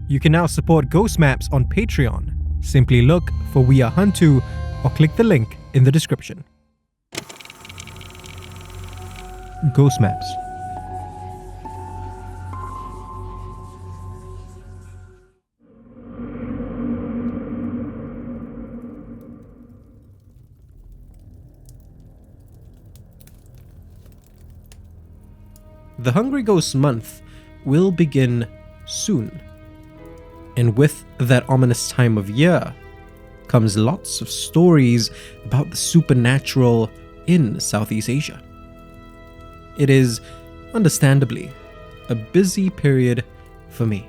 You can now support Ghost Maps on Patreon. Simply look for We Are HANTU or click the link in the description. Ghost Maps. The Hungry Ghost month will begin soon. And with that ominous time of year comes lots of stories about the supernatural in Southeast Asia. It is, understandably, a busy period for me,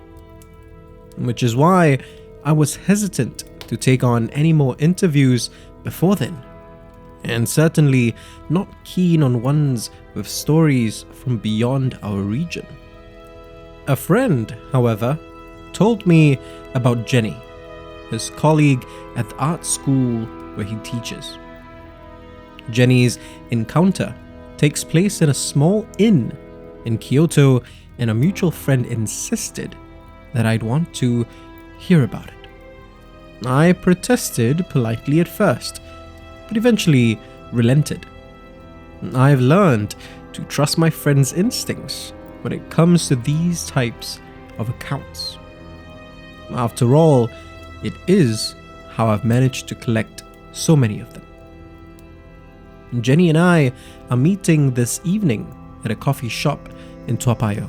which is why I was hesitant to take on any more interviews before then, and certainly not keen on ones with stories from beyond our region. A friend, however, told me about Jenny, his colleague at the art school where he teaches. Jenny's encounter takes place in a small inn in Kyoto, and a mutual friend insisted that I'd want to hear about it. I protested politely at first, but eventually relented. I've learned to trust my friend's instincts when it comes to these types of accounts. After all, it is how I've managed to collect so many of them. Jenny and I are meeting this evening at a coffee shop in Toa Payoh.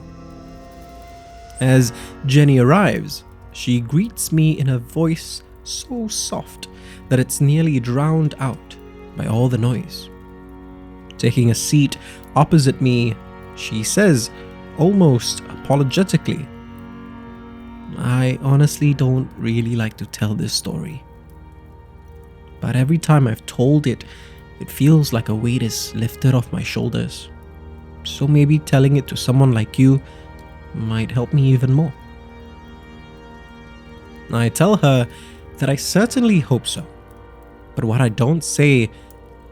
As Jenny arrives, she greets me in a voice so soft that it's nearly drowned out by all the noise. Taking a seat opposite me, she says, almost apologetically, "I honestly don't really like to tell this story. But every time I've told it, it feels like a weight is lifted off my shoulders. So maybe telling it to someone like you might help me even more." I tell her that I certainly hope so. But what I don't say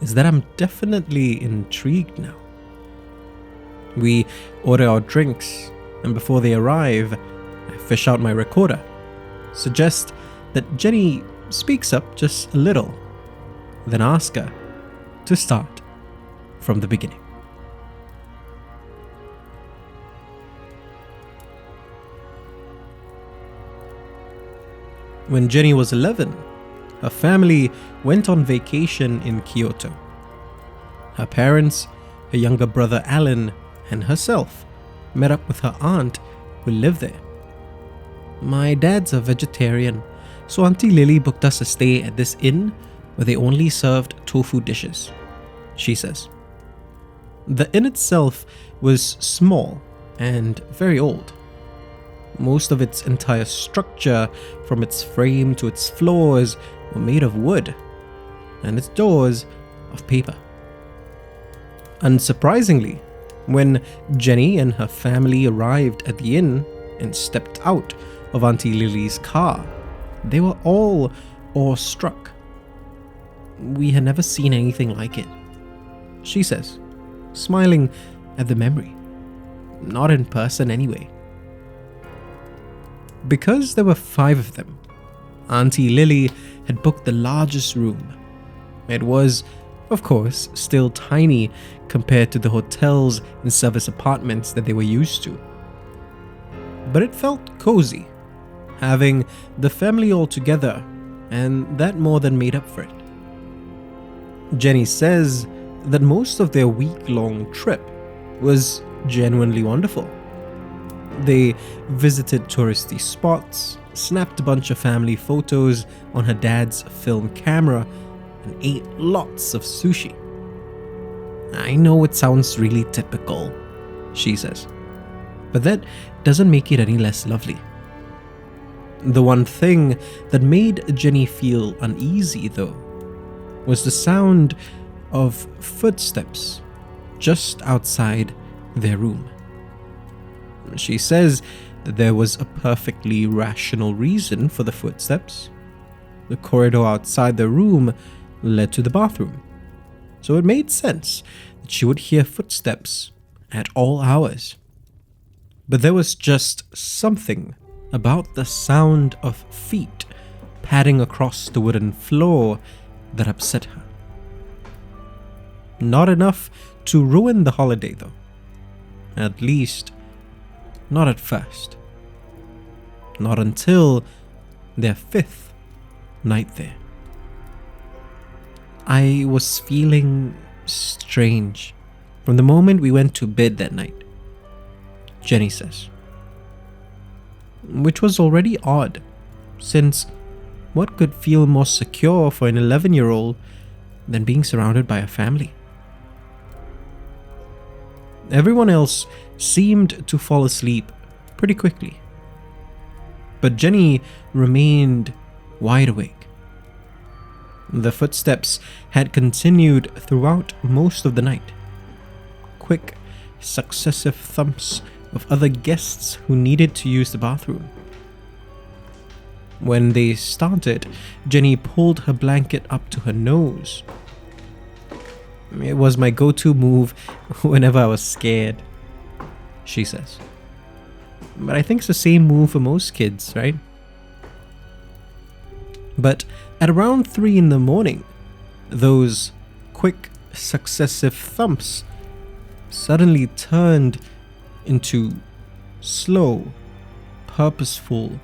is that I'm definitely intrigued now. We order our drinks, and before they arrive, I fish out my recorder, suggest that Jenny speaks up just a little, then ask her to start from the beginning. When Jenny was 11, her family went on vacation in Kyoto. Her parents, her younger brother Alan, and herself met up with her aunt who lived there. My dad's a vegetarian, so Auntie Lily booked us a stay at this inn where they only served tofu dishes, she says. The inn itself was small and very old. Most of its entire structure, from its frame to its floors, were made of wood, and its doors of paper. Unsurprisingly, when Jenny and her family arrived at the inn and stepped out of Auntie Lily's car, they were all awestruck. We had never seen anything like it, she says, smiling at the memory. Not in person anyway. Because there were 5 of them, Auntie Lily had booked the largest room. It was, of course, still tiny compared to the hotels and service apartments that they were used to. But it felt cozy, having the family all together, and that more than made up for it. Jenny says that most of their week-long trip was genuinely wonderful. They visited touristy spots, snapped a bunch of family photos on her dad's film camera, and ate lots of sushi. I know it sounds really typical, she says, but that doesn't make it any less lovely. The one thing that made Jenny feel uneasy, though, was the sound of footsteps just outside their room. She says that there was a perfectly rational reason for the footsteps. The corridor outside the room led to the bathroom, so it made sense that she would hear footsteps at all hours. But there was just something about the sound of feet padding across the wooden floor that upset her. Not enough to ruin the holiday, though. At least, not at first. Not until their 5th night there. I was feeling strange from the moment we went to bed that night, Jenny says. Which was already odd, since what could feel more secure for an 11-year-old than being surrounded by a family? Everyone else seemed to fall asleep pretty quickly, but Jenny remained wide awake. The footsteps had continued throughout most of the night. Quick, successive thumps of other guests who needed to use the bathroom. When they started, Jenny pulled her blanket up to her nose. It was my go-to move whenever I was scared, she says. But I think it's the same move for most kids, right? But at around 3 in the morning, those quick, successive thumps suddenly turned into slow, purposeful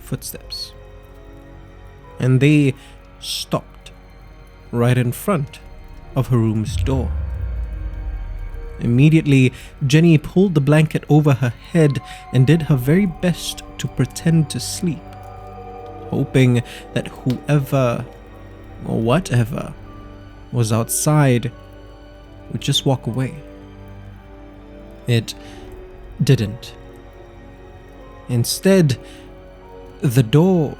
footsteps. And they stopped right in front of her room's door. Immediately, Jenny pulled the blanket over her head and did her very best to pretend to sleep, hoping that whoever or whatever was outside would just walk away. It didn't. Instead, the door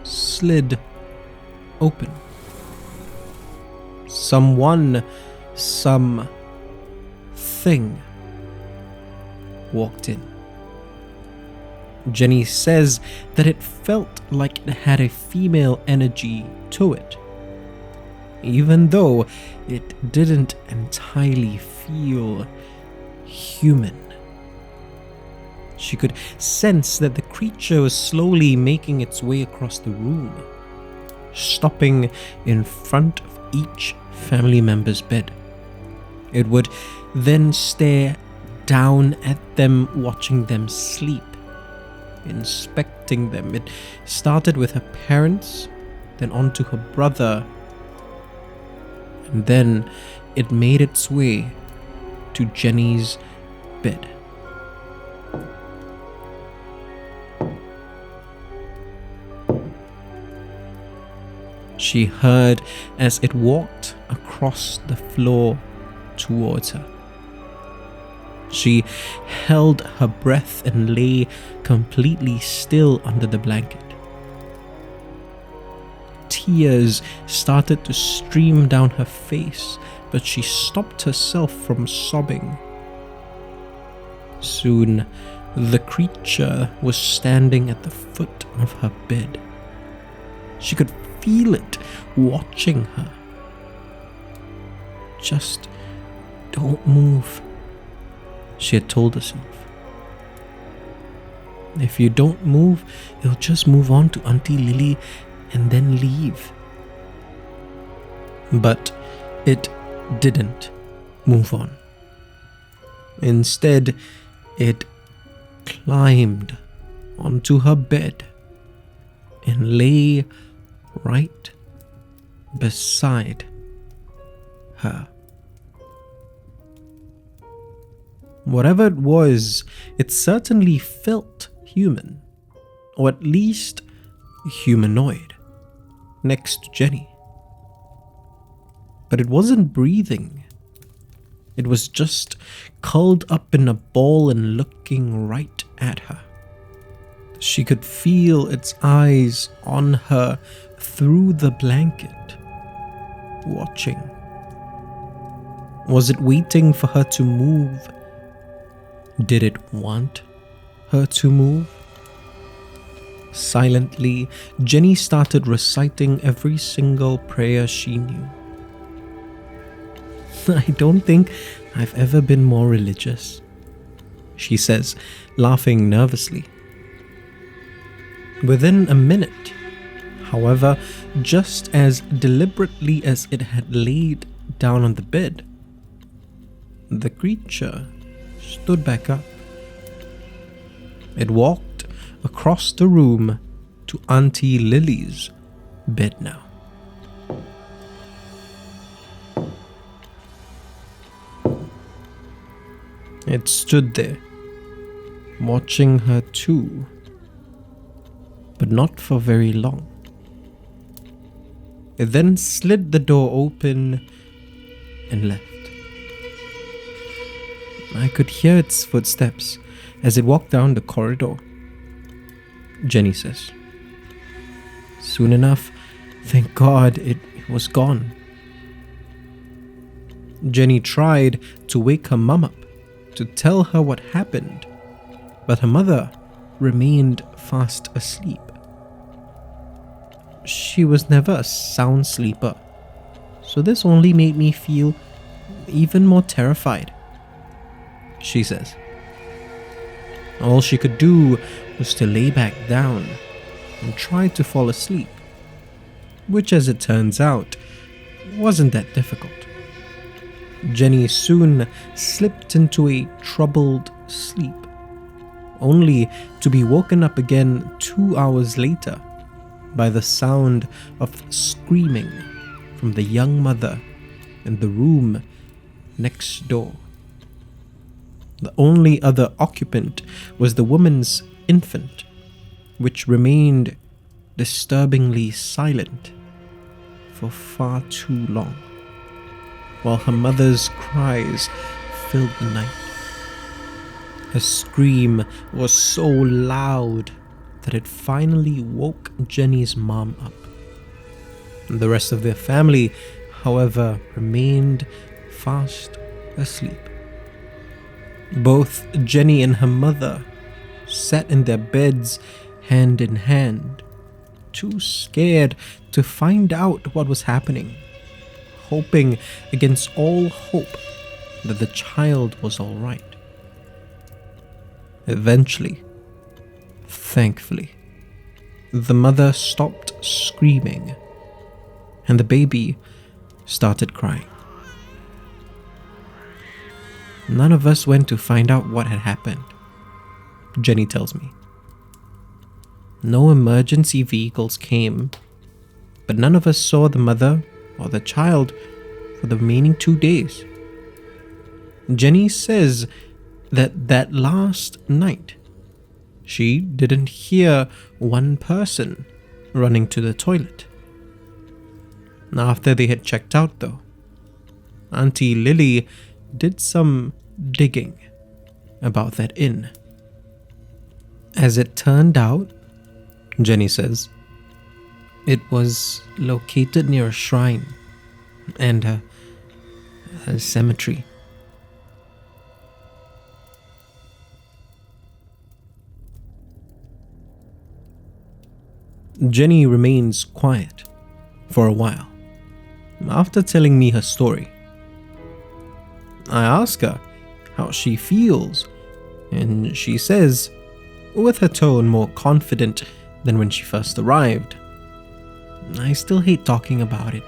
slid open. Someone, something walked in. Jenny says that it felt like it had a female energy to it, even though it didn't entirely feel human. She could sense that the creature was slowly making its way across the room, stopping in front of each family member's bed. It would then stare down at them, watching them sleep, inspecting them. It started with her parents, then onto her brother, and then it made its way to Jenny's bed. She heard as it walked across the floor towards her. She held her breath and lay completely still under the blanket. Tears started to stream down her face, but she stopped herself from sobbing. Soon, the creature was standing at the foot of her bed. She could feel it watching her. Just don't move, she had told herself. If you don't move, it'll just move on to Auntie Lily and then leave. But it didn't move on. Instead, it climbed onto her bed and lay right beside her. Whatever it was, it certainly felt human, or at least humanoid, next to Jenny. But it wasn't breathing. It was just curled up in a ball and looking right at her. She could feel its eyes on her through the blanket, watching. Was it waiting for her to move? Did it want her to move? Silently, Jenny started reciting every single prayer she knew. I don't think I've ever been more religious, she says, laughing nervously. Within a minute, however, just as deliberately as it had laid down on the bed, the creature stood back up. It walked across the room to Auntie Lily's bed now. It stood there, watching her too, but not for very long. It then slid the door open and left. I could hear its footsteps as it walked down the corridor. Jenny says, soon enough, thank God it was gone. Jenny tried to wake her mum up to tell her what happened, but her mother remained fast asleep. She was never a sound sleeper, so this only made me feel even more terrified, she says. All she could do was to lay back down and try to fall asleep, which, as it turns out, wasn't that difficult. Jenny soon slipped into a troubled sleep, only to be woken up again 2 hours later by the sound of screaming from the young mother in the room next door. The only other occupant was the woman's infant, which remained disturbingly silent for far too long, while her mother's cries filled the night. Her scream was so loud that it finally woke Jenny's mom up. The rest of their family, however, remained fast asleep. Both Jenny and her mother sat in their beds hand in hand, too scared to find out what was happening, hoping against all hope that the child was all right. Eventually, thankfully, the mother stopped screaming and the baby started crying. None of us went to find out what had happened, Jenny tells me. No emergency vehicles came, but none of us saw the mother or the child for the remaining 2 days. Jenny says that last night, she didn't hear one person running to the toilet. After they had checked out, though, Auntie Lily did some digging about that inn. As it turned out, Jenny says, it was located near a shrine and a cemetery. Jenny remains quiet for a while after telling me her story. I ask her how she feels, and she says, with her tone more confident than when she first arrived, I still hate talking about it,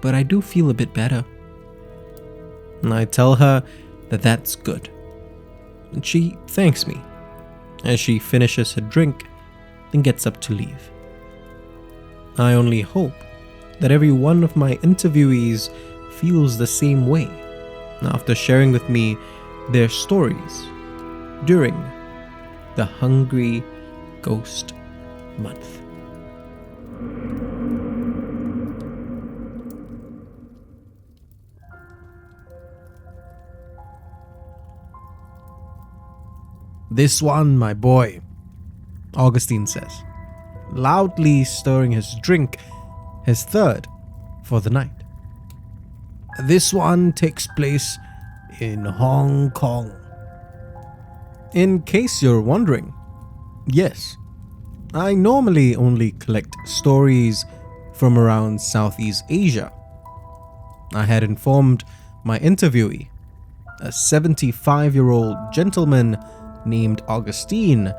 but I do feel a bit better. And I tell her that that's good, and she thanks me as she finishes her drink and gets up to leave. I only hope that every one of my interviewees feels the same way after sharing with me their stories during the Hungry Ghost Month. This one, my boy, Augustine says, loudly stirring his drink, his third for the night. This one takes place in Hong Kong. In case you're wondering, yes, I normally only collect stories from around Southeast Asia. I had informed my interviewee, a 75-year-old gentleman named Augustine,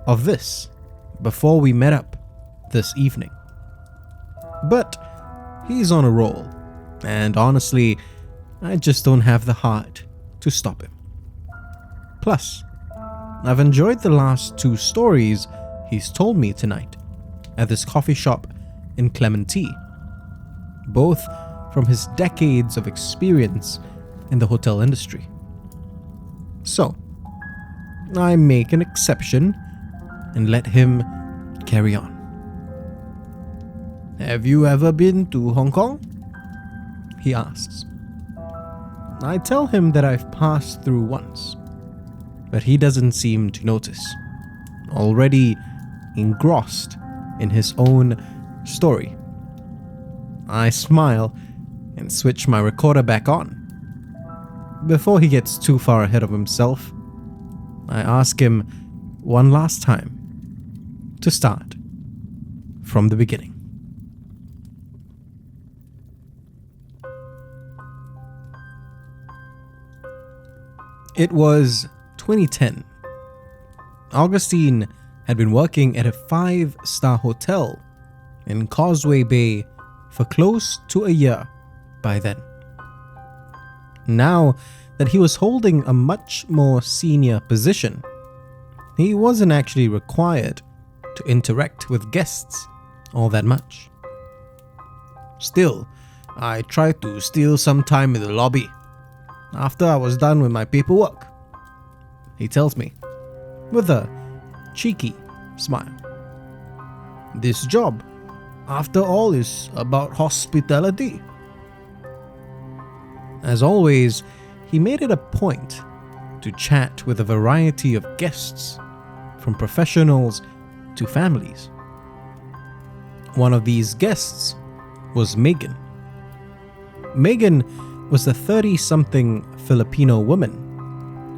of this before we met up this evening. But he's on a roll, and honestly, I just don't have the heart to stop him. Plus, I've enjoyed the last 2 stories he's told me tonight at this coffee shop in Clementi, both from his decades of experience in the hotel industry. So, I make an exception and let him carry on. "Have you ever been to Hong Kong?" he asks. I tell him that I've passed through once, but he doesn't seem to notice, already engrossed in his own story. I smile and switch my recorder back on. Before he gets too far ahead of himself, I ask him one last time to start from the beginning. It was 2010. Augustine had been working at a 5-star hotel in Causeway Bay for close to a year by then. Now that he was holding a much more senior position, he wasn't actually required to interact with guests all that much. Still, I tried to steal some time in the lobby after I was done with my paperwork, he tells me, with a cheeky smile. This job, after all, is about hospitality. As always, he made it a point to chat with a variety of guests, from professionals to families. One of these guests was Megan. Megan was a 30-something Filipino woman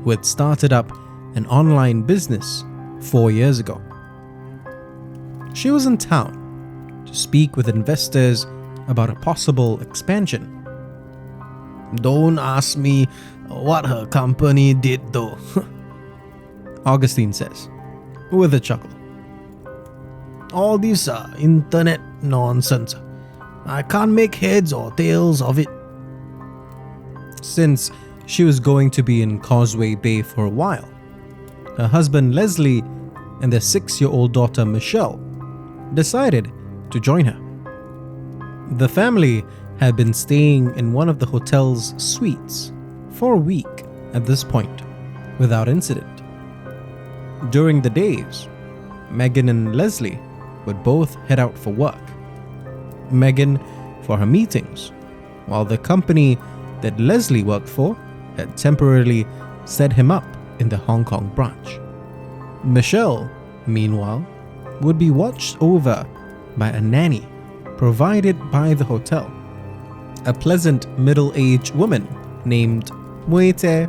who had started up an online business 4 years ago. She was in town to speak with investors about a possible expansion. Don't ask me what her company did though, Augustine says, with a chuckle. All this internet nonsense. I can't make heads or tails of it. Since she was going to be in Causeway Bay for a while, her husband Leslie and their 6-year-old daughter Michelle decided to join her. The family had been staying in one of the hotel's suites for a week at this point, without incident. During the days, Megan and Leslie would both head out for work. Megan for her meetings, while the company that Leslie worked for had temporarily set him up in the Hong Kong branch. Michelle, meanwhile, would be watched over by a nanny provided by the hotel, a pleasant middle-aged woman named Muete.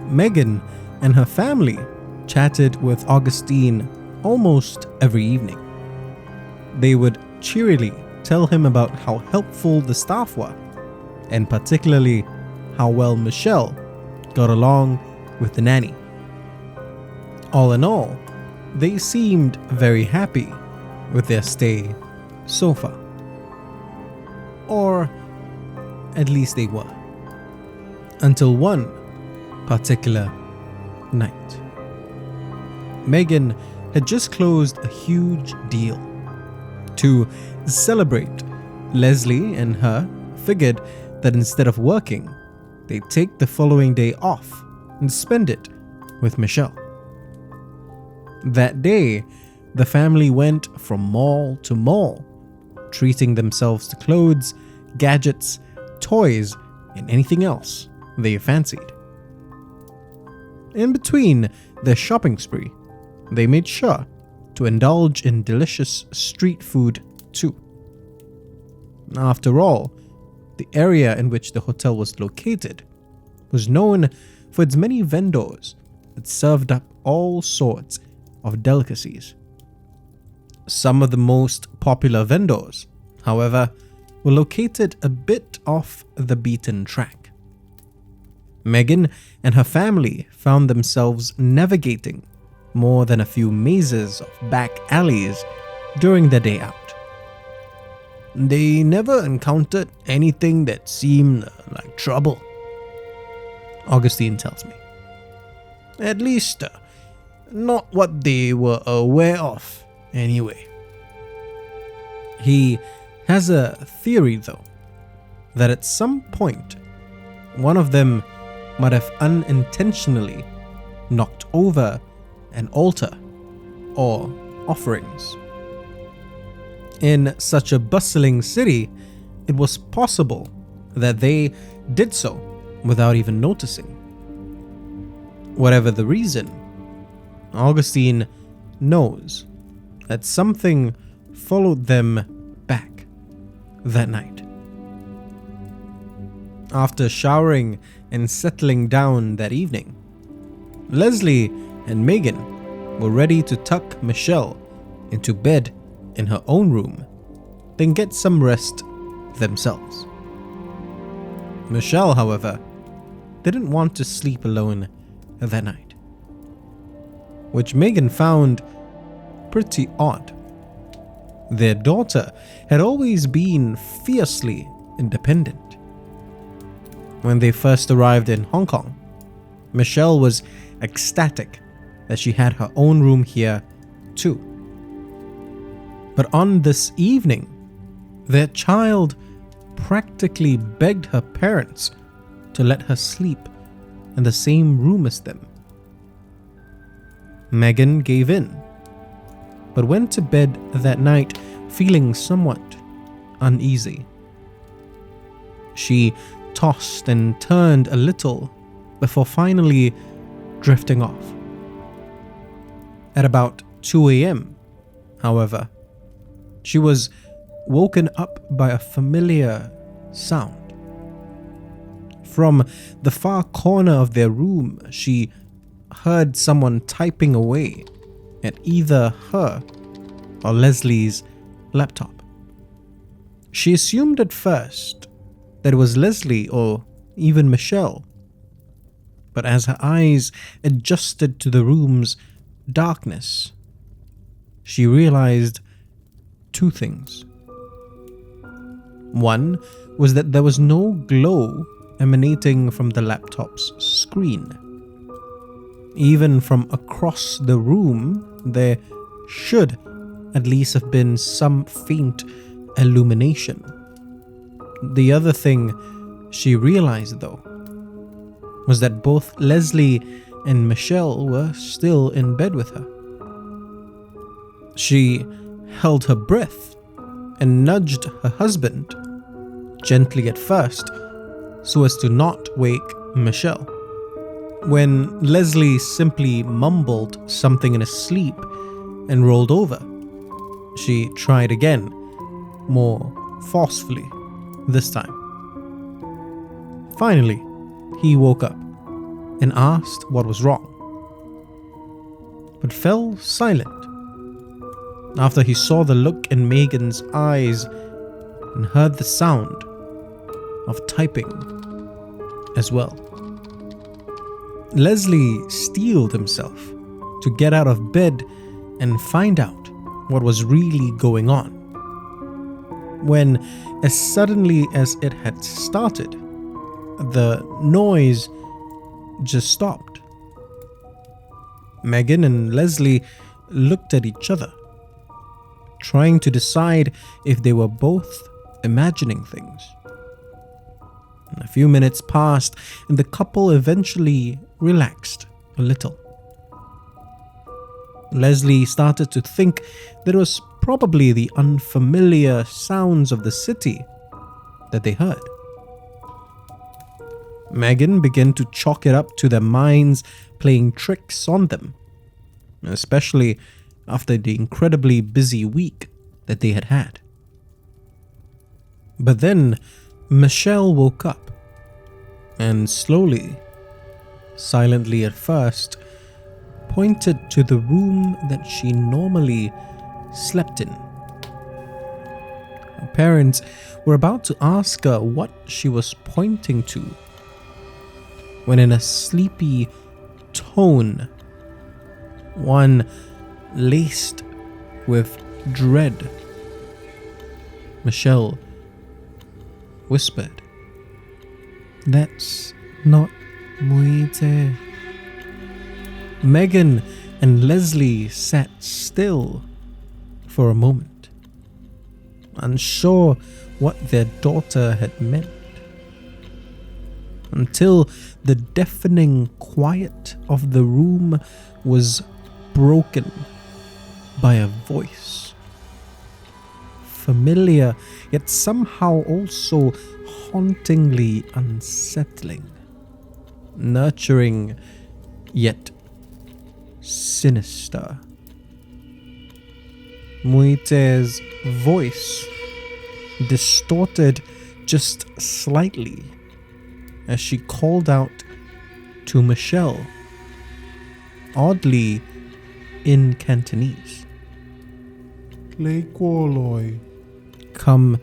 Megan and her family chatted with Augustine almost every evening. They would cheerily tell him about how helpful the staff were, and particularly how well Michelle got along with the nanny. All in all, they seemed very happy with their stay so far. Or at least they were. Until one particular night. Megan had just closed a huge deal. To celebrate, Leslie and her figured that instead of working, they'd take the following day off and spend it with Michelle. That day, the family went from mall to mall, treating themselves to clothes, gadgets, toys, and anything else they fancied. In between their shopping spree, they made sure to indulge in delicious street food too. After all, the area in which the hotel was located was known for its many vendors that served up all sorts of delicacies. Some of the most popular vendors, however, were located a bit off the beaten track. Megan and her family found themselves navigating more than a few mazes of back alleys during their day out. They never encountered anything that seemed like trouble, Augustine tells me. At least, not what they were aware of, anyway. He has a theory, though, that at some point, one of them might have unintentionally knocked over an altar or offerings. In such a bustling city, it was possible that they did so without even noticing. Whatever the reason, Augustine knows that something followed them back that night. After showering and settling down that evening, Leslie and Megan were ready to tuck Michelle into bed in her own room, then get some rest themselves. Michelle, however, didn't want to sleep alone that night, which Megan found pretty odd. Their daughter had always been fiercely independent. When they first arrived in Hong Kong, Michelle was ecstatic that she had her own room here too. But on this evening, their child practically begged her parents to let her sleep in the same room as them. Megan gave in, but went to bed that night feeling somewhat uneasy. She tossed and turned a little before finally drifting off. At about 2 a.m., however, she was woken up by a familiar sound. From the far corner of their room, she heard someone typing away at either her or Leslie's laptop. She assumed at first that it was Leslie or even Michelle, but as her eyes adjusted to the room's darkness, she realized two things. One was that there was no glow emanating from the laptop's screen. Even from across the room, there should at least have been some faint illumination. The other thing she realized, though, was that both Leslie and Michelle were still in bed with her. She held her breath and nudged her husband, gently at first, so as to not wake Michelle. When Leslie simply mumbled something in his sleep and rolled over, she tried again, more forcefully this time. Finally, he woke up and asked what was wrong, but fell silent after he saw the look in Megan's eyes and heard the sound of typing as well. Leslie steeled himself to get out of bed and find out what was really going on, when, as suddenly as it had started, the noise just stopped. Megan and Leslie looked at each other, trying to decide if they were both imagining things. A few minutes passed and the couple eventually relaxed a little. Leslie started to think that it was probably the unfamiliar sounds of the city that they heard. Megan began to chalk it up to their minds playing tricks on them, especially after the incredibly busy week that they had had. But then Michelle woke up and slowly, silently at first, pointed to the room that she normally slept in. Her parents were about to ask her what she was pointing to, when in a sleepy tone, one laced with dread. Michelle whispered, "That's not Muite." Megan and Leslie sat still for a moment, unsure what their daughter had meant, until the deafening quiet of the room was broken by a voice. Familiar, yet somehow also hauntingly unsettling. Nurturing, yet sinister. Muite's voice distorted just slightly as she called out to Michelle, oddly in Cantonese. "Come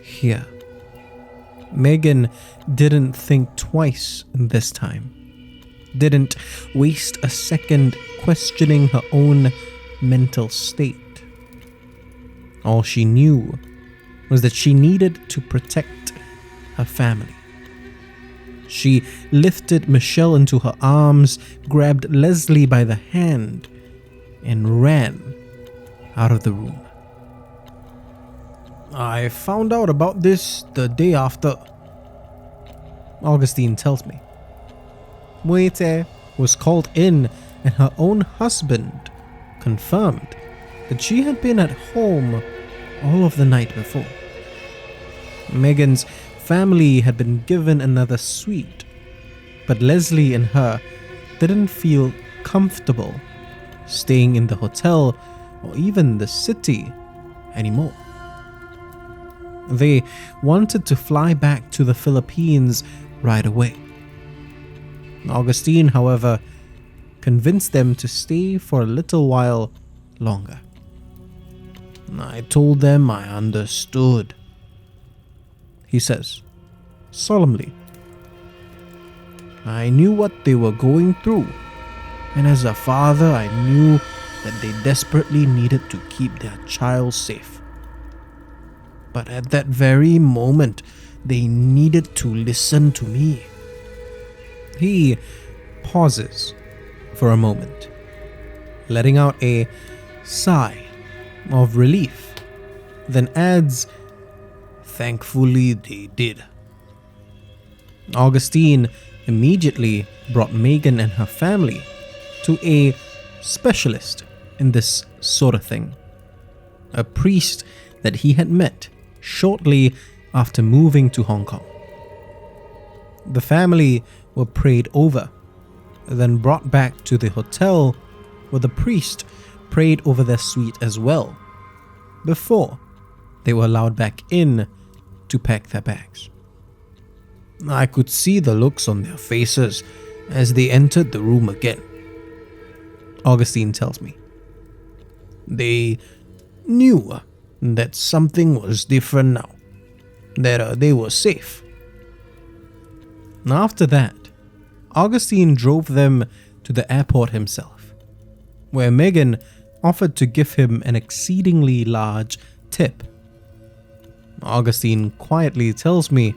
here." Megan didn't think twice this time. Didn't waste a second questioning her own mental state. All she knew was that she needed to protect her family. She lifted Michelle into her arms, grabbed Leslie by the hand, and ran out of the room. "I found out about this the day after," Augustine tells me. Muite was called in, and her own husband confirmed that she had been at home all of the night before. Megan's family had been given another suite, but Leslie and her didn't feel comfortable staying in the hotel or even the city anymore. They wanted to fly back to the Philippines right away. Augustine, however, convinced them to stay for a little while longer. "I told them I understood," he says, solemnly. "I knew what they were going through, and as a father, I knew that they desperately needed to keep their child safe. But at that very moment, they needed to listen to me." He pauses for a moment, letting out a sigh of relief, then adds, "Thankfully they did." Augustine immediately brought Megan and her family to a specialist in this sort of thing, a priest that he had met shortly after moving to Hong Kong. The family were prayed over, then brought back to the hotel where the priest prayed over their suite as well, before they were allowed back in to pack their bags. "I could see the looks on their faces as they entered the room again," Augustine tells me. "They knew that something was different now, that they were safe." After that, Augustine drove them to the airport himself, where Megan offered to give him an exceedingly large tip. Augustine quietly tells me,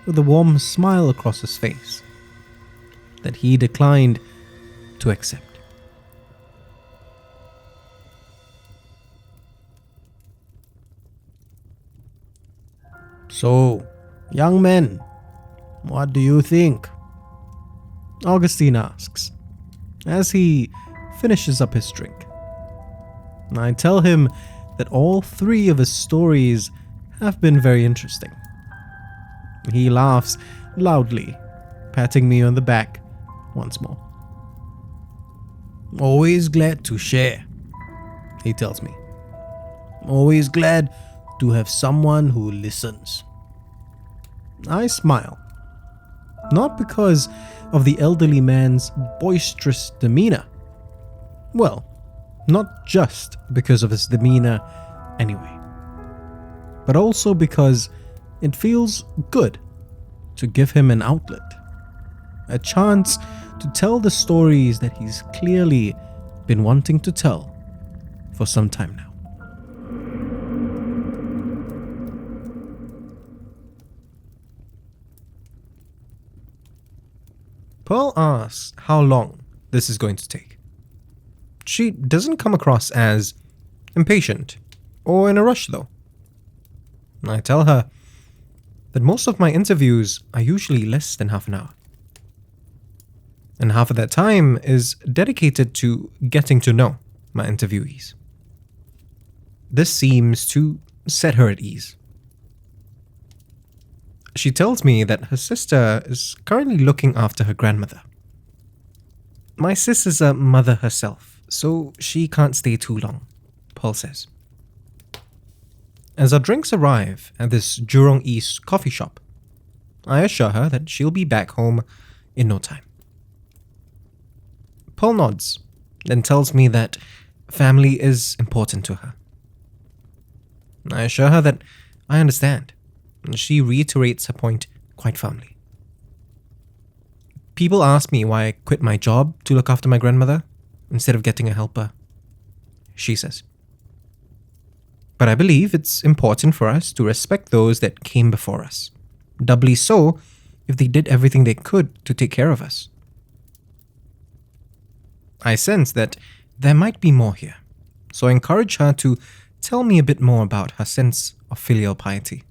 with a warm smile across his face, that he declined to accept. "So, young men, what do you think?" Augustine asks, as he finishes up his drink. I tell him that all three of his stories have been very interesting. He laughs loudly, patting me on the back once more. "Always glad to share," he tells me. "Always glad to have someone who listens." I smile, not because of the elderly man's boisterous demeanor. Well, not just because of his demeanor anyway, but also because it feels good to give him an outlet, a chance to tell the stories that he's clearly been wanting to tell for some time now. Pearl asks how long this is going to take. She doesn't come across as impatient or in a rush though. I tell her that most of my interviews are usually less than half an hour. And half of that time is dedicated to getting to know my interviewees. This seems to set her at ease. She tells me that her sister is currently looking after her grandmother. My sis is a mother herself, so she can't stay too long, Pearl says. As our drinks arrive at this Jurong East coffee shop, I assure her that she'll be back home in no time. Pearl nods, then tells me that family is important to her. I assure her that I understand, and she reiterates her point quite firmly. People ask me why I quit my job to look after my grandmother instead of getting a helper, she says. But I believe it's important for us to respect those that came before us, doubly so if they did everything they could to take care of us. I sense that there might be more here, so I encourage her to tell me a bit more about her sense of filial piety.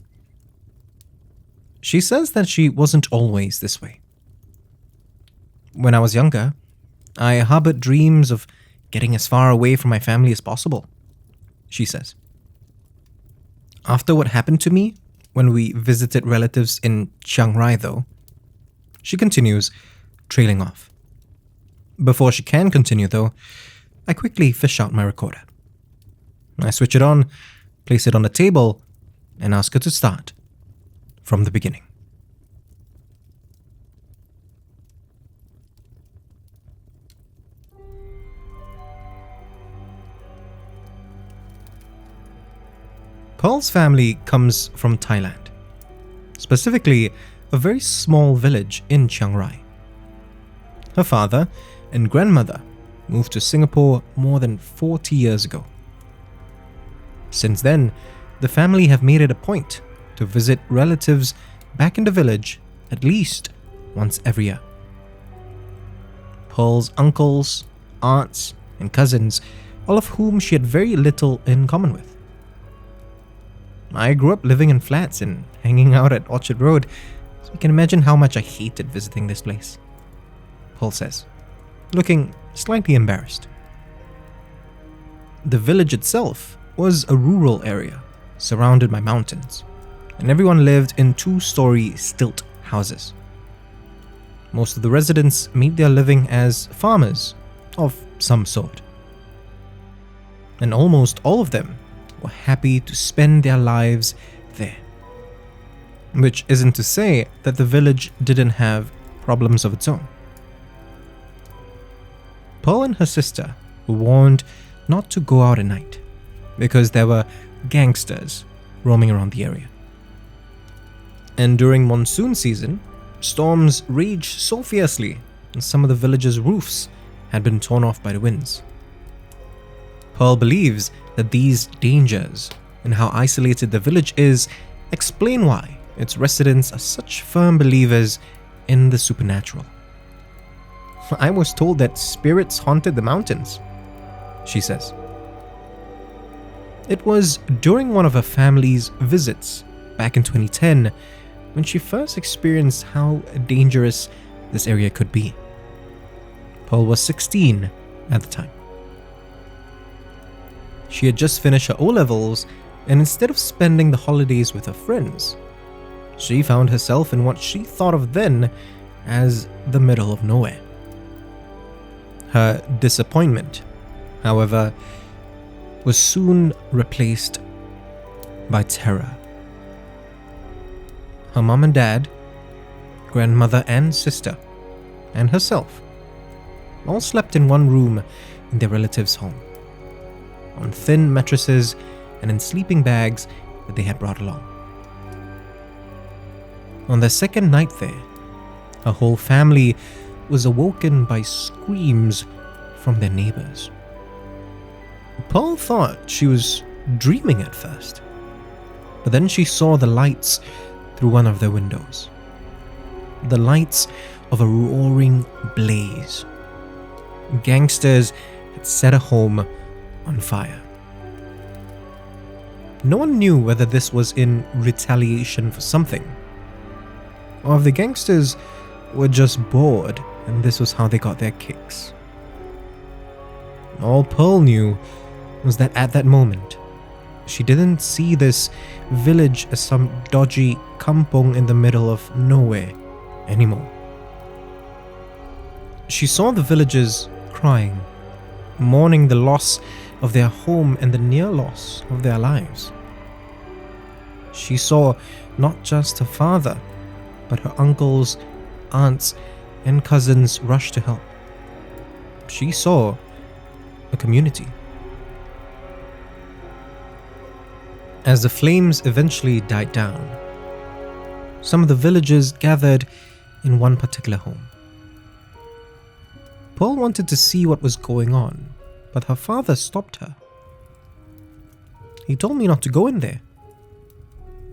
She says that she wasn't always this way. When I was younger, I harbored dreams of getting as far away from my family as possible, she says. After what happened to me when we visited relatives in Chiang Rai, though, she continues, trailing off. Before she can continue, though, I quickly fish out my recorder. I switch it on, place it on the table, and ask her to start from the beginning. Pearl's family comes from Thailand, specifically a very small village in Chiang Rai. Her father and grandmother moved to Singapore more than 40 years ago. Since then, the family have made it a point to visit relatives back in the village at least once every year. Pearl's uncles, aunts, and cousins, all of whom she had very little in common with. I grew up living in flats and hanging out at Orchard Road, so you can imagine how much I hated visiting this place, Pearl says, looking slightly embarrassed. The village itself was a rural area surrounded by mountains, and everyone lived in 2-story stilt houses. Most of the residents made their living as farmers of some sort, and almost all of them were happy to spend their lives there. Which isn't to say that the village didn't have problems of its own. Pearl and her sister were warned not to go out at night because there were gangsters roaming around the area. And during monsoon season, storms raged so fiercely and some of the village's roofs had been torn off by the winds. Pearl believes that these dangers and how isolated the village is explain why its residents are such firm believers in the supernatural. I was told that spirits haunted the mountains, she says. It was during one of her family's visits back in 2010 when she first experienced how dangerous this area could be. Pearl was 16 at the time. She had just finished her O-levels, and instead of spending the holidays with her friends, she found herself in what she thought of then as the middle of nowhere. Her disappointment, however, was soon replaced by terror. Her mom and dad, grandmother and sister, and herself all slept in one room in their relative's home, on thin mattresses and in sleeping bags that they had brought along. On their second night there, her whole family was awoken by screams from their neighbors, Pearl thought she was dreaming at first, but then she saw the lights through one of their windows. The lights of a roaring blaze. Gangsters had set a home on fire. No one knew whether this was in retaliation for something, or if the gangsters were just bored and this was how they got their kicks. All Pearl knew was that at that moment, she didn't see this village as some dodgy kampong in the middle of nowhere anymore. She saw the villagers crying, mourning the loss of their home and the near loss of their lives. She saw not just her father, but her uncles, aunts, and cousins rush to help. She saw a community. As the flames eventually died down, some of the villagers gathered in one particular home. Pearl wanted to see what was going on, but her father stopped her. "He told me not to go in there,"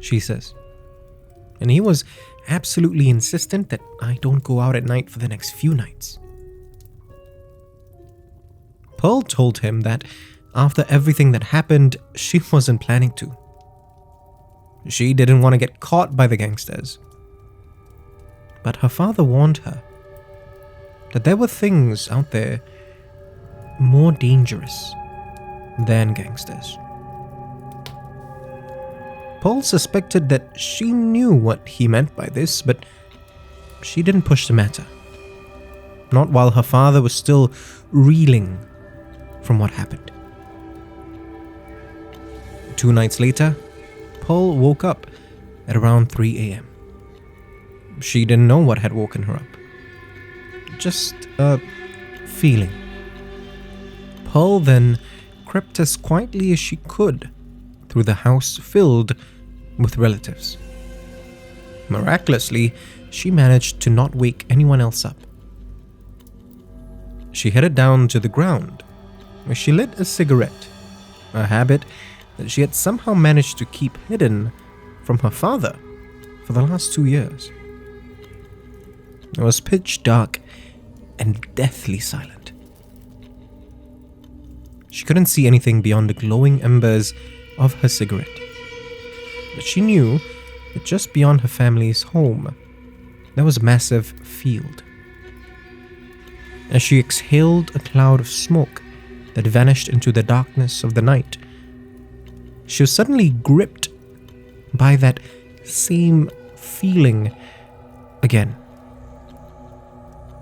she says, "and he was absolutely insistent that I don't go out at night for the next few nights." Pearl told him that after everything that happened, she wasn't planning to. She didn't want to get caught by the gangsters. But her father warned her that there were things out there more dangerous than gangsters. Pearl suspected that she knew what he meant by this, but she didn't push the matter. Not while her father was still reeling from what happened. 2 nights later, Pearl woke up at around 3 a.m. She didn't know what had woken her up. Just a feeling. Pearl then crept as quietly as she could through the house filled with relatives. Miraculously, she managed to not wake anyone else up. She headed down to the ground, where she lit a cigarette, a habit that she had somehow managed to keep hidden from her father for the last 2 years. It was pitch dark and deathly silent. She couldn't see anything beyond the glowing embers of her cigarette, but she knew that just beyond her family's home, there was a massive field. As she exhaled a cloud of smoke that vanished into the darkness of the night, she was suddenly gripped by that same feeling again.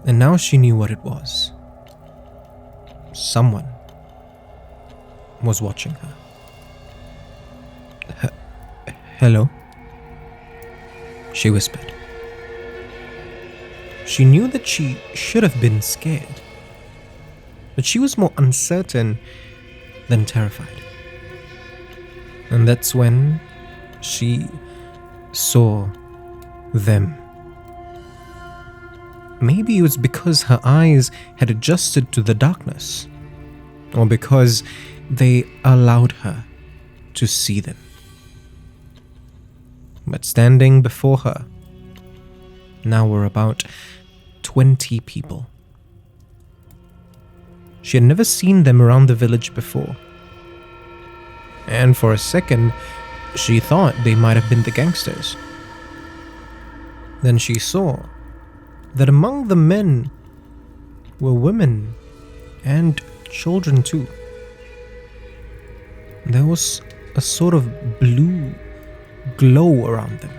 And now she knew what it was. Someone was watching her. "Hello?" she whispered. She knew that she should have been scared, but she was more uncertain than terrified. And that's when she saw them. Maybe it was because her eyes had adjusted to the darkness, or because they allowed her to see them. But standing before her now were about 20 people. She had never seen them around the village before, and for a second, she thought they might have been the gangsters. Then she saw that among the men were women and children too. There was a sort of blue glow around them,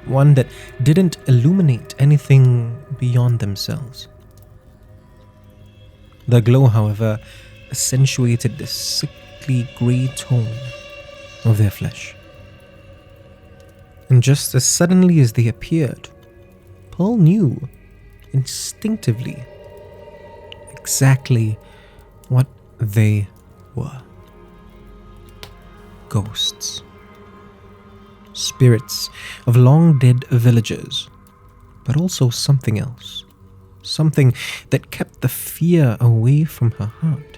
one that didn't illuminate anything beyond themselves. The glow, however, accentuated the sickly grey tone of their flesh. And just as suddenly as they appeared, Pearl knew instinctively exactly what they were. Ghosts. Spirits of long-dead villagers, but also something else. Something that kept the fear away from her heart.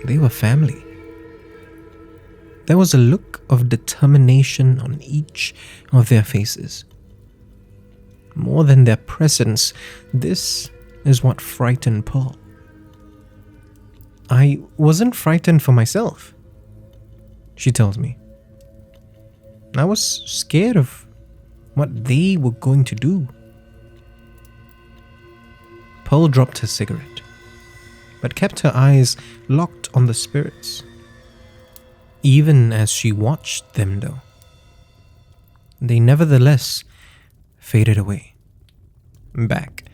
They were family. There was a look of determination on each of their faces. More than their presence, this is what frightened Pearl. I wasn't frightened for myself, she tells me. I was scared of what they were going to do. Pearl dropped her cigarette, but kept her eyes locked on the spirits. Even as she watched them, though, they nevertheless faded away, back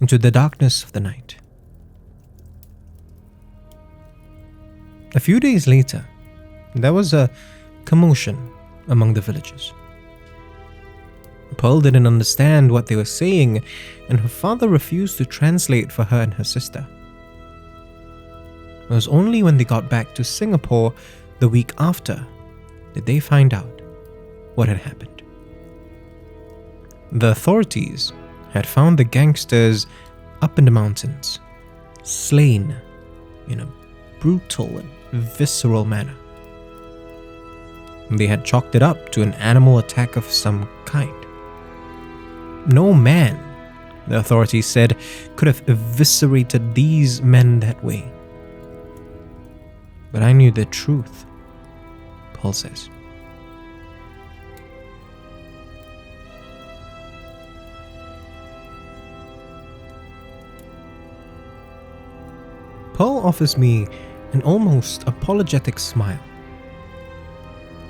into the darkness of the night. A few days later, there was a commotion among the villagers. Pearl didn't understand what they were saying, and her father refused to translate for her and her sister. It was only when they got back to Singapore the week after did they find out what had happened. The authorities had found the gangsters up in the mountains, slain in a brutal and visceral manner. They had chalked it up to an animal attack of some kind. No man, the authorities said, could have eviscerated these men that way. But I knew the truth, Paul says. Paul offers me an almost apologetic smile.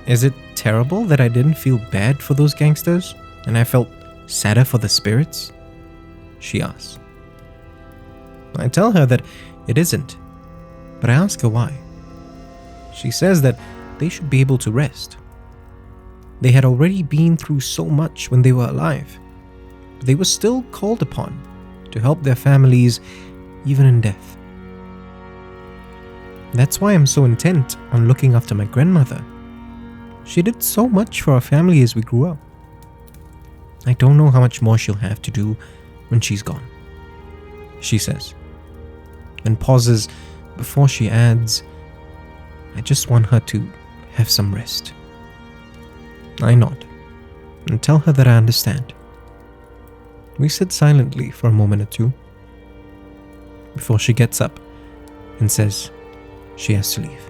Is it terrible that I didn't feel bad for those gangsters and I felt sadder for the spirits? She asks. I tell her that it isn't, but I ask her why. She says that they should be able to rest. They had already been through so much when they were alive, but they were still called upon to help their families even in death. That's why I'm so intent on looking after my grandmother. She did so much for our family as we grew up. I don't know how much more she'll have to do when she's gone, she says, and pauses before she adds, I just want her to have some rest. I nod and tell her that I understand. We sit silently for a moment or two before she gets up and says she has to leave.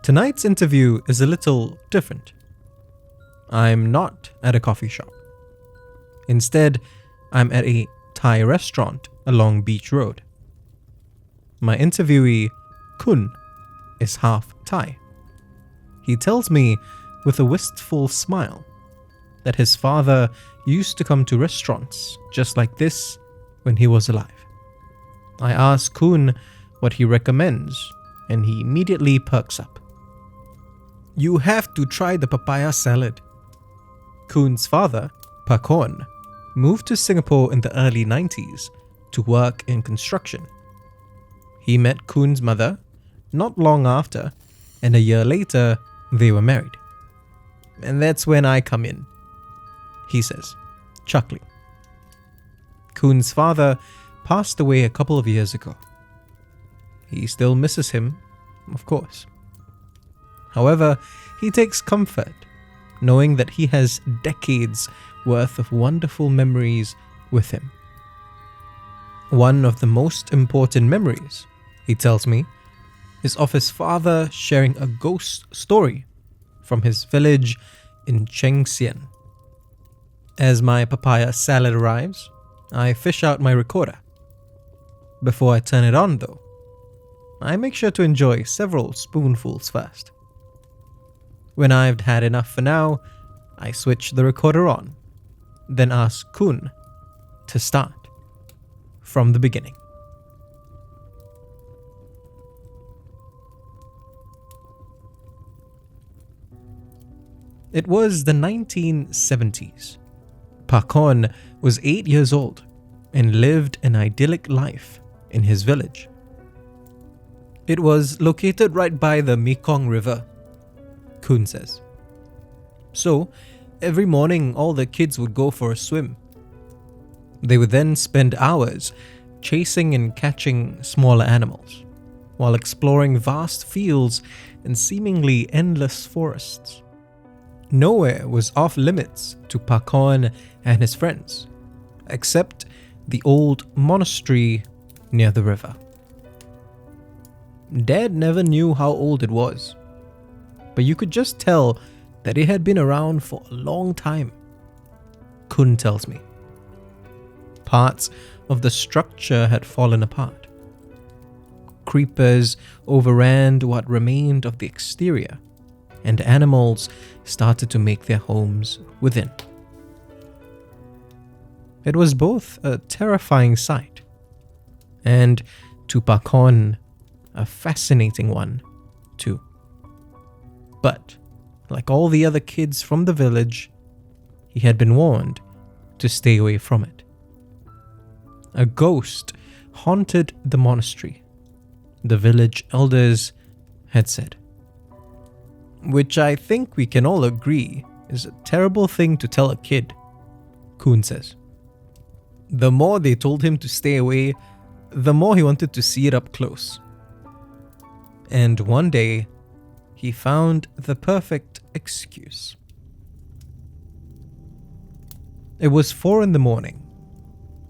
Tonight's interview is a little different. I'm not at a coffee shop. Instead, I'm at a Thai restaurant along Beach Road. My interviewee, Kun, is half Thai. He tells me with a wistful smile that his father used to come to restaurants just like this when he was alive. I ask Kun what he recommends, and he immediately perks up. You have to try the papaya salad. Kun's father, Pocong, moved to Singapore in the early 90s to work in construction. He met Kun's mother not long after, and a year later, they were married. And that's when I come in, he says, chuckling. Kun's father passed away a couple of years ago. He still misses him, of course. However, he takes comfort knowing that he has decades worth of wonderful memories with him. One of the most important memories, he tells me, is of his father sharing a ghost story from his village in Changi. As my papaya salad arrives, I fish out my recorder. Before I turn it on, though, I make sure to enjoy several spoonfuls first. When I've had enough for now, I switch the recorder on, then ask Kun to start from the beginning. It was the 1970s. Pocong was 8 years old and lived an idyllic life in his village. It was located right by the Mekong River, Kun says. So, every morning all the kids would go for a swim. They would then spend hours chasing and catching smaller animals, while exploring vast fields and seemingly endless forests. Nowhere was off limits to Pocong and his friends, except the old monastery near the river. Dad never knew how old it was, but you could just tell that it had been around for a long time. Kun tells me. Parts of the structure had fallen apart. Creepers overran what remained of the exterior, and animals started to make their homes within. It was both a terrifying sight, and, to Pocong, a fascinating one, too. But, like all the other kids from the village, he had been warned to stay away from it. A ghost haunted the monastery, the village elders had said. Which I think we can all agree is a terrible thing to tell a kid, Kun says. The more they told him to stay away, the more he wanted to see it up close. And one day, he found the perfect excuse. It was 4 a.m.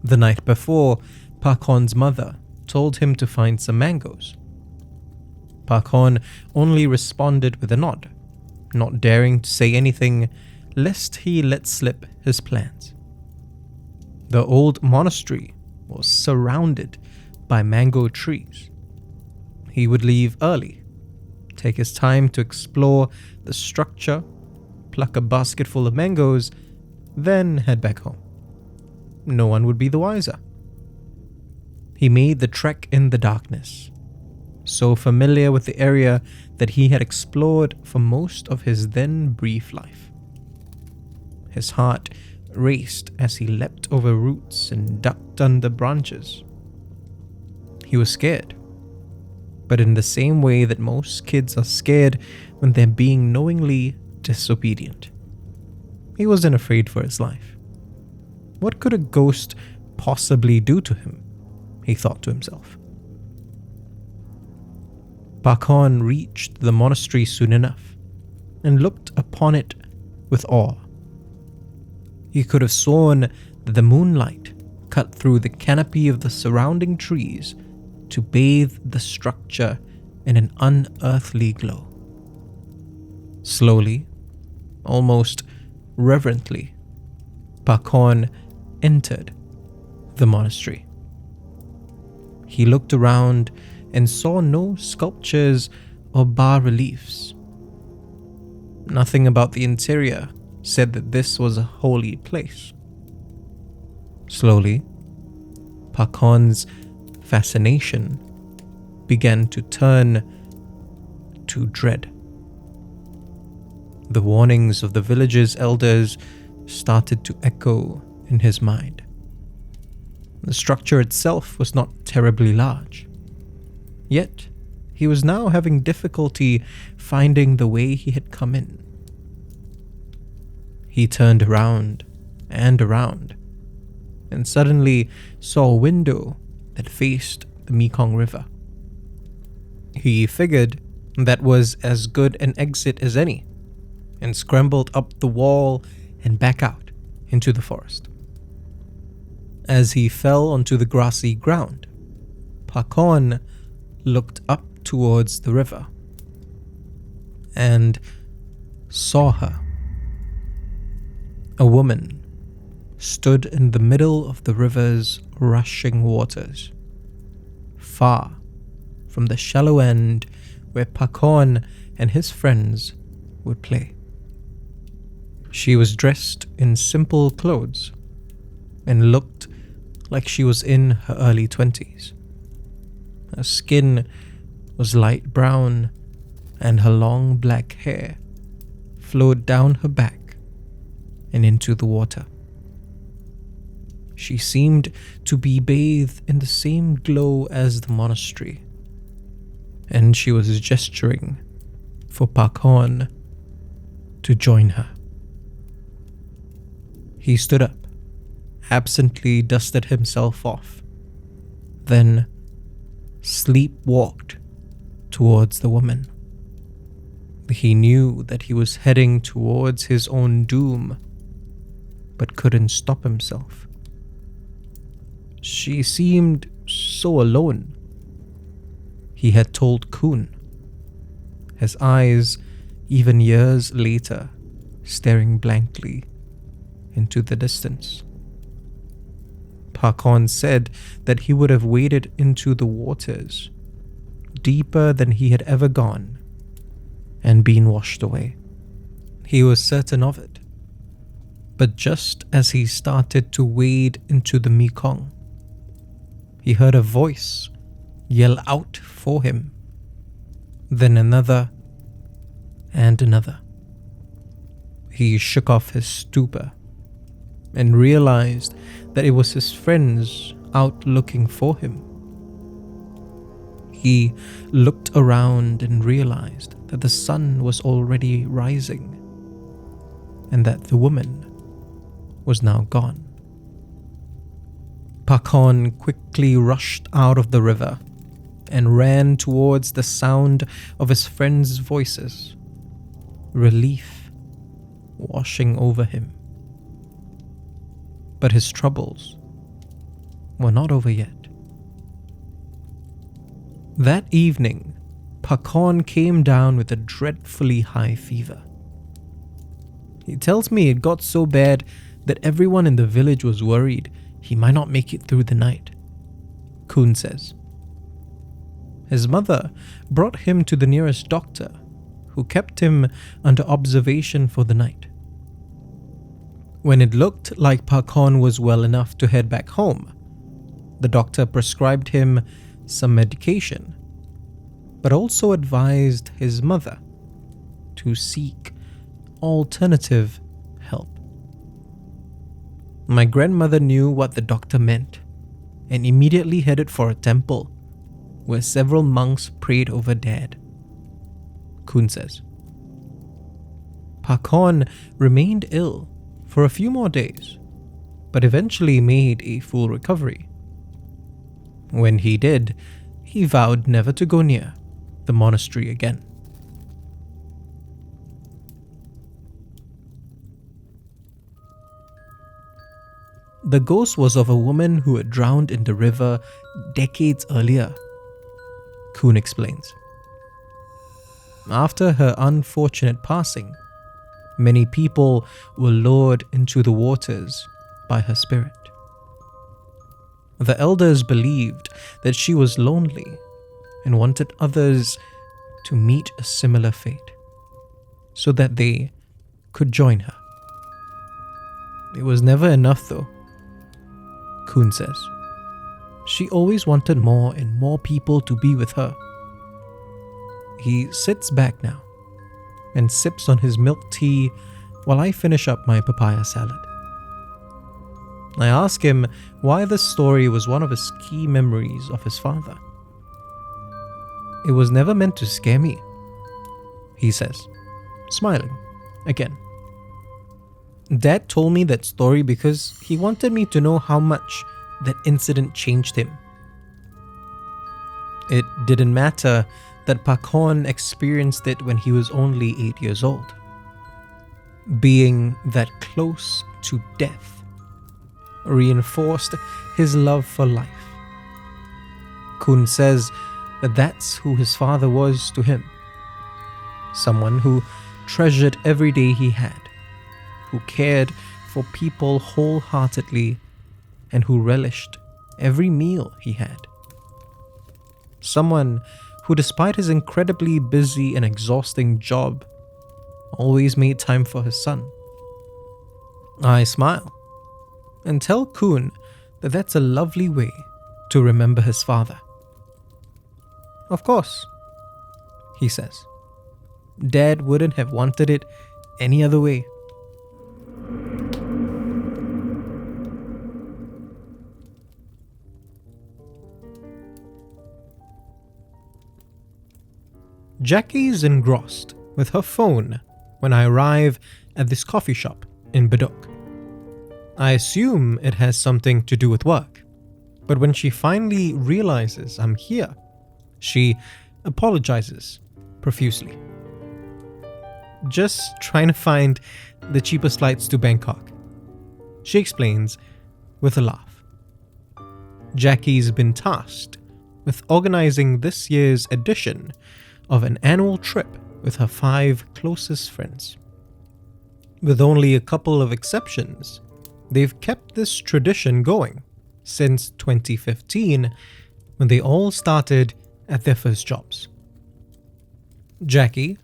The night before, Pocong's mother told him to find some mangoes. Pocong only responded with a nod, not daring to say anything lest he let slip his plans. The old monastery was surrounded by mango trees. He would leave early, take his time to explore the structure, pluck a basket full of mangoes, then head back home. No one would be the wiser. He made the trek in the darkness, so familiar with the area that he had explored for most of his then brief life. His heart raced as he leapt over roots and ducked under branches. He was scared, but in the same way that most kids are scared when they're being knowingly disobedient. He wasn't afraid for his life. What could a ghost possibly do to him? He thought to himself. Pocong reached the monastery soon enough and looked upon it with awe. He could have sworn that the moonlight cut through the canopy of the surrounding trees to bathe the structure in an unearthly glow. Slowly, almost reverently, Pocong entered the monastery. He looked around and saw no sculptures or bas-reliefs. Nothing about the interior said that this was a holy place. Slowly, Pocong's fascination began to turn to dread. The warnings of the village's elders started to echo in his mind. The structure itself was not terribly large. Yet, he was now having difficulty finding the way he had come in. He turned around and suddenly saw a window that faced the Mekong River. He figured that was as good an exit as any, and scrambled up the wall and back out into the forest. As he fell onto the grassy ground, Pocong looked up towards the river and saw her. A woman stood in the middle of the river's rushing waters, far from the shallow end where Pocong and his friends would play. She was dressed in simple clothes and looked like she was in her early 20s. Her skin was light brown and her long black hair flowed down her back and into the water. She seemed to be bathed in the same glow as the monastery, and she was gesturing for Pocong to join her. He stood up, absently dusted himself off, then sleepwalked towards the woman. He knew that he was heading towards his own doom, but couldn't stop himself. She seemed so alone. He had told Kun, his eyes, even years later, staring blankly into the distance. Pocong said that he would have waded into the waters, deeper than he had ever gone, and been washed away. He was certain of it. But just as he started to wade into the Mekong, he heard a voice yell out for him, then another and another. He shook off his stupor and realized that it was his friends out looking for him. He looked around and realized that the sun was already rising and that the woman was now gone. Pocong quickly rushed out of the river and ran towards the sound of his friends' voices, relief washing over him. But his troubles were not over yet. That evening, Pocong came down with a dreadfully high fever. He tells me it got so bad that everyone in the village was worried he might not make it through the night, Kun says. His mother brought him to the nearest doctor, who kept him under observation for the night. When it looked like Pocong was well enough to head back home, the doctor prescribed him some medication, but also advised his mother to seek alternative help. My grandmother knew what the doctor meant and immediately headed for a temple where several monks prayed over Dad, Kun says. Pocong remained ill for a few more days, but eventually made a full recovery. When he did, he vowed never to go near the monastery again. The ghost was of a woman who had drowned in the river decades earlier, Kun explains. After her unfortunate passing, many people were lured into the waters by her spirit. The elders believed that she was lonely and wanted others to meet a similar fate so that they could join her. It was never enough though, Kun says. She always wanted more and more people to be with her. He sits back now and sips on his milk tea while I finish up my papaya salad. I ask him why this story was one of his key memories of his father. It was never meant to scare me, he says, smiling again. Dad told me that story because he wanted me to know how much that incident changed him. It didn't matter that Pocong experienced it when he was only 8 years old. Being that close to death reinforced his love for life. Kun says that that's who his father was to him. Someone who treasured every day he had, who cared for people wholeheartedly, and who relished every meal he had. Someone who, despite his incredibly busy and exhausting job, always made time for his son. I smile and tell Kun that that's a lovely way to remember his father. Of course, he says. Dad wouldn't have wanted it any other way. Jackie's engrossed with her phone when I arrive at this coffee shop in Bedok. I assume it has something to do with work, but when she finally realizes I'm here, she apologizes profusely. Just trying to find the cheapest flights to Bangkok, she explains with a laugh. Jackie's been tasked with organizing this year's edition of an annual trip with her 5 closest friends. With only a couple of exceptions, they've kept this tradition going since 2015, when they all started at their first jobs. Jackie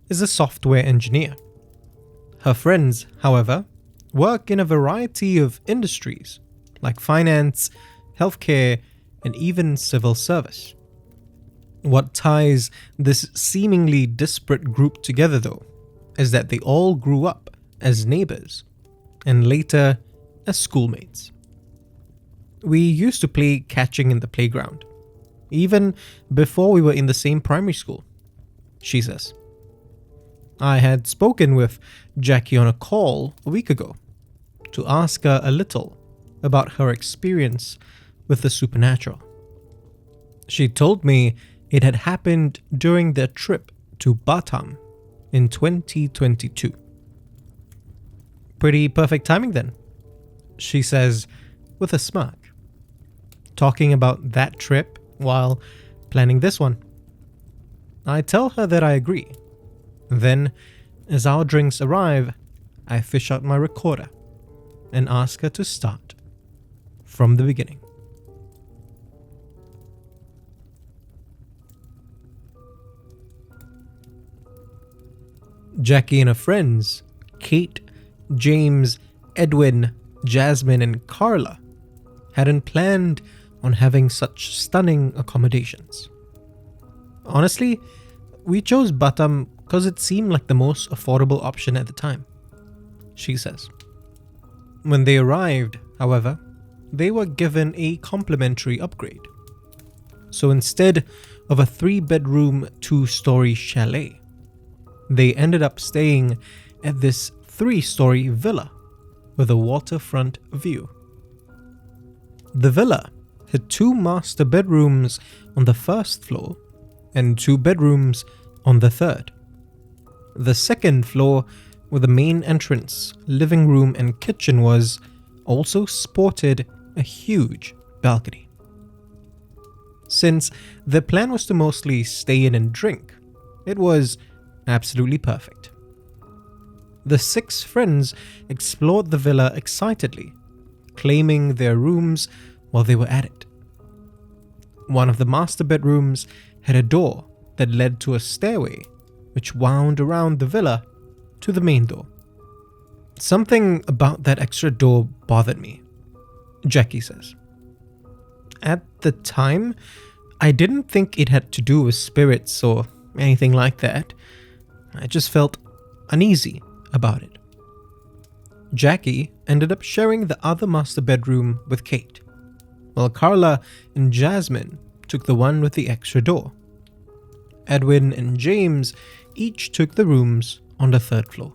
is a software engineer. Her friends, however, work in a variety of industries like finance, healthcare, and even civil service. What ties this seemingly disparate group together, though, is that they all grew up as neighbors and later as schoolmates. We used to play catching in the playground, even before we were in the same primary school, she says. I had spoken with Jackie on a call a week ago to ask her a little about her experience with the supernatural. She told me it had happened during their trip to Batam in 2022. Pretty perfect timing then, she says with a smirk, talking about that trip while planning this one. I tell her that I agree. Then, as our drinks arrive, I fish out my recorder and ask her to start from the beginning. Jackie and her friends, Kate, James, Edwin, Jasmine, and Carla, hadn't planned on having such stunning accommodations. Honestly, we chose Batam because it seemed like the most affordable option at the time, she says. When they arrived, however, they were given a complimentary upgrade. So instead of a 3-bedroom, 2-story chalet, they ended up staying at this 3-story villa with a waterfront view. The villa had 2 master bedrooms on the 1st floor and 2 bedrooms on the 3rd. The 2nd floor, where the main entrance, living room, and kitchen was, also sported a huge balcony. Since their plan was to mostly stay in and drink, it was absolutely perfect. The 6 friends explored the villa excitedly, claiming their rooms while they were at it. One of the master bedrooms had a door that led to a stairway which wound around the villa to the main door. Something about that extra door bothered me, Jackie says. At the time, I didn't think it had to do with spirits or anything like that. I just felt uneasy about it. Jackie ended up sharing the other master bedroom with Kate, while Carla and Jasmine took the one with the extra door. Edwin and James each took the rooms on the 3rd floor.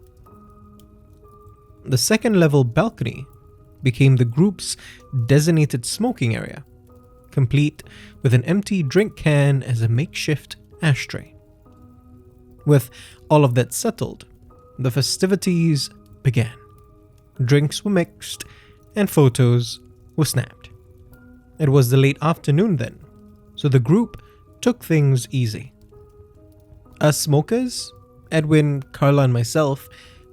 The 2nd level balcony became the group's designated smoking area, complete with an empty drink can as a makeshift ashtray. With all of that settled, the festivities began. Drinks were mixed and photos were snapped. It was the late afternoon then, so the group took things easy. Us smokers, Edwin, Carla, and myself,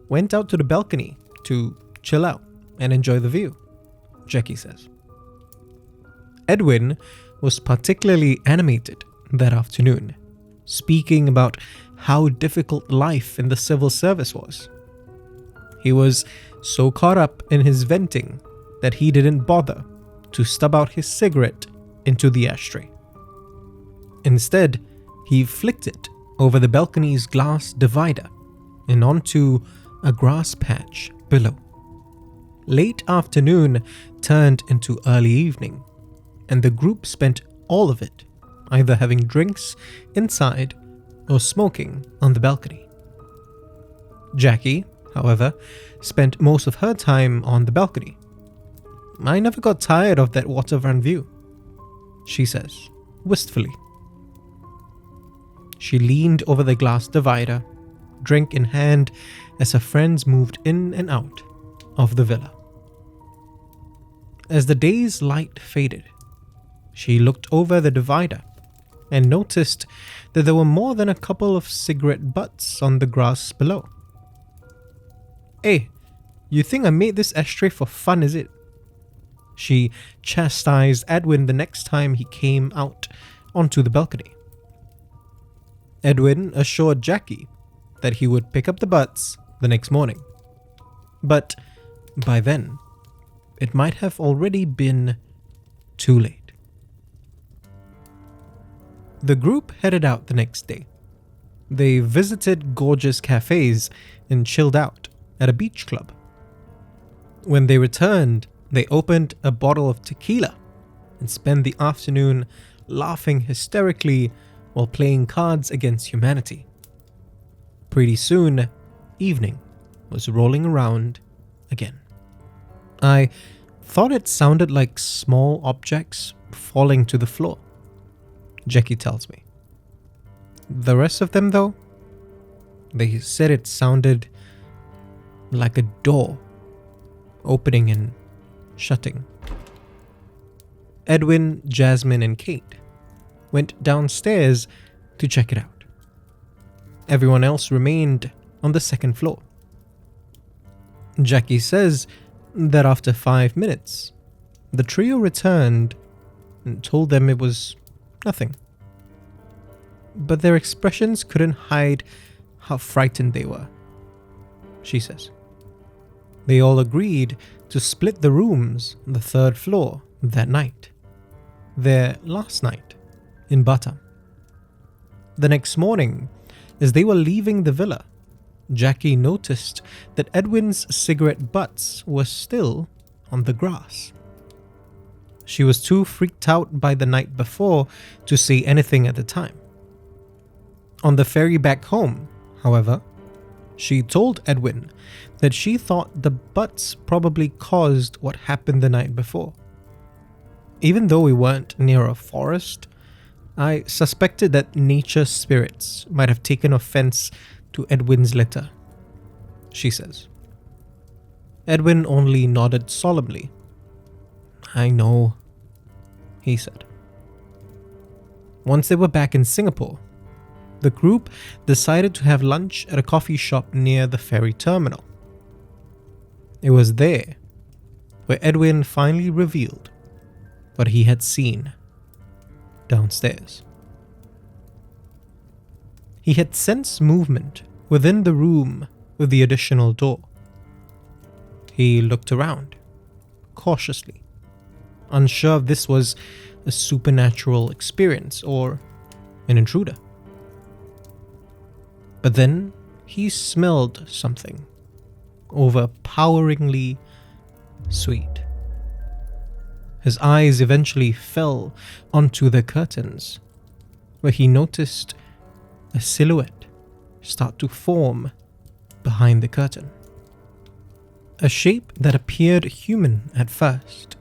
went out to the balcony to chill out and enjoy the view, Jackie says. Edwin was particularly animated that afternoon, speaking about how difficult life in the civil service was. He was so caught up in his venting that he didn't bother to stub out his cigarette into the ashtray. Instead, he flicked it over the balcony's glass divider and onto a grass patch below. Late afternoon turned into early evening, and the group spent all of it either having drinks inside or smoking on the balcony. Jackie, however, spent most of her time on the balcony, I never got tired of that waterfront view, she says, wistfully. She leaned over the glass divider, drink in hand, as her friends moved in and out of the villa. As the day's light faded, she looked over the divider and noticed that there were more than a couple of cigarette butts on the grass below. "Hey, you think I made this ashtray for fun, is it?" She chastised Edwin the next time he came out onto the balcony. Edwin assured Jackie that he would pick up the butts the next morning. But by then, it might have already been too late. The group headed out the next day. They visited gorgeous cafes and chilled out at a beach club. When they returned, they opened a bottle of tequila and spent the afternoon laughing hysterically while playing Cards Against Humanity. Pretty soon, evening was rolling around again. I thought it sounded like small objects falling to the floor, Jackie tells me. The rest of them, though, they said it sounded like a door opening and shutting. Edwin, Jasmine, and Kate went downstairs to check it out. Everyone else remained on the second floor. Jackie says that after 5 minutes, the trio returned and told them it was nothing. But their expressions couldn't hide how frightened they were, she says. They all agreed to split the rooms on the third floor that night, their last night in Batam. The next morning, as they were leaving the villa, Jackie noticed that Edwin's cigarette butts were still on the grass. She was too freaked out by the night before to say anything at the time. On the ferry back home, however, she told Edwin that she thought the butts probably caused what happened the night before. Even though we weren't near a forest, I suspected that nature spirits might have taken offense to Edwin's litter, she says. Edwin only nodded solemnly. I know, he said. Once they were back in Singapore, the group decided to have lunch at a coffee shop near the ferry terminal. It was there where Edwin finally revealed what he had seen downstairs. He had sensed movement within the room with the additional door. He looked around, cautiously, unsure if this was a supernatural experience or an intruder. But then he smelled something overpoweringly sweet. His eyes eventually fell onto the curtains, where he noticed a silhouette start to form behind the curtain. A shape that appeared human at first,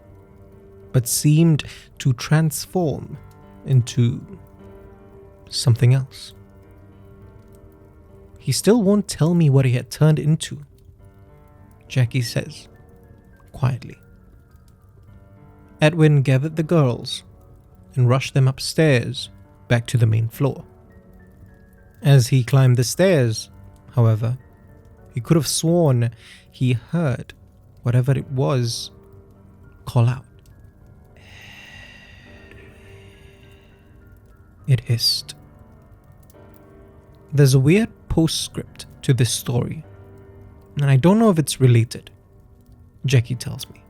but seemed to transform into something else. He still won't tell me what he had turned into, Jackie says, quietly. Edwin gathered the girls and rushed them upstairs back to the main floor. As he climbed the stairs, however, he could have sworn he heard whatever it was call out. It hissed. There's a weird postscript to this story, and I don't know if it's related, Jackie tells me.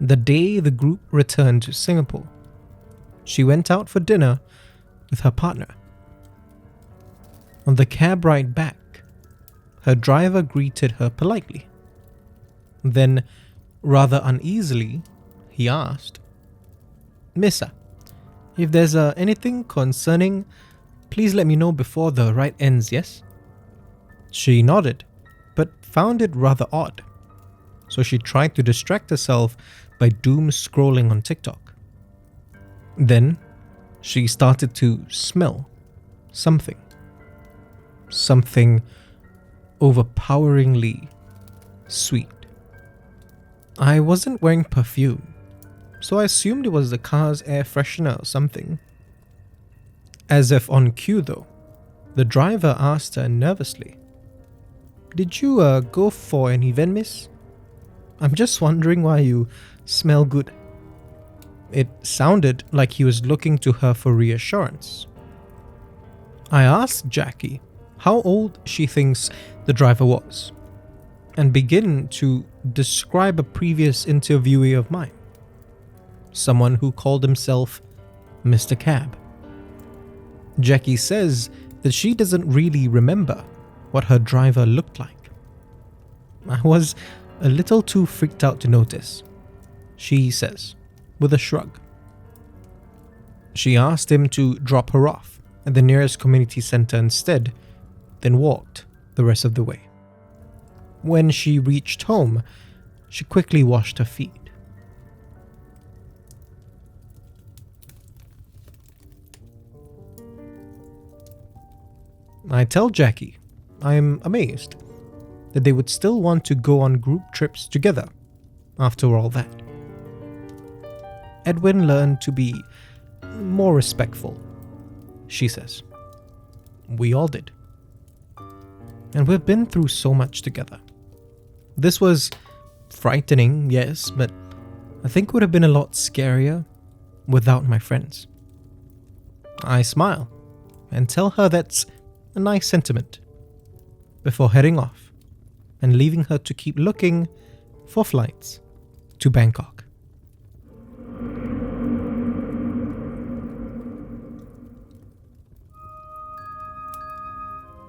The day the group returned to Singapore, she went out for dinner with her partner. On the cab ride back, her driver greeted her politely. Then, rather uneasily, he asked, "Missa, if there's anything concerning, please let me know before the ride ends, yes?" She nodded, but found it rather odd. so she tried to distract herself by doom scrolling on TikTok. Then, she started to smell something. Something overpoweringly sweet. I wasn't wearing perfume, so I assumed it was the car's air freshener or something. As if on cue though, the driver asked her nervously, "Did you go for an event, miss? I'm just wondering why you smell good." It sounded like he was looking to her for reassurance. I asked Jackie how old she thinks the driver was, and begin to describe a previous interviewee of mine, someone who called himself Mr. Cab. Jackie says that she doesn't really remember what her driver looked like. I was a little too freaked out to notice, she says, with a shrug. She asked him to drop her off at the nearest community center instead, then walked the rest of the way. When she reached home, she quickly washed her feet. I tell Jackie I am amazed that they would still want to go on group trips together after all that. Edwin learned to be more respectful, she says. We all did. And we've been through so much together. This was frightening, yes, but I think it would have been a lot scarier without my friends. I smile and tell her that's a nice sentiment before heading off and leaving her to keep looking for flights to Bangkok.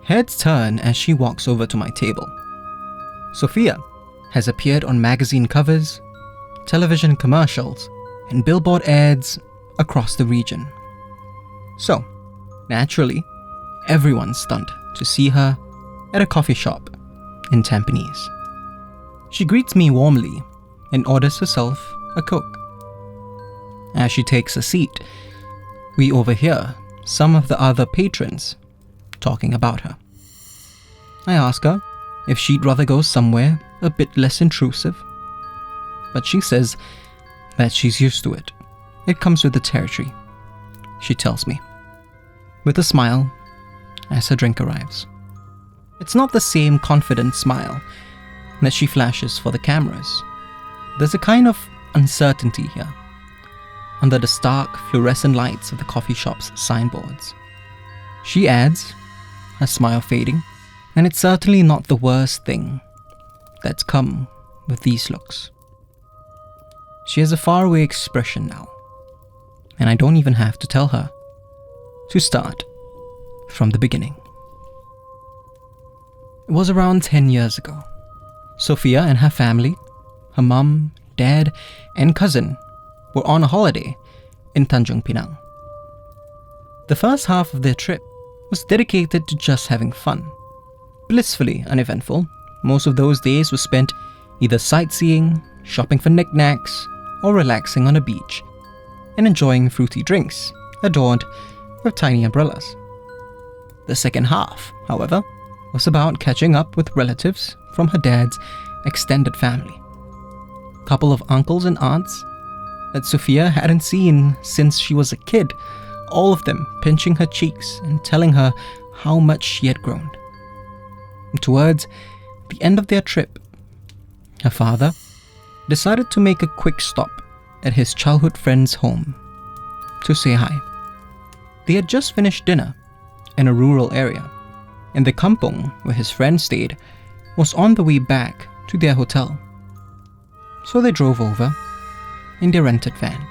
Heads turn as she walks over to my table. Sofea has appeared on magazine covers, television commercials, and billboard ads across the region. So, naturally, everyone's stunned to see her at a coffee shop in Tampines. She greets me warmly and orders herself a Coke. As she takes a seat, we overhear some of the other patrons talking about her. I ask her if she'd rather go somewhere a bit less intrusive, but she says that she's used to it. It comes with the territory, she tells me, with a smile as her drink arrives. It's not the same confident smile that she flashes for the cameras. There's a kind of uncertainty here, under the stark fluorescent lights of the coffee shop's signboards. She adds, her smile fading, and it's certainly not the worst thing that's come with these looks. She has a faraway expression now, and I don't even have to tell her to start from the beginning. It was around 10 years ago. Sofea and her family, her mum, dad, and cousin were on a holiday in Tanjung Pinang. The first half of their trip was dedicated to just having fun. Blissfully uneventful, most of those days were spent either sightseeing, shopping for knickknacks, or relaxing on a beach and enjoying fruity drinks adorned with tiny umbrellas. The second half, however, was about catching up with relatives from her dad's extended family. A couple of uncles and aunts that Sofea hadn't seen since she was a kid, all of them pinching her cheeks and telling her how much she had grown. And towards the end of their trip, her father decided to make a quick stop at his childhood friend's home to say hi. They had just finished dinner in a rural area, and the kampong where his friend stayed was on the way back to their hotel. So they drove over in their rented van.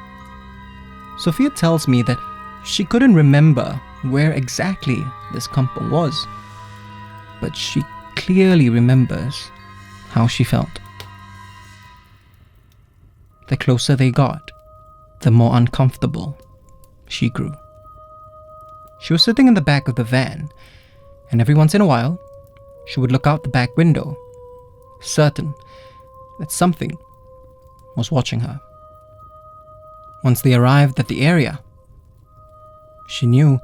Sofea tells me that she couldn't remember where exactly this kampong was, but she clearly remembers how she felt. The closer they got, the more uncomfortable she grew. She was sitting in the back of the van, and every once in a while, she would look out the back window, certain that something was watching her. Once they arrived at the area, she knew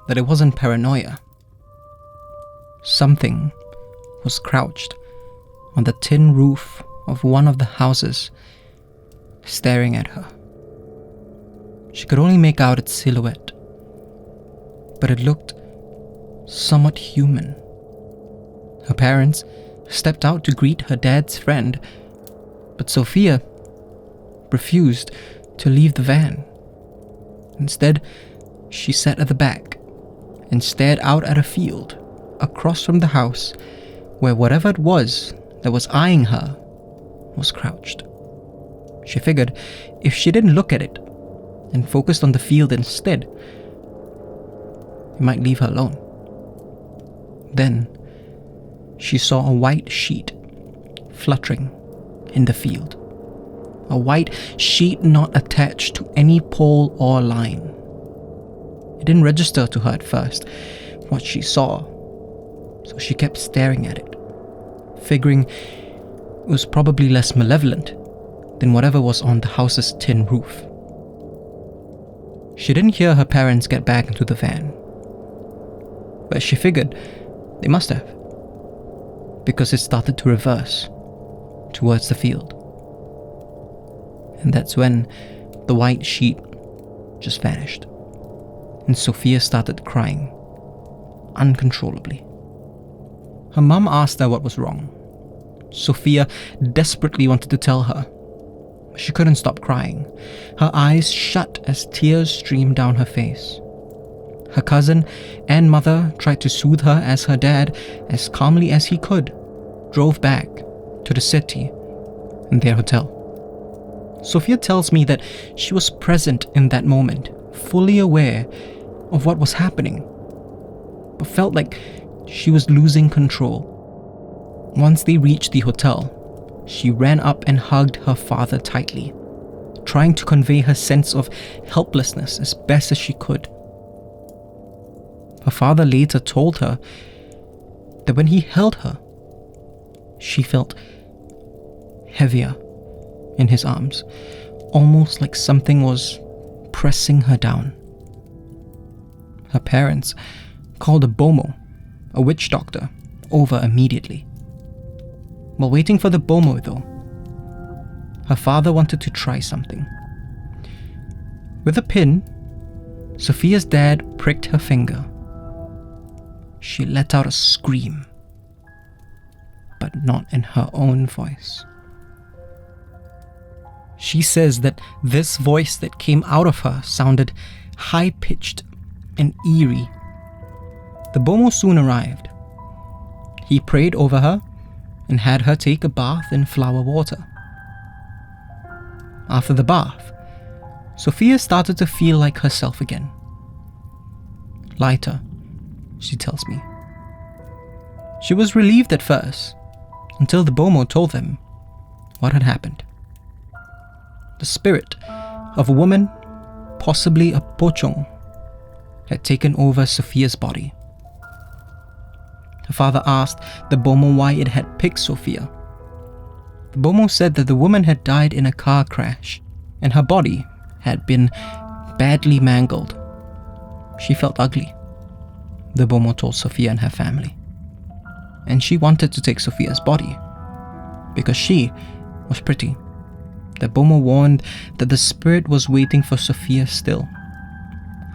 that it wasn't paranoia. Something was crouched on the tin roof of one of the houses, staring at her. She could only make out its silhouette, but it looked somewhat human. Her parents stepped out to greet her dad's friend, but Sofea refused to leave the van. Instead, she sat at the back and stared out at a field across from the house where whatever it was that was eyeing her was crouched. She figured if she didn't look at it and focused on the field instead, it might leave her alone. Then she saw a white sheet fluttering in the field. A white sheet not attached to any pole or line. It didn't register to her at first what she saw, so she kept staring at it, figuring it was probably less malevolent than whatever was on the house's tin roof. She didn't hear her parents get back into the van, but she figured they must have, because it started to reverse towards the field. And that's when the white sheet just vanished, and Sofea started crying uncontrollably. Her mum asked her what was wrong. Sofea desperately wanted to tell her, but she couldn't stop crying. Her eyes shut as tears streamed down her face. Her cousin and mother tried to soothe her as her dad, as calmly as he could, drove back to the city and their hotel. Sofea tells me that she was present in that moment, fully aware of what was happening, but felt like she was losing control. Once they reached the hotel, she ran up and hugged her father tightly, trying to convey her sense of helplessness as best as she could. Her father later told her that when he held her, she felt heavier in his arms, almost like something was pressing her down. Her parents called a bomo, a witch doctor, over immediately. While waiting for the bomo though, her father wanted to try something. With a pin, Sofea's dad pricked her finger. She let out a scream, but not in her own voice. She says that this voice that came out of her sounded high-pitched and eerie. The bomo soon arrived. He prayed over her and had her take a bath in flower water. After the bath, Sofea started to feel like herself again. Lighter, she tells me. She was relieved at first, until the bomo told them what had happened. The spirit of a woman, possibly a Pocong, had taken over Sofea's body. Her father asked the bomo why it had picked Sofea. The bomo said that the woman had died in a car crash and her body had been badly mangled. She felt ugly, the bomo told Sofea and her family, and she wanted to take Sofea's body because she was pretty. The bomo warned that the spirit was waiting for Sofea still,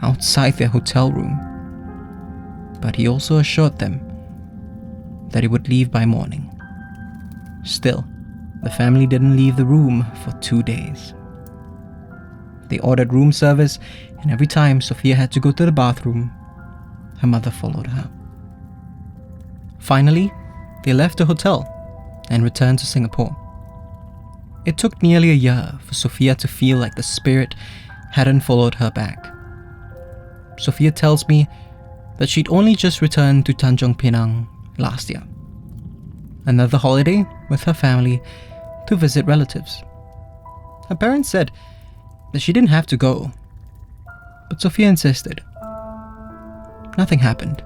outside their hotel room, but he also assured them that he would leave by morning. Still, the family didn't leave the room for 2 days. They ordered room service, and every time Sofea had to go to the bathroom, her mother followed her. Finally, they left the hotel and returned to Singapore. It took nearly a year for Sofea to feel like the spirit hadn't followed her back. Sofea tells me that she'd only just returned to Tanjung Pinang last year, another holiday with her family to visit relatives. Her parents said that she didn't have to go, but Sofea insisted. Nothing happened,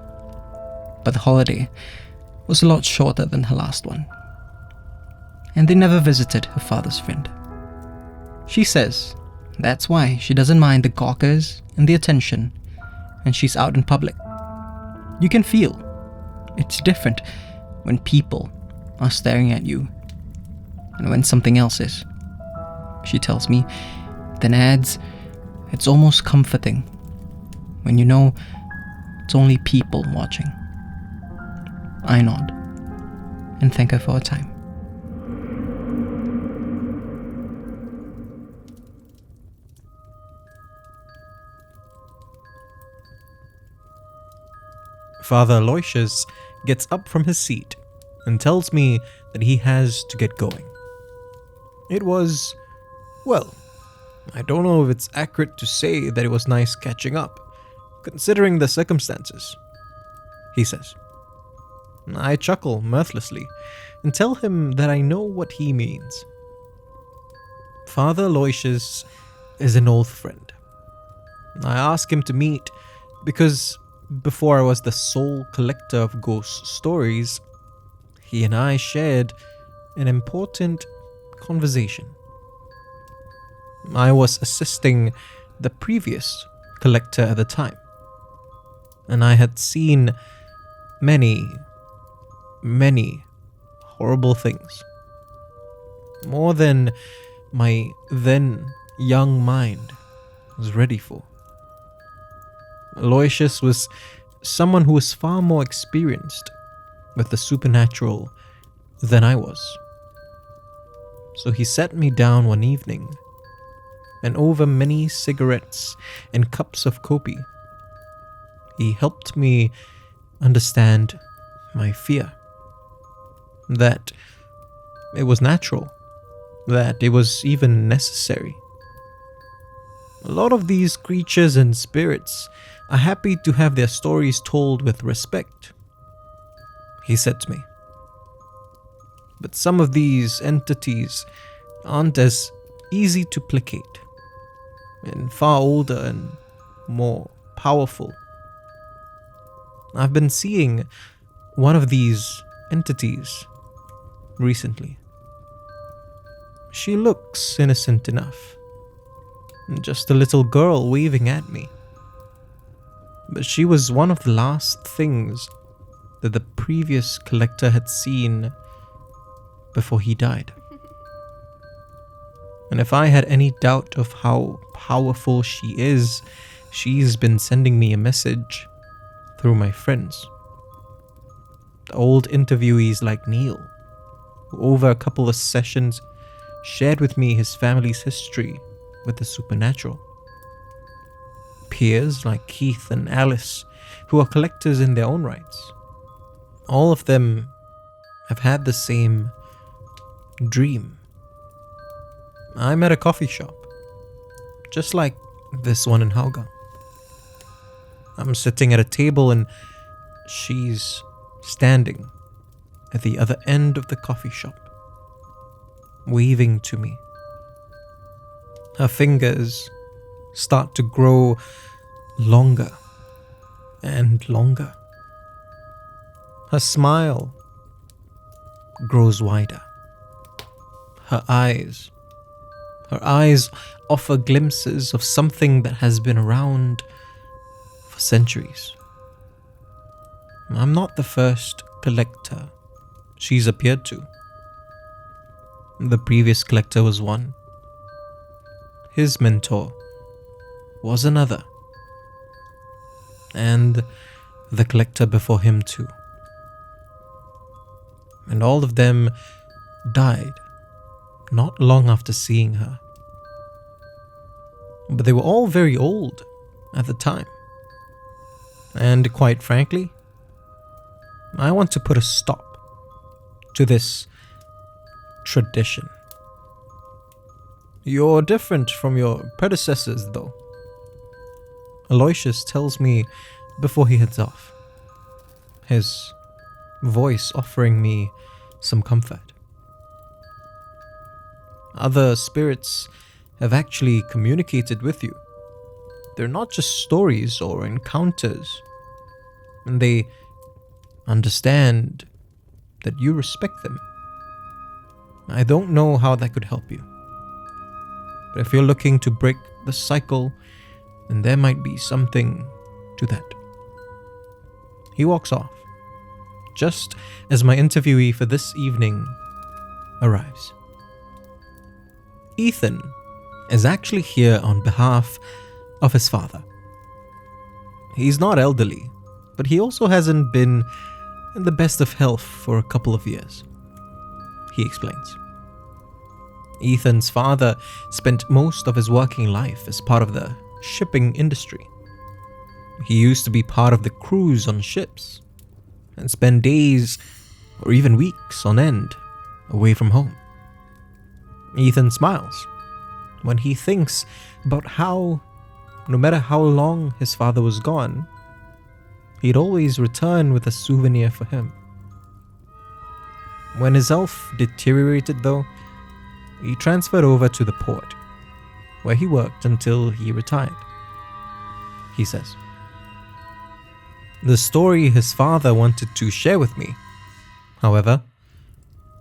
but the holiday was a lot shorter than her last one. and they never visited her father's friend. She says that's why she doesn't mind the gawkers and the attention when she's out in public. You can feel it's different when people are staring at you and when something else is. She tells me, then adds, it's almost comforting when you know it's only people watching. I nod and thank her for her time. Father Aloysius gets up from his seat and tells me that he has to get going. It was, well, I don't know if it's accurate to say that it was nice catching up, considering the circumstances, he says. I chuckle mirthlessly and tell him that I know what he means. Father Aloysius is an old friend. I ask him to meet because before I was the sole collector of ghost stories, he and I shared an important conversation. I was assisting the previous collector at the time, and I had seen many horrible things. More than my then young mind was ready for. Aloysius was someone who was far more experienced with the supernatural than I was. So he sat me down one evening, and over many cigarettes and cups of kopi, he helped me understand my fear. That it was natural, that it was even necessary. A lot of these creatures and spirits are happy to have their stories told with respect, he said to me. But some of these entities aren't as easy to placate, and far older and more powerful. I've been seeing one of these entities recently. She looks innocent enough, just a little girl waving at me. But she was one of the last things that the previous collector had seen before he died. And if I had any doubt of how powerful she is, she's been sending me a message through my friends. The old interviewees like Neil, who over a couple of sessions shared with me his family's history with the supernatural. Peers like Keith and Alice, who are collectors in their own rights. All of them have had the same dream. I'm at a coffee shop, just like this one in Haugang. I'm sitting at a table and she's standing at the other end of the coffee shop, waving to me. Her fingers start to grow longer and longer. Her smile grows wider. Her eyes offer glimpses of something that has been around for centuries. I'm not the first collector she's appeared to. The previous collector was one. His mentor was another. And the collector before him too. And all of them died not long after seeing her. But they were all very old at the time. And quite frankly, I want to put a stop to this tradition. You're different from your predecessors, though, Aloysius tells me before he heads off, his voice offering me some comfort. Other spirits have actually communicated with you. They're not just stories or encounters, and they understand that you respect them. I don't know how that could help you. But if you're looking to break the cycle, then there might be something to that. He walks off, just as my interviewee for this evening arrives. Ethan is actually here on behalf of his father. He's not elderly, but he also hasn't been in the best of health for a couple of years, he explains. Ethan's father spent most of his working life as part of the shipping industry. He used to be part of the crews on ships and spend days or even weeks on end away from home. Ethan smiles when he thinks about how, no matter how long his father was gone, he'd always return with a souvenir for him. When his health deteriorated, though, he transferred over to the port, where he worked until he retired. He says, "The story his father wanted to share with me, however,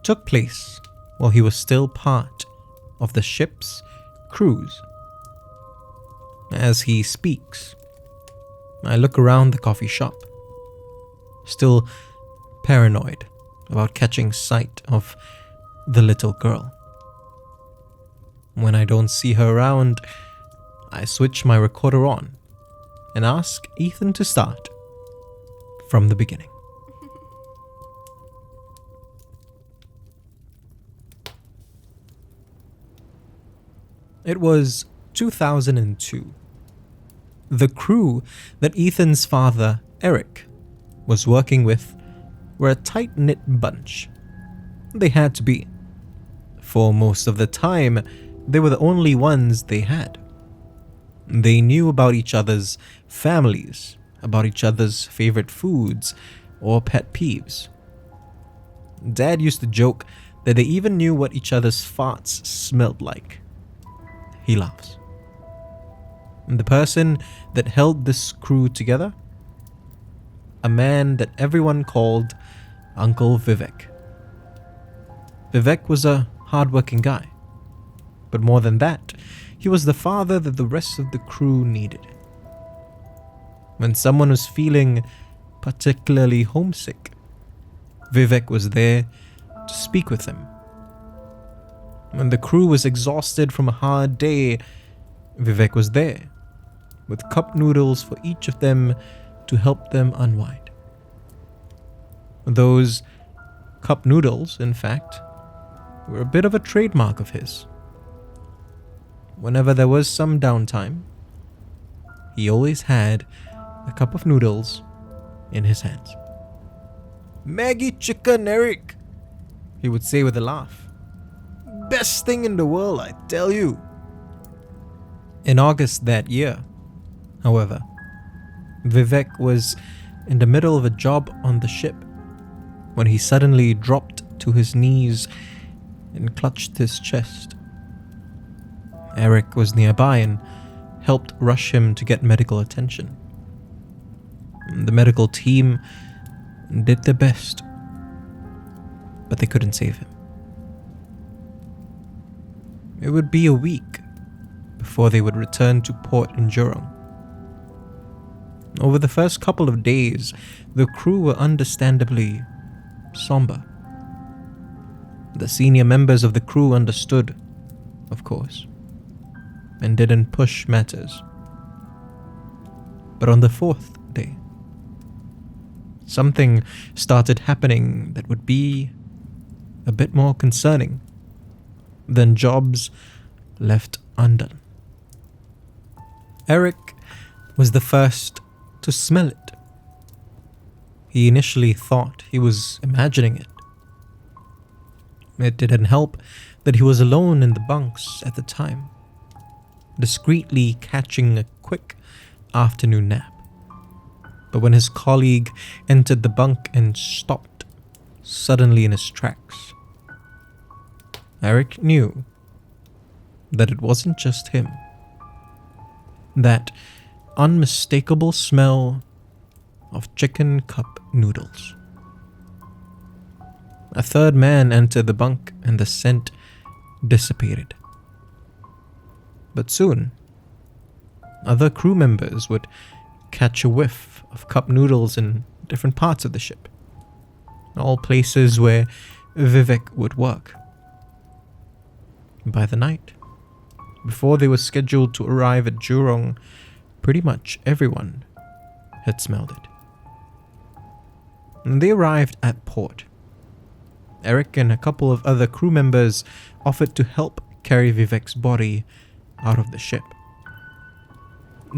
took place while he was still part of the ship's crews." As he speaks, I look around the coffee shop, still paranoid about catching sight of the little girl. When I don't see her around, I switch my recorder on and ask Ethan to start from the beginning. It was 2002. The crew that Ethan's father, Eric, was working with were a tight-knit bunch. They had to be. For most of the time, they were the only ones they had. They knew about each other's families, about each other's favorite foods or pet peeves. Dad used to joke that they even knew what each other's farts smelled like. He laughs. And the person that held this crew together? A man that everyone called Uncle Vivek. Vivek was a hardworking guy. But more than that, he was the father that the rest of the crew needed. When someone was feeling particularly homesick, Vivek was there to speak with them. When the crew was exhausted from a hard day, Vivek was there, with cup noodles for each of them to help them unwind. Those cup noodles, in fact, were a bit of a trademark of his. Whenever there was some downtime, he always had a cup of noodles in his hands. "Maggie chicken, Eric," he would say with a laugh. "Best thing in the world, I tell you." In August that year, however, Vivek was in the middle of a job on the ship when he suddenly dropped to his knees and clutched his chest. Eric was nearby and helped rush him to get medical attention. The medical team did their best, but they couldn't save him. It would be a week before they would return to port in Jurong. Over the first couple of days, the crew were understandably somber. The senior members of the crew understood, of course, and didn't push matters. But on the fourth day, something started happening that would be a bit more concerning than jobs left undone. Eric was the first to smell it. He initially thought he was imagining it. It didn't help that he was alone in the bunks at the time, discreetly catching a quick afternoon nap. But when his colleague entered the bunk and stopped suddenly in his tracks, Eric knew that it wasn't just him. That unmistakable smell of chicken cup noodles. A third man entered the bunk and the scent dissipated. But soon, other crew members would catch a whiff of cup noodles in different parts of the ship, all places where Vivek would work. By the night, before they were scheduled to arrive at Jurong, pretty much everyone had smelled it. When they arrived at port, Eric and a couple of other crew members offered to help carry Vivek's body out of the ship.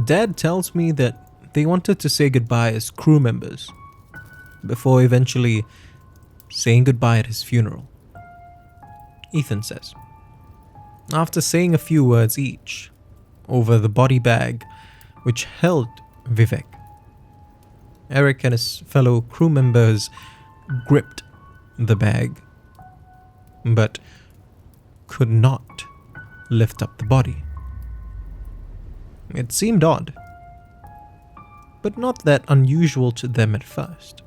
Dad tells me that they wanted to say goodbye as crew members before eventually saying goodbye at his funeral. Ethan says, after saying a few words each over the body bag which held Vivek, Eric and his fellow crew members gripped the bag, but could not lift up the body. It seemed odd, but not that unusual to them at first.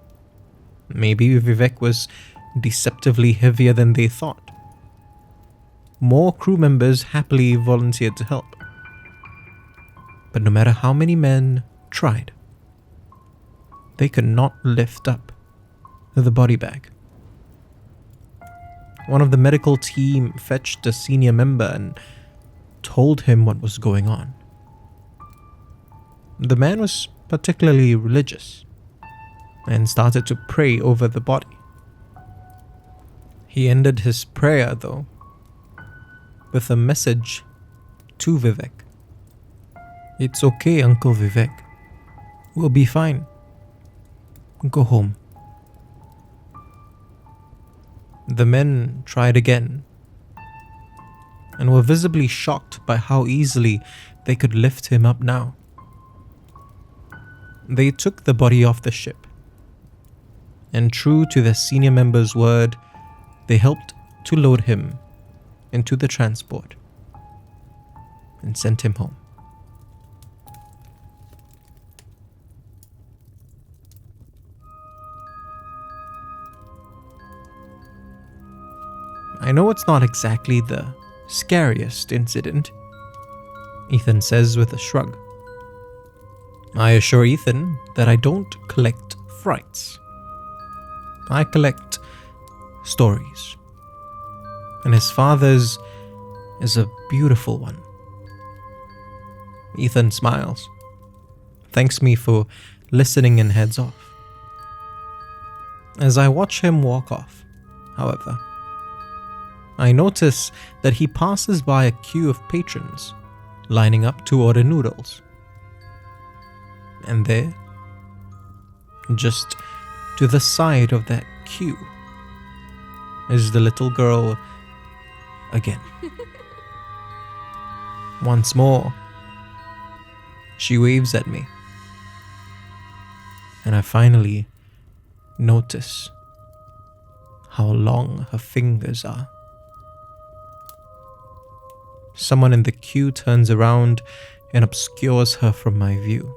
Maybe Vivek was deceptively heavier than they thought. More crew members happily volunteered to help. But no matter how many men tried, they could not lift up the body bag. One of the medical team fetched a senior member and told him what was going on. The man was particularly religious and started to pray over the body. He ended his prayer, though, with a message to Vivek. "It's okay, Uncle Vivek. We'll be fine. Go home." The men tried again and were visibly shocked by how easily they could lift him up now. They took the body off the ship, and true to their senior member's word, they helped to load him into the transport and sent him home. I know it's not exactly the scariest incident, Ethan says with a shrug. I assure Ethan that I don't collect frights. I collect stories. And his father's is a beautiful one. Ethan smiles, thanks me for listening, and heads off. As I watch him walk off, however, I notice that he passes by a queue of patrons lining up to order noodles. And there, just to the side of that queue, is the little girl again. Once more, she waves at me, and I finally notice how long her fingers are. Someone in the queue turns around and obscures her from my view.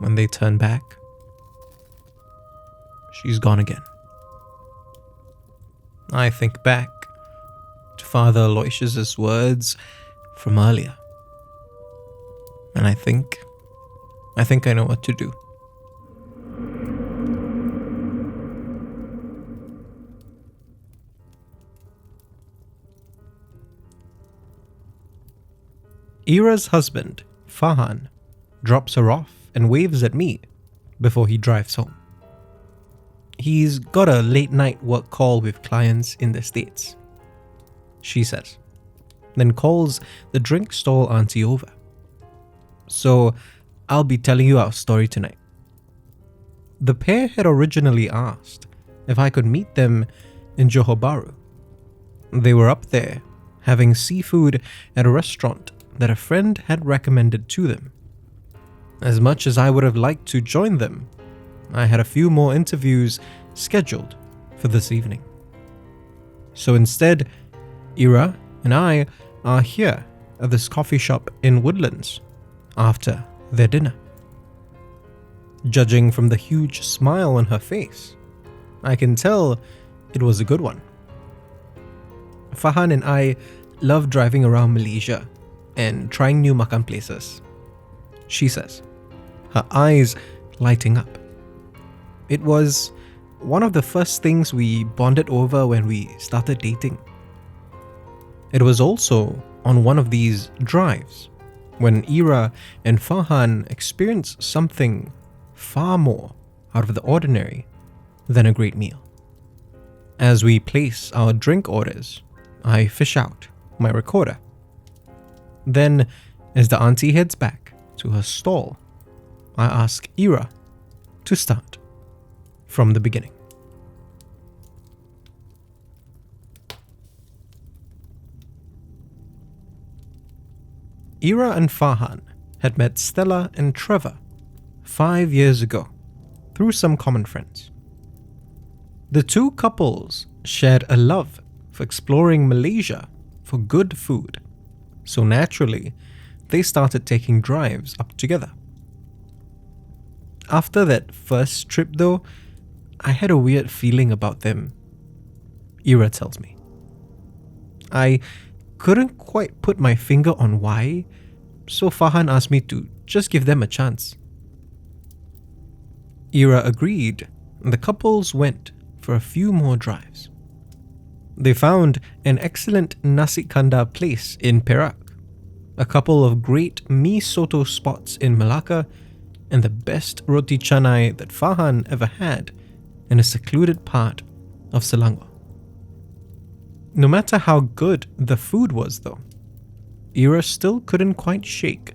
When they turn back, she's gone again. I think back to Father Aloysius's words from earlier, and I think I know what to do. Ira's husband, Fahan, drops her off and waves at me before he drives home. He's got a late night work call with clients in the States, she says, then calls the drink stall auntie over. So I'll be telling you our story tonight. The pair had originally asked if I could meet them in Johor Bahru. They were up there having seafood at a restaurant that a friend had recommended to them. As much as I would have liked to join them, I had a few more interviews scheduled for this evening. So instead, Ira and I are here at this coffee shop in Woodlands after their dinner. Judging from the huge smile on her face, I can tell it was a good one. Farhan and I love driving around Malaysia and trying new makan places, she says, her eyes lighting up. It was one of the first things we bonded over when we started dating. It was also on one of these drives when Ira and Farhan experienced something far more out of the ordinary than a great meal. As we place our drink orders, I fish out my recorder. Then, as the auntie heads back to her stall, I ask Ira to start from the beginning. Ira and Farhan had met Stella and Trevor 5 years ago through some common friends. The two couples shared a love for exploring Malaysia for good food, so naturally, they started taking drives up together. After that first trip though, I had a weird feeling about them, Ira tells me. I couldn't quite put my finger on why, so Farhan asked me to just give them a chance. Ira agreed, and the couples went for a few more drives. They found an excellent nasi kandar place in Perak, a couple of great mi soto spots in Malacca, and the best roti canai that Farhan ever had in a secluded part of Selangor. No matter how good the food was though, Ira still couldn't quite shake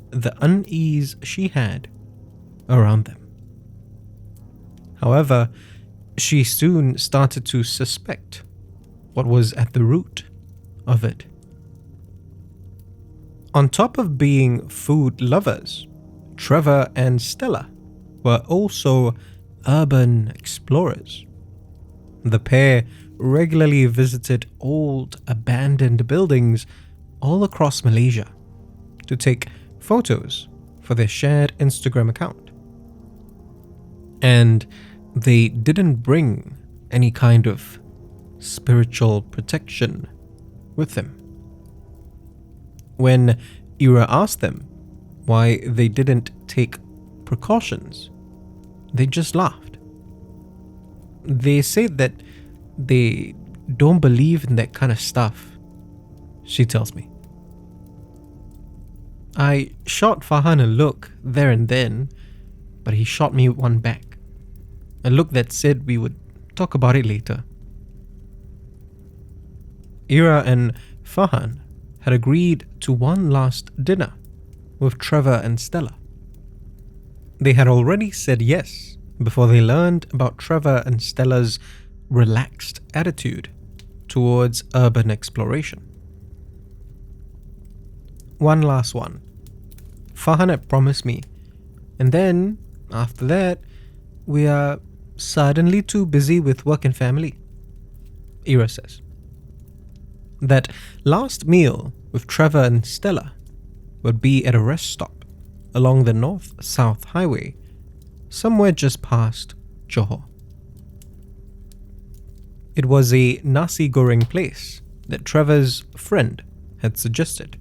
the unease she had around them. However, she soon started to suspect what was at the root of it. On top of being food lovers, Trevor and Stella were also urban explorers. The pair regularly visited old, abandoned buildings all across Malaysia to take photos for their shared Instagram account. And they didn't bring any kind of spiritual protection with them. When Ira asked them why they didn't take precautions, they just laughed. They said that they don't believe in that kind of stuff, she tells me. I shot Farhan a look there and then, but he shot me one back. A look that said we would talk about it later. Ira and Farhan had agreed to one last dinner with Trevor and Stella. They had already said yes before they learned about Trevor and Stella's relaxed attitude towards urban exploration. One last one. Farhan had promised me, and then, after that, we are suddenly too busy with work and family, Ira says. That last meal with Trevor and Stella would be at a rest stop along the north-south highway, somewhere just past Johor. It was a nasi goreng place that Trevor's friend had suggested.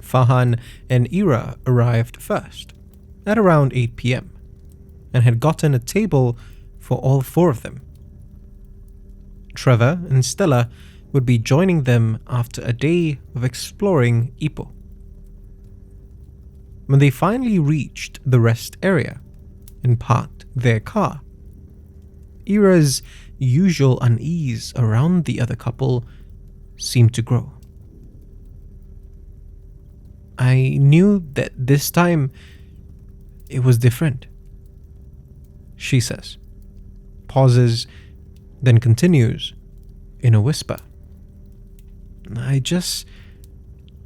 Farhan and Ira arrived first, at around 8 p.m, and had gotten a table for all four of them. Trevor and Stella would be joining them after a day of exploring Ipoh. When they finally reached the rest area and parked their car, Ira's usual unease around the other couple seemed to grow. I knew that this time it was different, she says, pauses, then continues in a whisper. I just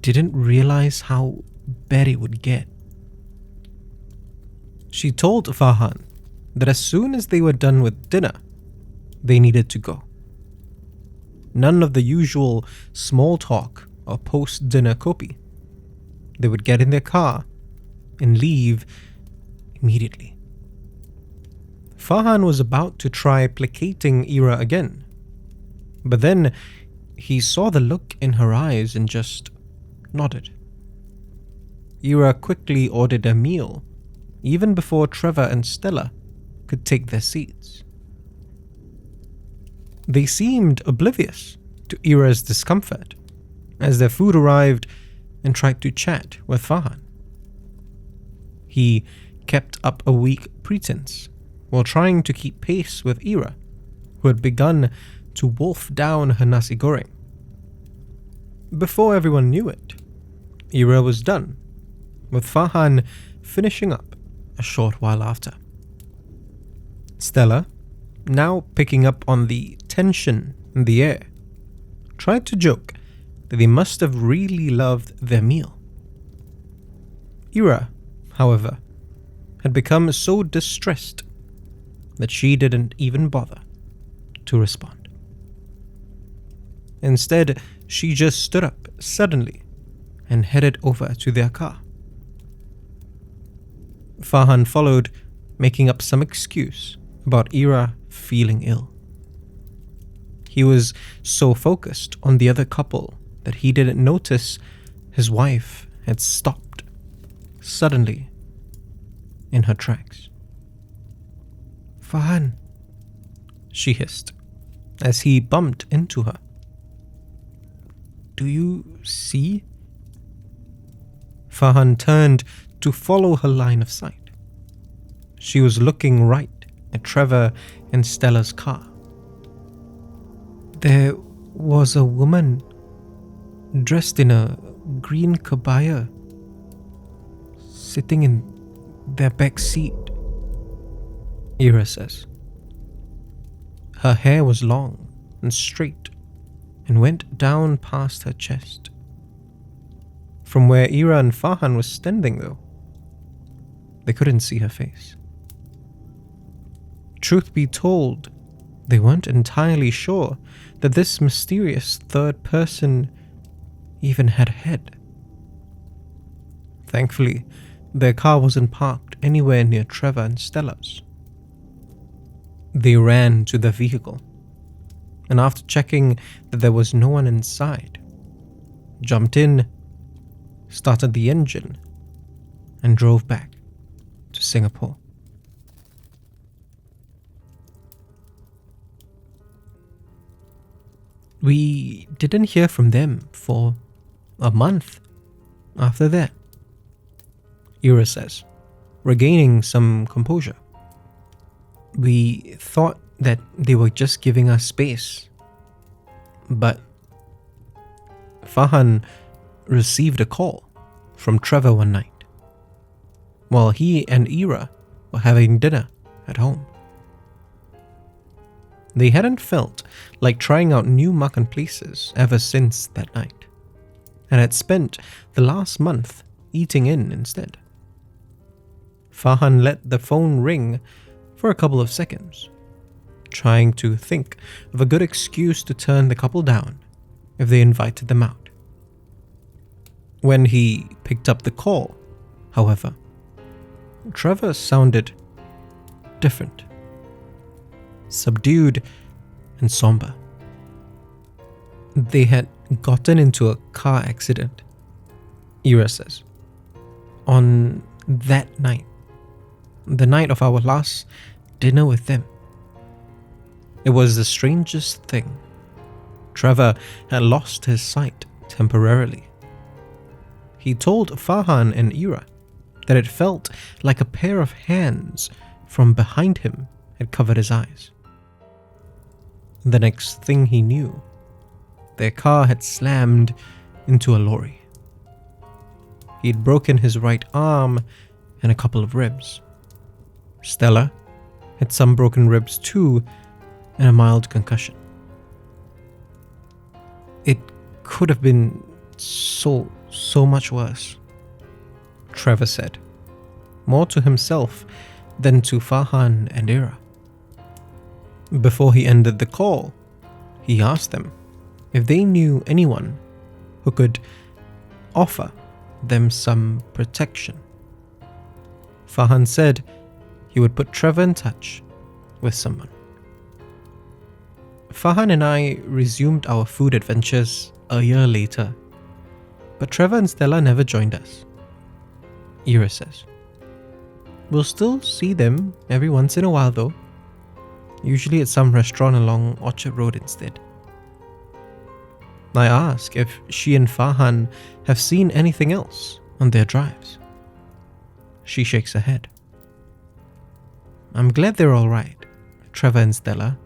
didn't realize how bad it would get. She told Farhan that as soon as they were done with dinner, they needed to go. None of the usual small talk or post-dinner copy. They would get in their car and leave immediately. Farhan was about to try placating Ira again, but then he saw the look in her eyes and just nodded. Ira quickly ordered a meal, even before Trevor and Stella could take their seats. They seemed oblivious to Ira's discomfort as their food arrived and tried to chat with Farhan. He kept up a weak pretense while trying to keep pace with Ira, who had begun to wolf down her nasi goreng. Before everyone knew it, Ira was done, with Farhan finishing up a short while after. Stella, now picking up on the tension in the air, tried to joke that they must have really loved their meal. Ira, however, had become so distressed that she didn't even bother to respond. Instead, she just stood up suddenly and headed over to their car. Farhan followed, making up some excuse about Ira feeling ill. He was so focused on the other couple that he didn't notice his wife had stopped suddenly in her tracks. "Farhan," she hissed as he bumped into her. "Do you see?" Farhan turned to follow her line of sight. She was looking right at Trevor and Stella's car. There was a woman dressed in a green kabaya sitting in their back seat, Ira says. Her hair was long and straight and went down past her chest. From where Ira and Farhan were standing, though, they couldn't see her face. Truth be told, they weren't entirely sure that this mysterious third person even had a head. Thankfully, their car wasn't parked anywhere near Trevor and Stella's. They ran to their vehicle, and after checking that there was no one inside, jumped in, started the engine, and drove back to Singapore. We didn't hear from them for a month after that, Ira says, regaining some composure. We thought that they were just giving us space, but Farhan received a call from Trevor one night while he and Ira were having dinner at home. They hadn't felt like trying out new makan places ever since that night, and had spent the last month eating in instead. Farhan let the phone ring for a couple of seconds, trying to think of a good excuse to turn the couple down if they invited them out. When he picked up the call, however, Trevor sounded different, subdued and somber. They had gotten into a car accident, Ira says, on that night, the night of our last dinner with them. It was the strangest thing. Trevor had lost his sight temporarily. He told Farhan and Ira that it felt like a pair of hands from behind him had covered his eyes. The next thing he knew, their car had slammed into a lorry. He'd broken his right arm and a couple of ribs. Stella had some broken ribs too and a mild concussion. It could have been so much worse, Trevor said, more to himself than to Farhan and Ira. Before he ended the call, he asked them if they knew anyone who could offer them some protection. Farhan said he would put Trevor in touch with someone. Farhan and I resumed our food adventures a year later, but Trevor and Stella never joined us. Ira says, "We'll still see them every once in a while though, usually at some restaurant along Orchard Road instead." I ask if she and Farhan have seen anything else on their drives. She shakes her head. "I'm glad they're alright, Trevor and Stella,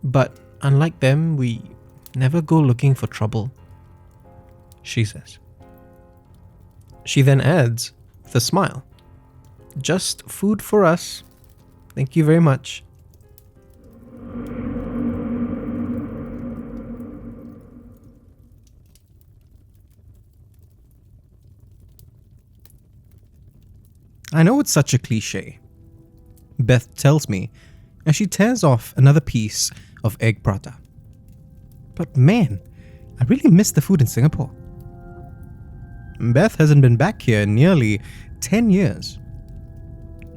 but unlike them, we never go looking for trouble," she says. She then adds, with a smile, "Just food for us. Thank you very much." I know it's such a cliche, Beth tells me as she tears off another piece of egg prata. But man, I really miss the food in Singapore. Beth hasn't been back here in nearly 10 years.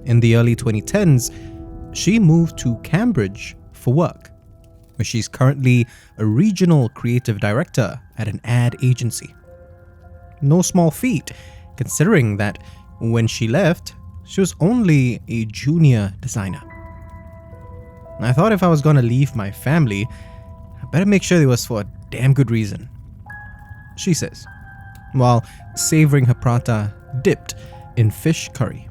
In the early 2010s, she moved to Cambridge for work, where she's currently a regional creative director at an ad agency. No small feat, considering that when she left, she was only a junior designer. I thought if I was gonna leave my family, I better make sure it was for a damn good reason, she says, while savoring her prata dipped in fish curry.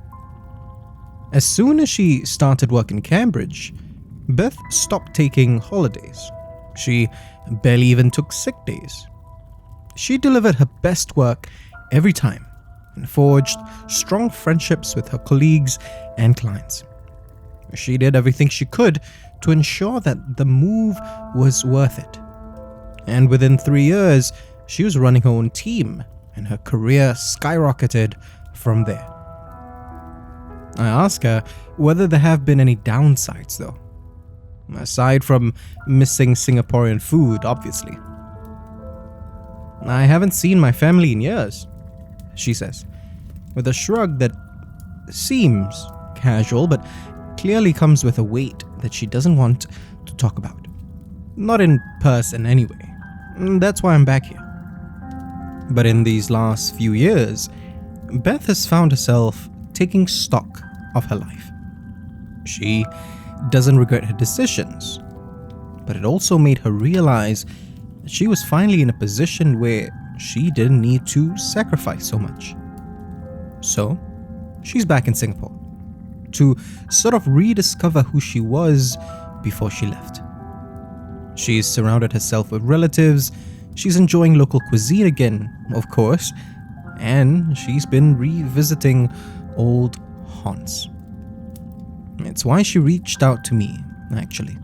As soon as she started work in Cambridge, Beth stopped taking holidays. She barely even took sick days. She delivered her best work every time and forged strong friendships with her colleagues and clients. She did everything she could to ensure that the move was worth it. And within 3 years, she was running her own team, and her career skyrocketed from there. I ask her whether there have been any downsides though, aside from missing Singaporean food, obviously. "I haven't seen my family in years," she says, with a shrug that seems casual but clearly comes with a weight that she doesn't want to talk about. Not in person anyway. That's why I'm back here. But in these last few years, Beth has found herself taking stock of her life. She doesn't regret her decisions, but it also made her realize that she was finally in a position where she didn't need to sacrifice so much. So, she's back in Singapore to sort of rediscover who she was before she left. She's surrounded herself with relatives, she's enjoying local cuisine again, of course, and she's been revisiting old haunts. It's why she reached out to me, actually.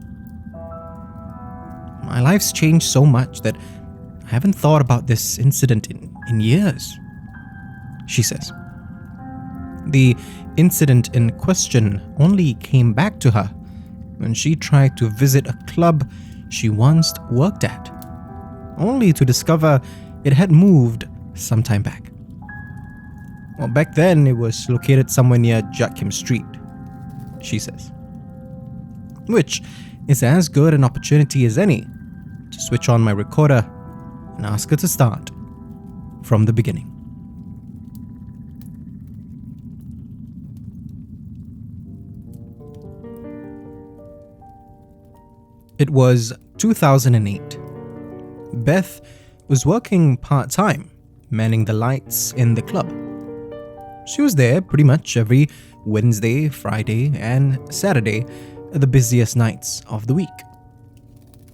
My life's changed so much that I haven't thought about this incident in years, she says. The incident in question only came back to her when she tried to visit a club she once worked at, only to discover it had moved some time back. Well, back then it was located somewhere near Jack Kim Street, she says, which is as good an opportunity as any to switch on my recorder and ask her to start from the beginning. It was 2008. Beth was working part-time, manning the lights in the club. She was there pretty much every Wednesday, Friday, and Saturday, the busiest nights of the week.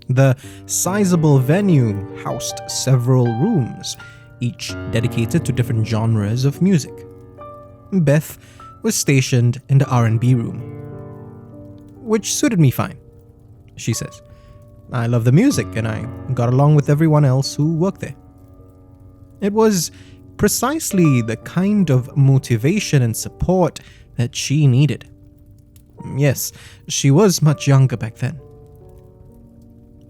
The sizable venue housed several rooms, each dedicated to different genres of music. Beth was stationed in the R&B room, which suited me fine, she says. I love the music and I got along with everyone else who worked there. It was precisely the kind of motivation and support that she needed. Yes, she was much younger back then.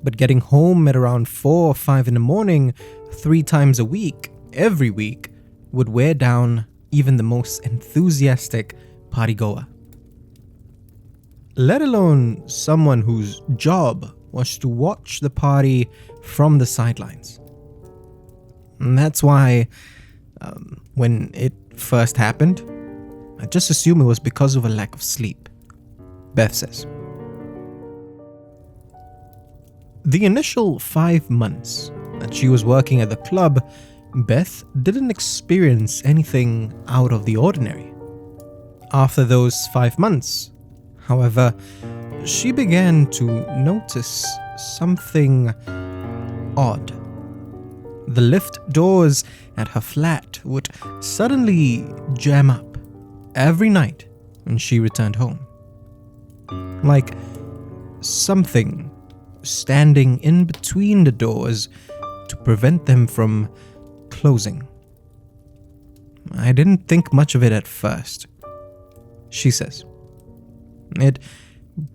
But getting home at around 4 or 5 in the morning, 3 times a week, every week, would wear down even the most enthusiastic partygoer. let alone someone whose job was to watch the party from the sidelines. And that's why, when it first happened, I just assumed it was because of a lack of sleep, Beth says. The initial 5 months that she was working at the club, Beth didn't experience anything out of the ordinary. After those 5 months, however, she began to notice something odd. The lift doors at her flat would suddenly jam up every night when she returned home. Like something standing in between the doors to prevent them from closing. I didn't think much of it at first, she says. It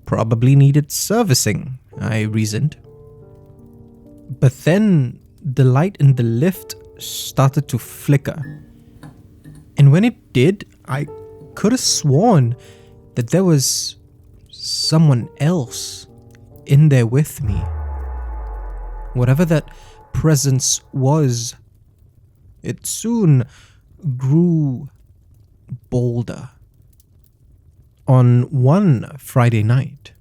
probably needed servicing, I reasoned. But then the light in the lift started to flicker. And when it did, I could have sworn that there was someone else in there with me. Whatever that presence was, it soon grew bolder. On one Friday night,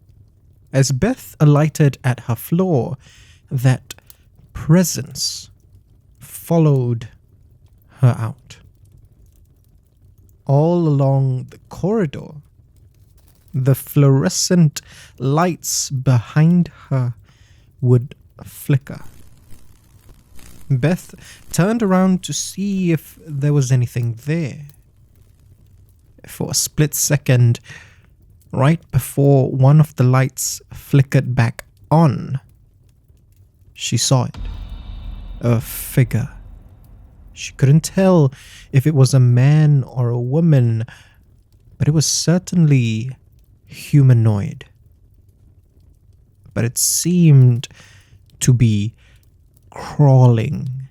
as Beth alighted at her floor, that presence followed her out. All along the corridor, the fluorescent lights behind her would flicker. Beth turned around to see if there was anything there. For a split second, right before one of the lights flickered back on, she saw it. A figure. She couldn't tell if it was a man or a woman, but it was certainly humanoid. But it seemed to be crawling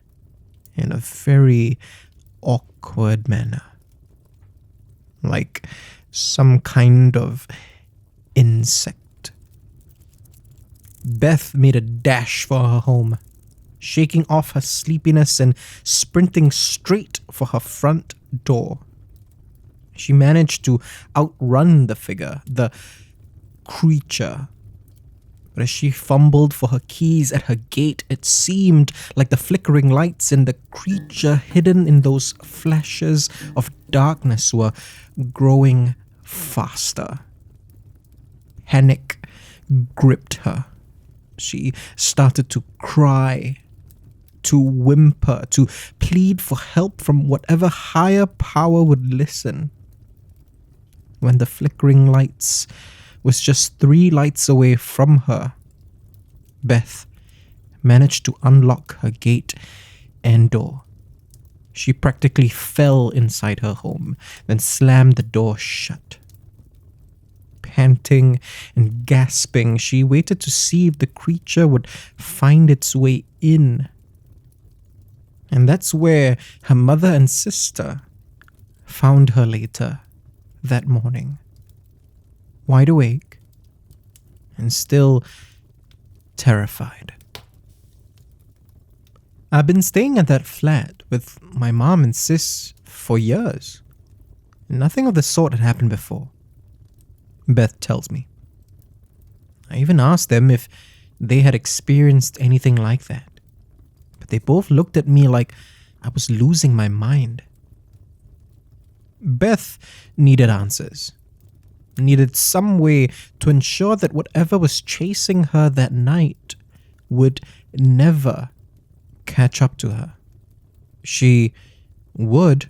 in a very awkward manner, like some kind of insect. Beth made a dash for her home, shaking off her sleepiness and sprinting straight for her front door. She managed to outrun the figure, the creature. But as she fumbled for her keys at her gate, it seemed like the flickering lights and the creature hidden in those flashes of darkness were growing faster. Panic gripped her. She started to cry, to whimper, to plead for help from whatever higher power would listen. When the flickering lights was just 3 lights away from her, Beth managed to unlock her gate and door. She practically fell inside her home, then slammed the door shut. Panting and gasping, she waited to see if the creature would find its way in. And that's where her mother and sister found her later that morning, wide awake and still terrified. I've been staying at that flat with my mom and sis for years. Nothing of the sort had happened before, Beth tells me. I even asked them if they had experienced anything like that, but they both looked at me like I was losing my mind. Beth needed answers, needed some way to ensure that whatever was chasing her that night would never catch up to her. She would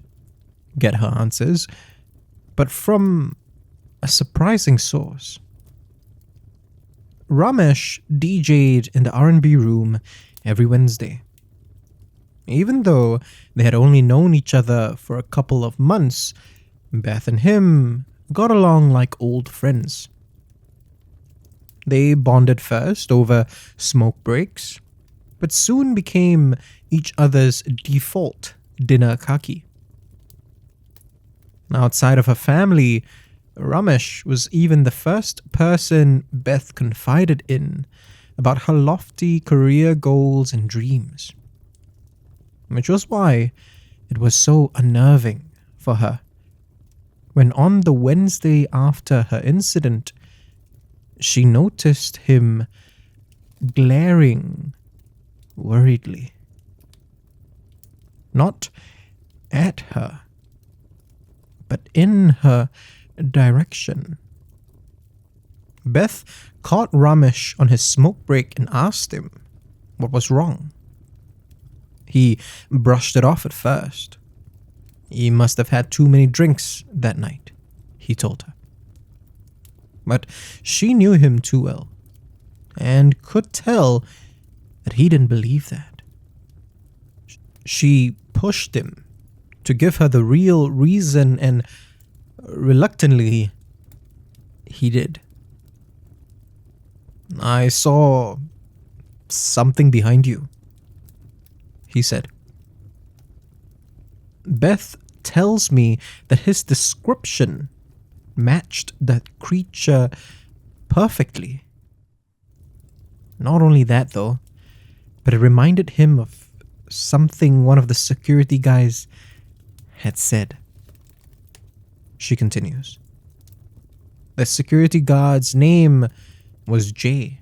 get her answers, but from a surprising source. Ramesh DJ'd in the R&B room every Wednesday. Even though they had only known each other for a couple of months, Beth and him got along like old friends. They bonded first over smoke breaks, but soon became each other's default dinner kaki. Outside of her family, Ramesh was even the first person Beth confided in about her lofty career goals and dreams, which was why it was so unnerving for her when on the Wednesday after her incident, she noticed him glaring worriedly. Not at her, but in her direction. Beth caught Ramesh on his smoke break and asked him what was wrong. He brushed it off at first. He must have had too many drinks that night, he told her. But she knew him too well and could tell that he didn't believe that. She pushed him to give her the real reason, and reluctantly, he did. "I saw something behind you," he said. Beth tells me that his description matched that creature perfectly. Not only that, though, but it reminded him of something one of the security guys had said. She continues. The security guard's name was Jay.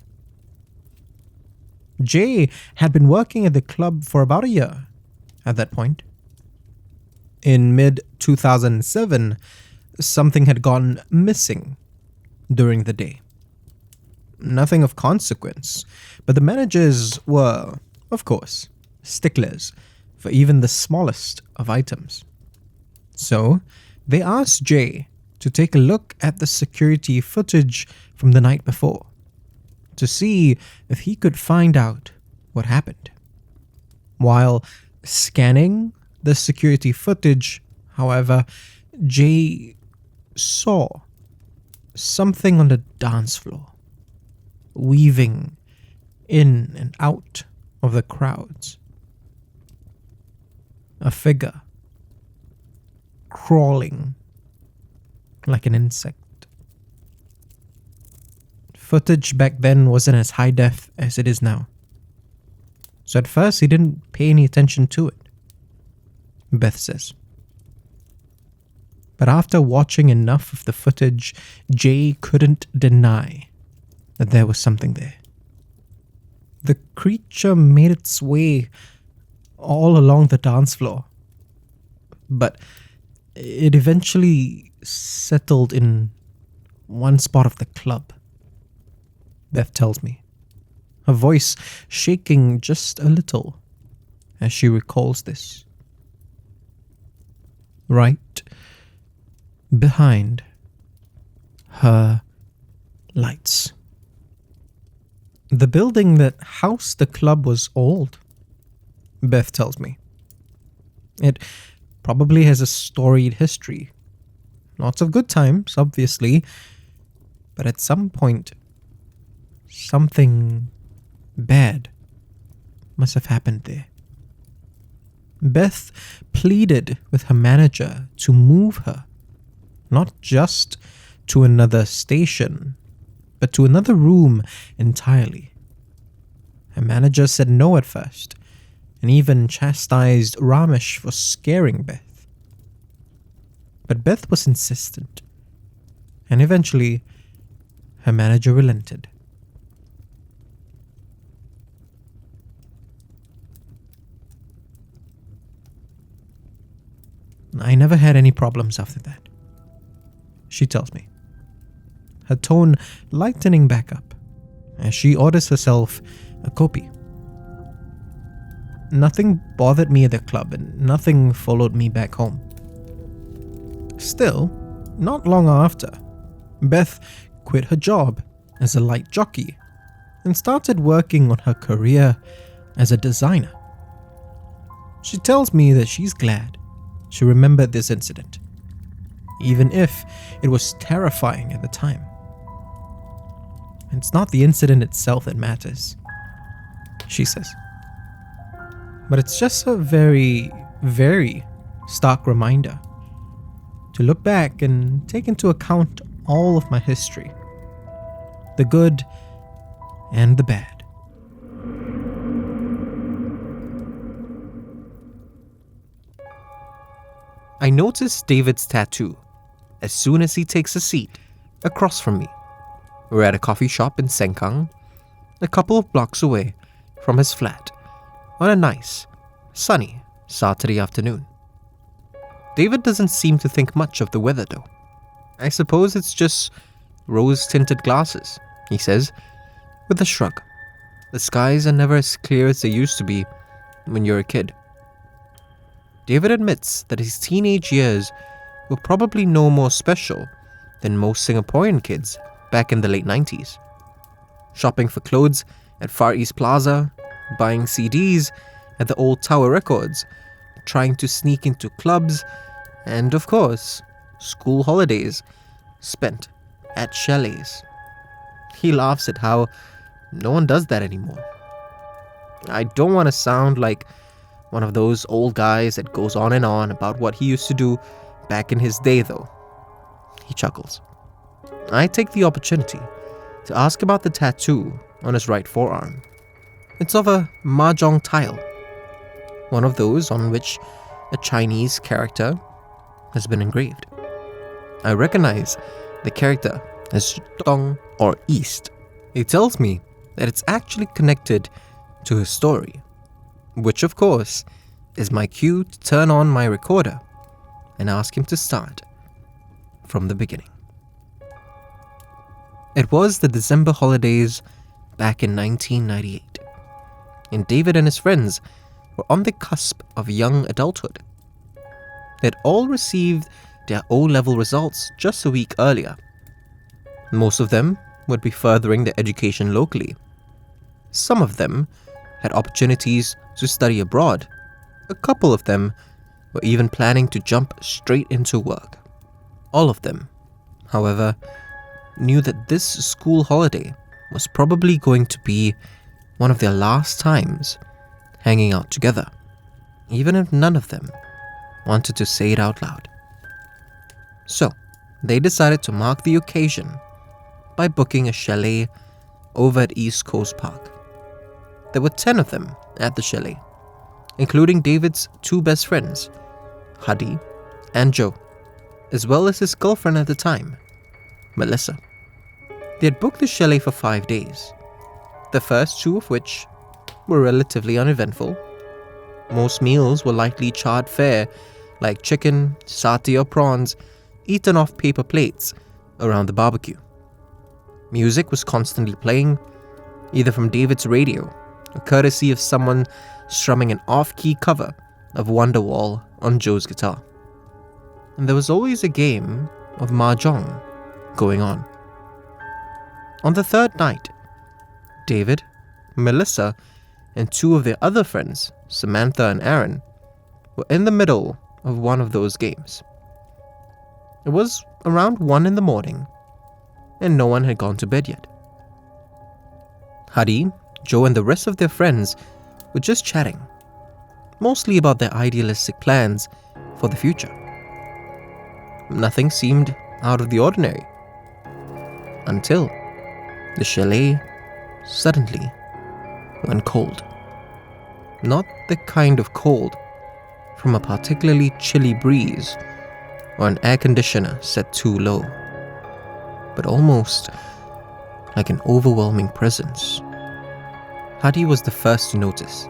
Jay had been working at the club for about a year at that point. In mid-2007, something had gone missing during the day. Nothing of consequence, but the managers were, of course, sticklers for even the smallest of items. So, they asked Jay to take a look at the security footage from the night before to see if he could find out what happened. While scanning the security footage, however, Jay saw something on the dance floor, weaving in and out of the crowds. A figure crawling like an insect. Footage back then wasn't as high def as it is now, so at first he didn't pay any attention to it, Beth says. But after watching enough of the footage, Jay couldn't deny that there was something there. The creature made its way all along the dance floor, but it eventually settled in one spot of the club, Beth tells me, her voice shaking just a little as she recalls this. Right behind her lights. The building that housed the club was old, Beth tells me. It probably has a storied history. Lots of good times, obviously, but at some point, something bad must have happened there. Beth pleaded with her manager to move her, not just to another station, but to another room entirely. Her manager said no at first, and even chastised Ramesh for scaring Beth. But Beth was insistent, and eventually her manager relented. I never had any problems after that, she tells me, her tone lightening back up as she orders herself a kopi. Nothing bothered me at the club and nothing followed me back home. Still, not long after, Beth quit her job as a light jockey and started working on her career as a designer. She tells me that she's glad she remembered this incident, even if it was terrifying at the time. It's not the incident itself that matters, she says, but it's just a very, very stark reminder to to look back and take into account all of my history, the good and the bad. I noticed David's tattoo as soon as he takes a seat across from me. We're at a coffee shop in Sengkang, a couple of blocks away from his flat, on a nice, sunny Saturday afternoon. David doesn't seem to think much of the weather though. I suppose it's just rose-tinted glasses, he says, with a shrug. The skies are never as clear as they used to be when you're a kid. David admits that his teenage years were probably no more special than most Singaporean kids back in the late 90s. Shopping for clothes at Far East Plaza, buying CDs at the old Tower Records, trying to sneak into clubs, and of course, school holidays spent at chalets. He laughs at how no one does that anymore. I don't want to sound like one of those old guys that goes on and on about what he used to do back in his day though. He chuckles. I take the opportunity to ask about the tattoo on his right forearm. It's of a mahjong tile, one of those on which a Chinese character has been engraved. I recognize the character as Tong or East. He tells me that it's actually connected to his story, which of course is my cue to turn on my recorder and ask him to start from the beginning. It was the December holidays back in 1998, and David and his friends were on the cusp of young adulthood. They'd all received their O-level results just a week earlier. Most of them would be furthering their education locally. Some of them had opportunities to study abroad. A couple of them were even planning to jump straight into work. All of them, however, knew that this school holiday was probably going to be one of their last times hanging out together, even if none of them wanted to say it out loud. So, they decided to mark the occasion by booking a chalet over at East Coast Park. There were 10 of them at the chalet, including David's two best friends, Hadi and Joe, as well as his girlfriend at the time, Melissa. They had booked the chalet for 5 days, the first 2 of which were relatively uneventful. Most meals were lightly charred fare, like chicken, satay or prawns, eaten off paper plates around the barbecue. Music was constantly playing, either from David's radio, or courtesy of someone strumming an off-key cover of Wonderwall on Joe's guitar. And there was always a game of mahjong going on. On the third night, David, Melissa, and 2 of their other friends, Samantha and Aaron, were in the middle of one of those games. It was around 1 in the morning, and no one had gone to bed yet. Hadi, Joe, and the rest of their friends were just chatting, mostly about their idealistic plans for the future. Nothing seemed out of the ordinary, until the chalet suddenly went cold. Not the kind of cold from a particularly chilly breeze or an air conditioner set too low, but almost like an overwhelming presence. Hadi was the first to notice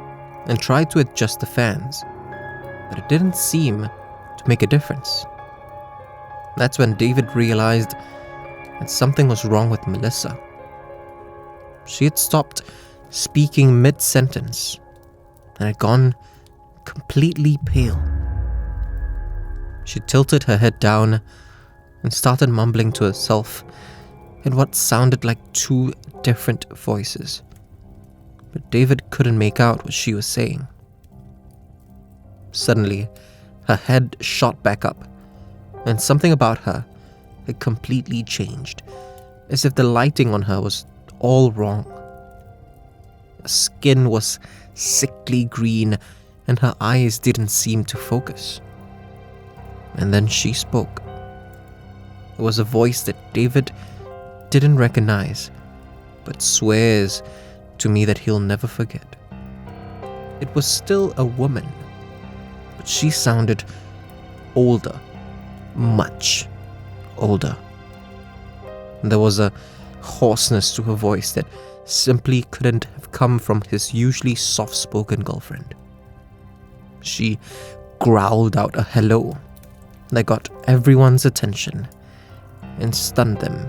and tried to adjust the fans, but it didn't seem to make a difference. That's when David realized that something was wrong with Melissa. She had stopped speaking mid-sentence and had gone completely pale. She tilted her head down and started mumbling to herself in what sounded like 2 different voices, but David couldn't make out what she was saying. Suddenly, her head shot back up, and something about her had completely changed, as if the lighting on her was all wrong. Her skin was sickly green, and her eyes didn't seem to focus. And then she spoke. It was a voice that David didn't recognize, but swears to me that he'll never forget. It was still a woman, but she sounded older, much older. There was a hoarseness to her voice that simply couldn't have come from his usually soft-spoken girlfriend. She growled out a hello that got everyone's attention and stunned them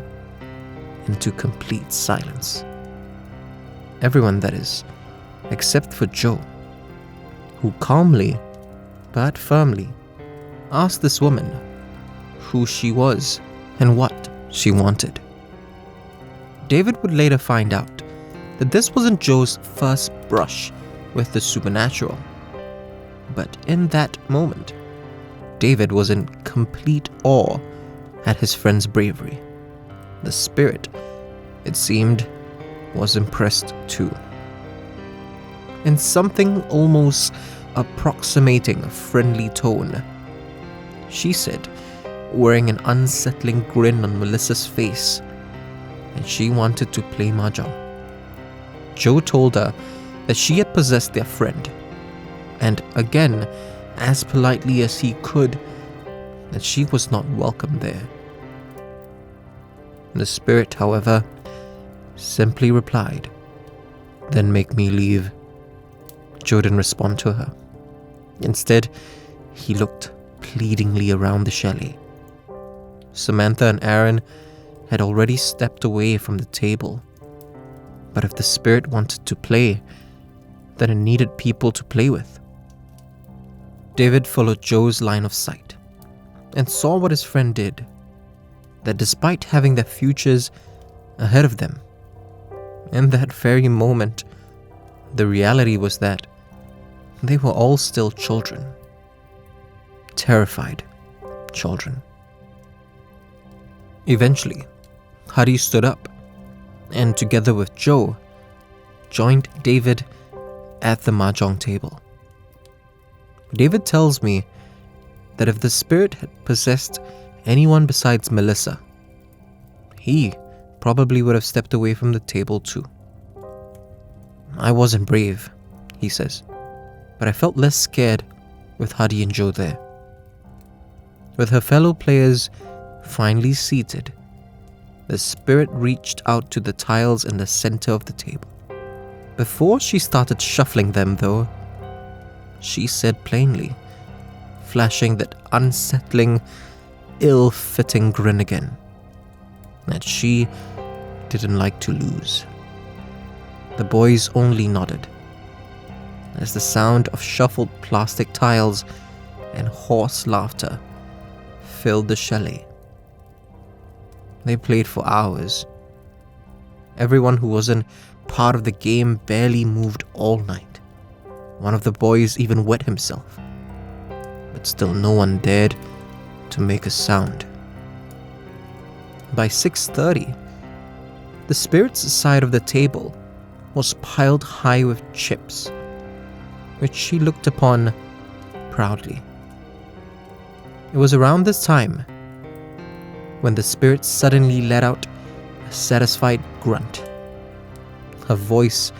into complete silence. Everyone, that is, except for Joe, who calmly but firmly asked this woman who she was and what she wanted. David would later find out that this wasn't Joe's first brush with the supernatural, but in that moment, David was in complete awe at his friend's bravery. The spirit, it seemed, was impressed too. In something almost approximating a friendly tone, she said, wearing an unsettling grin on Melissa's face, that she wanted to play mahjong. Joe told her that she had possessed their friend, and again, as politely as he could, that she was not welcome there. The spirit, however, simply replied, "Then make me leave." Joe didn't respond to her. Instead, he looked pleadingly around the chalet. Samantha and Aaron had already stepped away from the table. But if the spirit wanted to play, then it needed people to play with. David followed Joe's line of sight and saw what his friend did, that despite having their futures ahead of them, in that very moment, the reality was that they were all still children. Terrified children. Eventually, Hari stood up and, together with Joe, joined David at the mahjong table. David tells me that if the spirit had possessed anyone besides Melissa, he probably would have stepped away from the table too. I wasn't brave, he says, but I felt less scared with Hadi and Joe there. With her fellow players finally seated, the spirit reached out to the tiles in the center of the table. Before she started shuffling them, though, she said plainly, flashing that unsettling, ill-fitting grin again, that she didn't like to lose. The boys only nodded, as the sound of shuffled plastic tiles and hoarse laughter filled the chalet. They played for hours. Everyone who wasn't part of the game barely moved all night. One of the boys even wet himself, but still no one dared to make a sound. By 6:30, the spirit's side of the table was piled high with chips, which she looked upon proudly. It was around this time when the spirit suddenly let out a satisfied grunt, her voice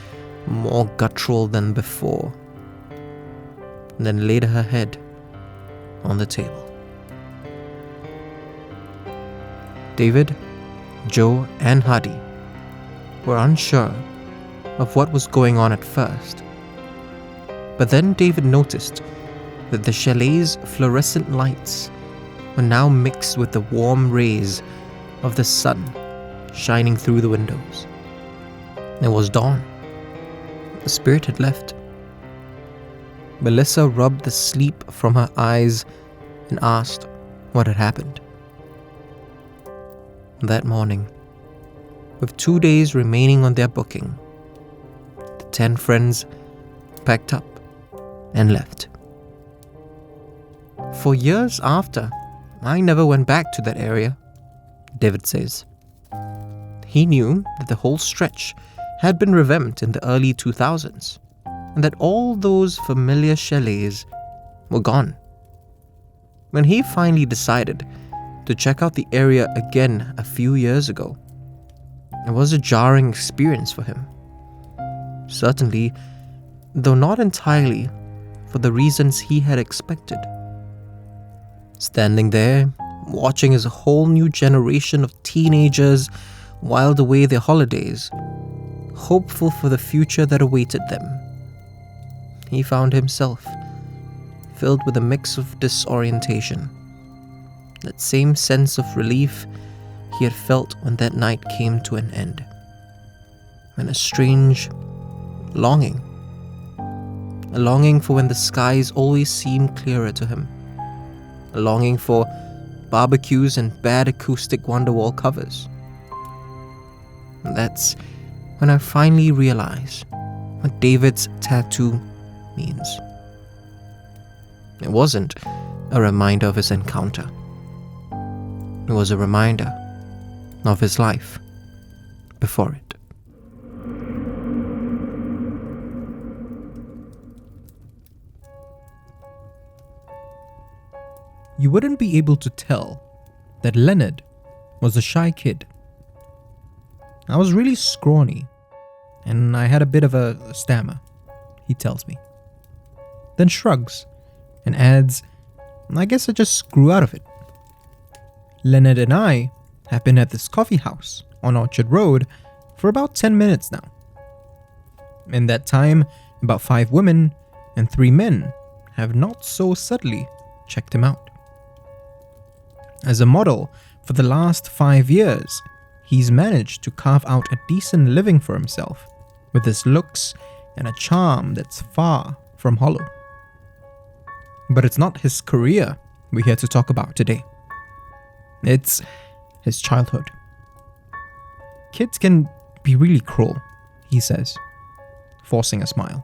more guttural than before, and then laid her head on the table. David, Joe, and Hadi were unsure of what was going on at first. But then David noticed that the chalet's fluorescent lights were now mixed with the warm rays of the sun shining through the windows. It was dawn. The spirit had left. Melissa rubbed the sleep from her eyes and asked what had happened. That morning, with 2 days remaining on their booking, the 10 friends packed up and left. For years after, I never went back to that area, David says. He knew that the whole stretch had been revamped in the early 2000s, and that all those familiar chalets were gone. When he finally decided to check out the area again a few years ago. It was a jarring experience for him. Certainly, though not entirely for the reasons he had expected. Standing there, watching as a whole new generation of teenagers whiled away their holidays, hopeful for the future that awaited them, he found himself filled with a mix of disorientation. That same sense of relief he had felt when that night came to an end. And a strange longing. A longing for when the skies always seemed clearer to him. A longing for barbecues and bad acoustic Wonderwall covers. And that's when I finally realized what David's tattoo means. It wasn't a reminder of his encounter. It was a reminder of his life before it. You wouldn't be able to tell that Leonard was a shy kid. I was really scrawny, and I had a bit of a stammer, he tells me. Then shrugs and adds, I guess I just grew out of it. Leonard and I have been at this coffee house on Orchard Road for about 10 minutes now. In that time, about 5 women and 3 men have not so subtly checked him out. As a model for the last 5 years, he's managed to carve out a decent living for himself with his looks and a charm that's far from hollow. But it's not his career we're here to talk about today. It's his childhood. Kids can be really cruel, he says, forcing a smile,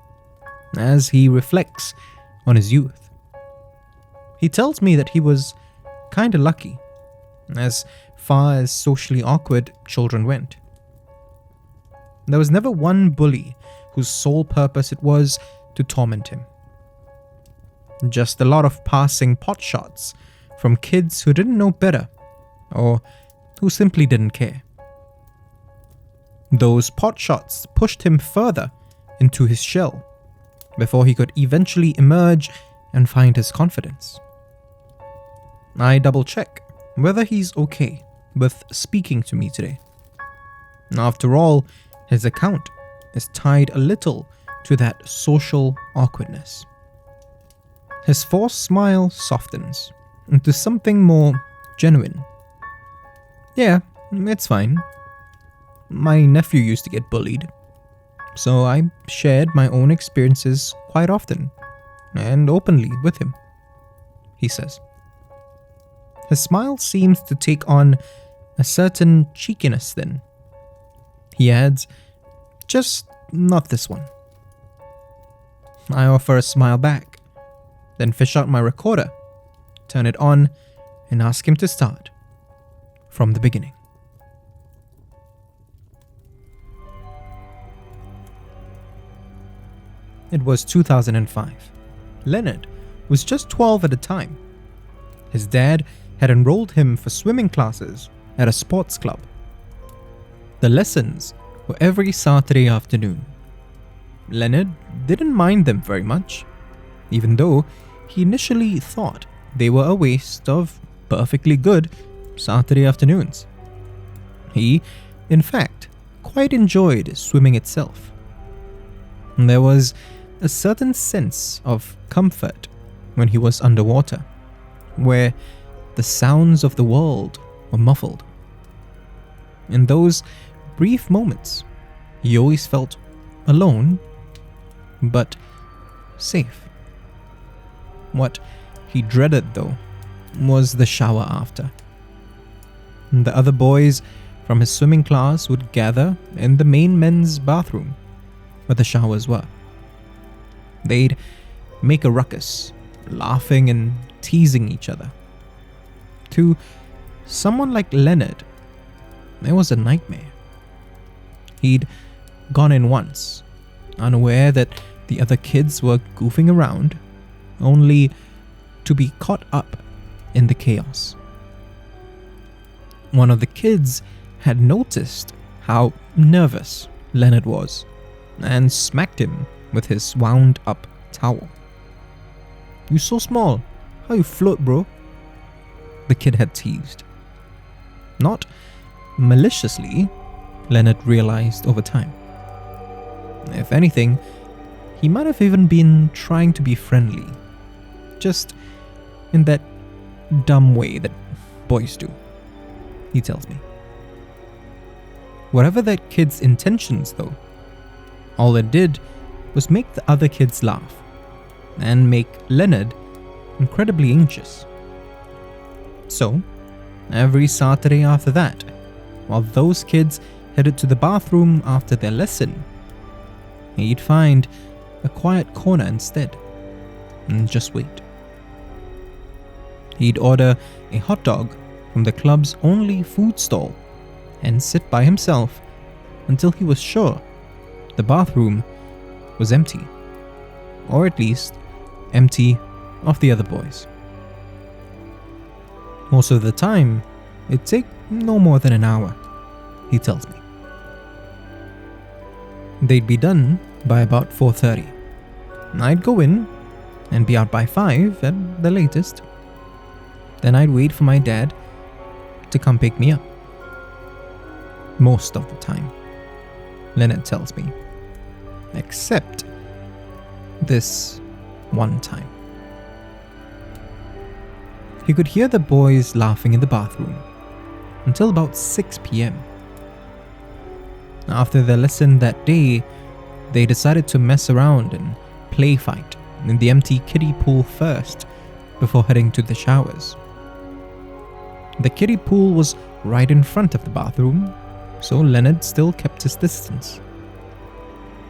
as he reflects on his youth. He tells me that he was kinda lucky, as far as socially awkward children went. There was never one bully whose sole purpose it was to torment him. Just a lot of passing pot shots from kids who didn't know better, or who simply didn't care. Those pot shots pushed him further into his shell, before he could eventually emerge and find his confidence. I double-check whether he's okay with speaking to me today. After all, his account is tied a little to that social awkwardness. His forced smile softens into something more genuine. Yeah, it's fine. My nephew used to get bullied, so I shared my own experiences quite often and openly with him, he says. His smile seems to take on a certain cheekiness then. He adds, just not this one. I offer a smile back, then fish out my recorder, turn it on, and ask him to start from the beginning. It was 2005. Leonard was just 12 at the time. His dad had enrolled him for swimming classes at a sports club. The lessons were every Saturday afternoon. Leonard didn't mind them very much, even though he initially thought they were a waste of perfectly good Saturday afternoons. He, in fact, quite enjoyed swimming itself. There was a certain sense of comfort when he was underwater, where the sounds of the world were muffled. In those brief moments, he always felt alone, but safe. What he dreaded, though, was the shower after. The other boys from his swimming class would gather in the main men's bathroom, where the showers were. They'd make a ruckus, laughing and teasing each other. To someone like Leonard, it was a nightmare. He'd gone in once, unaware that the other kids were goofing around, only to be caught up in the chaos. one of the kids had noticed how nervous Leonard was and smacked him with his wound up towel. "You so small, how you float, bro?" the kid had teased. Not maliciously, Leonard realized over time. If anything, he might have even been trying to be friendly, just in that dumb way that boys do, he tells me. Whatever that kid's intentions though, all it did was make the other kids laugh and make Leonard incredibly anxious. So, every Saturday after that, while those kids headed to the bathroom after their lesson, he'd find a quiet corner instead and just wait. He'd order a hot dog from the club's only food stall and sit by himself until he was sure the bathroom was empty, or at least empty of the other boys. Most of the time, it'd take no more than an hour, he tells me. They'd be done by about 4:30. I'd go in and be out by 5 at the latest. Then I'd wait for my dad to come pick me up. Most of the time, Leonard tells me. Except this one time. He could hear the boys laughing in the bathroom until about 6 p.m. After their lesson that day, they decided to mess around and play fight in the empty kiddie pool first before heading to the showers. The kiddie pool was right in front of the bathroom, so Leonard still kept his distance.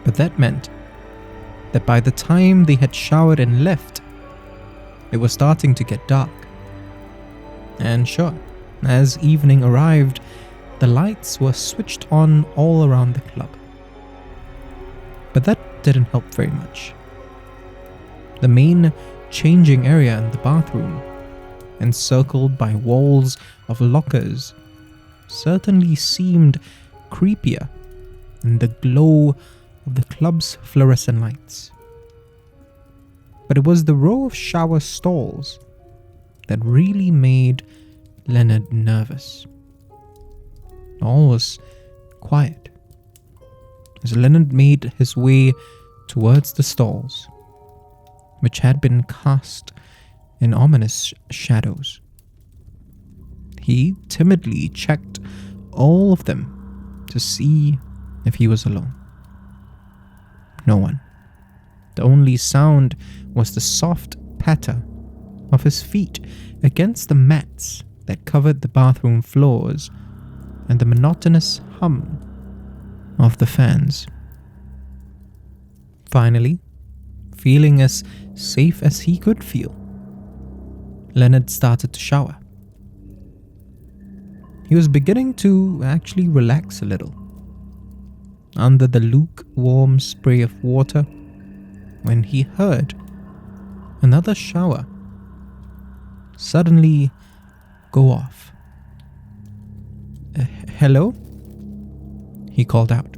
But that meant that by the time they had showered and left, it was starting to get dark. And sure, as evening arrived, the lights were switched on all around the club. But that didn't help very much. The main changing area in the bathroom, encircled by walls of lockers, certainly seemed creepier in the glow of the club's fluorescent lights. But it was the row of shower stalls that really made Leonard nervous. All was quiet as Leonard made his way towards the stalls, which had been cast in ominous shadows. He timidly checked all of them to see if he was alone. No one. The only sound was the soft patter of his feet against the mats that covered the bathroom floors and the monotonous hum of the fans. Finally, feeling as safe as he could feel, Leonard started to shower. He was beginning to actually relax a little under the lukewarm spray of water when he heard another shower suddenly go off. "Hello?" he called out,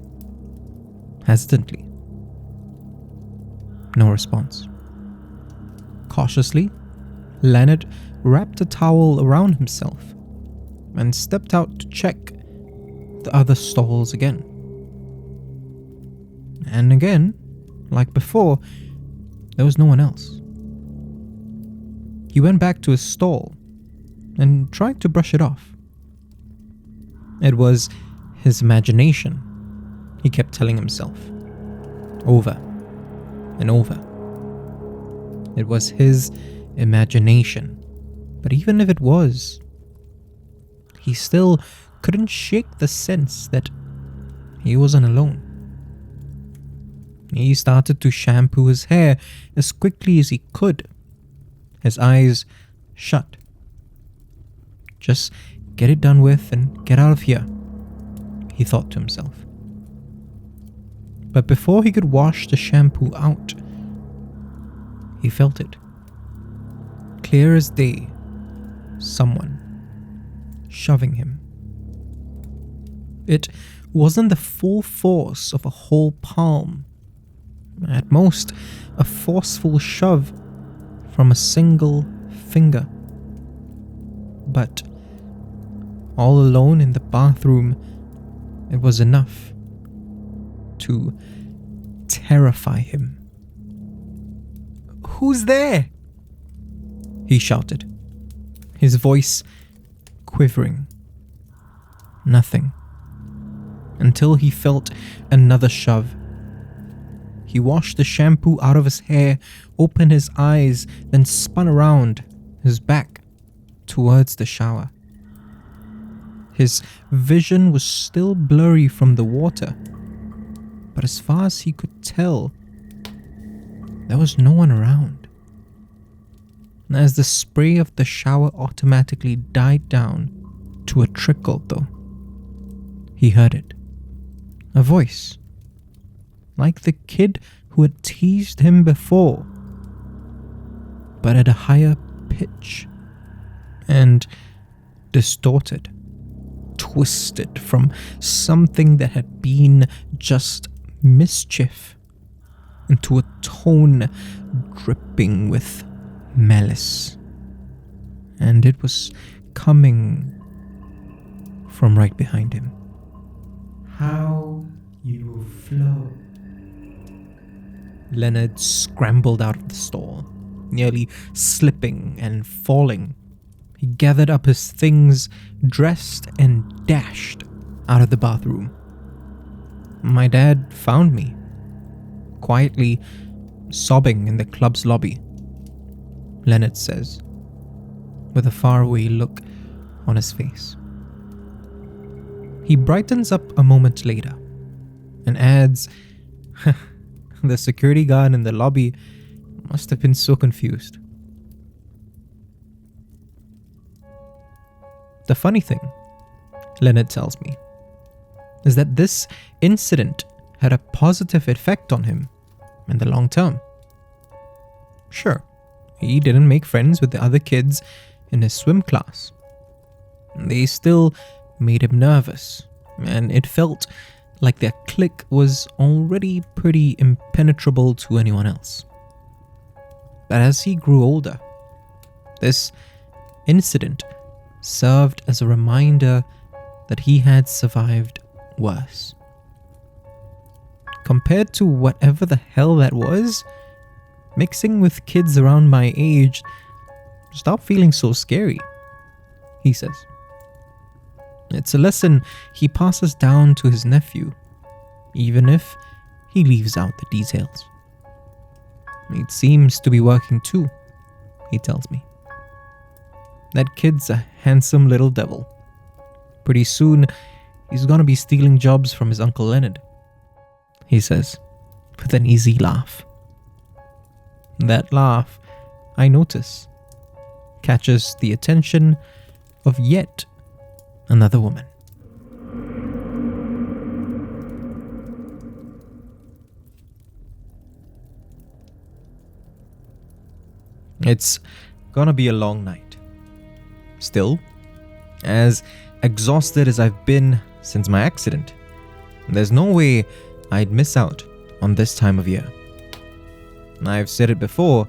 hesitantly. No response. Cautiously, Leonard wrapped a towel around himself and stepped out to check the other stalls again. And again, like before, there was no one else. He went back to his stall and tried to brush it off. It was his imagination, he kept telling himself, over and over. It was his imagination, but even if it was, he still couldn't shake the sense that he wasn't alone. He started to shampoo his hair as quickly as he could, his eyes shut. Just get it done with and get out of here, he thought to himself. But before he could wash the shampoo out, he felt it. Clear as day, someone shoving him It wasn't the full force of a whole palm. At most, a forceful shove from a single finger. But all alone in the bathroom, it was enough to terrify him. "Who's there?" he shouted, his voice quivering. Nothing. Until he felt another shove. He washed the shampoo out of his hair, opened his eyes, then spun around, his back towards the shower. His vision was still blurry from the water, but as far as he could tell, there was no one around. As the spray of the shower automatically died down to a trickle, though, he heard it. A voice, like the kid who had teased him before, but at a higher pitch and distorted, twisted from something that had been just mischief into a tone dripping with malice. And it was coming from right behind him. "How you flow." Leonard scrambled out of the stall, nearly slipping and falling. He gathered up his things, dressed, and dashed out of the bathroom. My dad found me, quietly sobbing in the club's lobby, Leonard says, with a faraway look on his face. He brightens up a moment later and adds, "The security guard in the lobby must have been so confused." The funny thing, Leonard tells me, is that this incident had a positive effect on him in the long term. Sure, he didn't make friends with the other kids in his swim class. They still made him nervous, and it felt like their clique was already pretty impenetrable to anyone else. But as he grew older, this incident served as a reminder that he had survived worse. Compared to whatever the hell that was, mixing with kids around my age stopped feeling so scary, he says. It's a lesson he passes down to his nephew, even if he leaves out the details. It seems to be working too, he tells me. That kid's a handsome little devil. Pretty soon, he's gonna be stealing jobs from his Uncle Leonard, he says, with an easy laugh. That laugh, I notice, catches the attention of yet another woman. It's gonna be a long night. Still, as exhausted as I've been since my accident, there's no way I'd miss out on this time of year. I've said it before,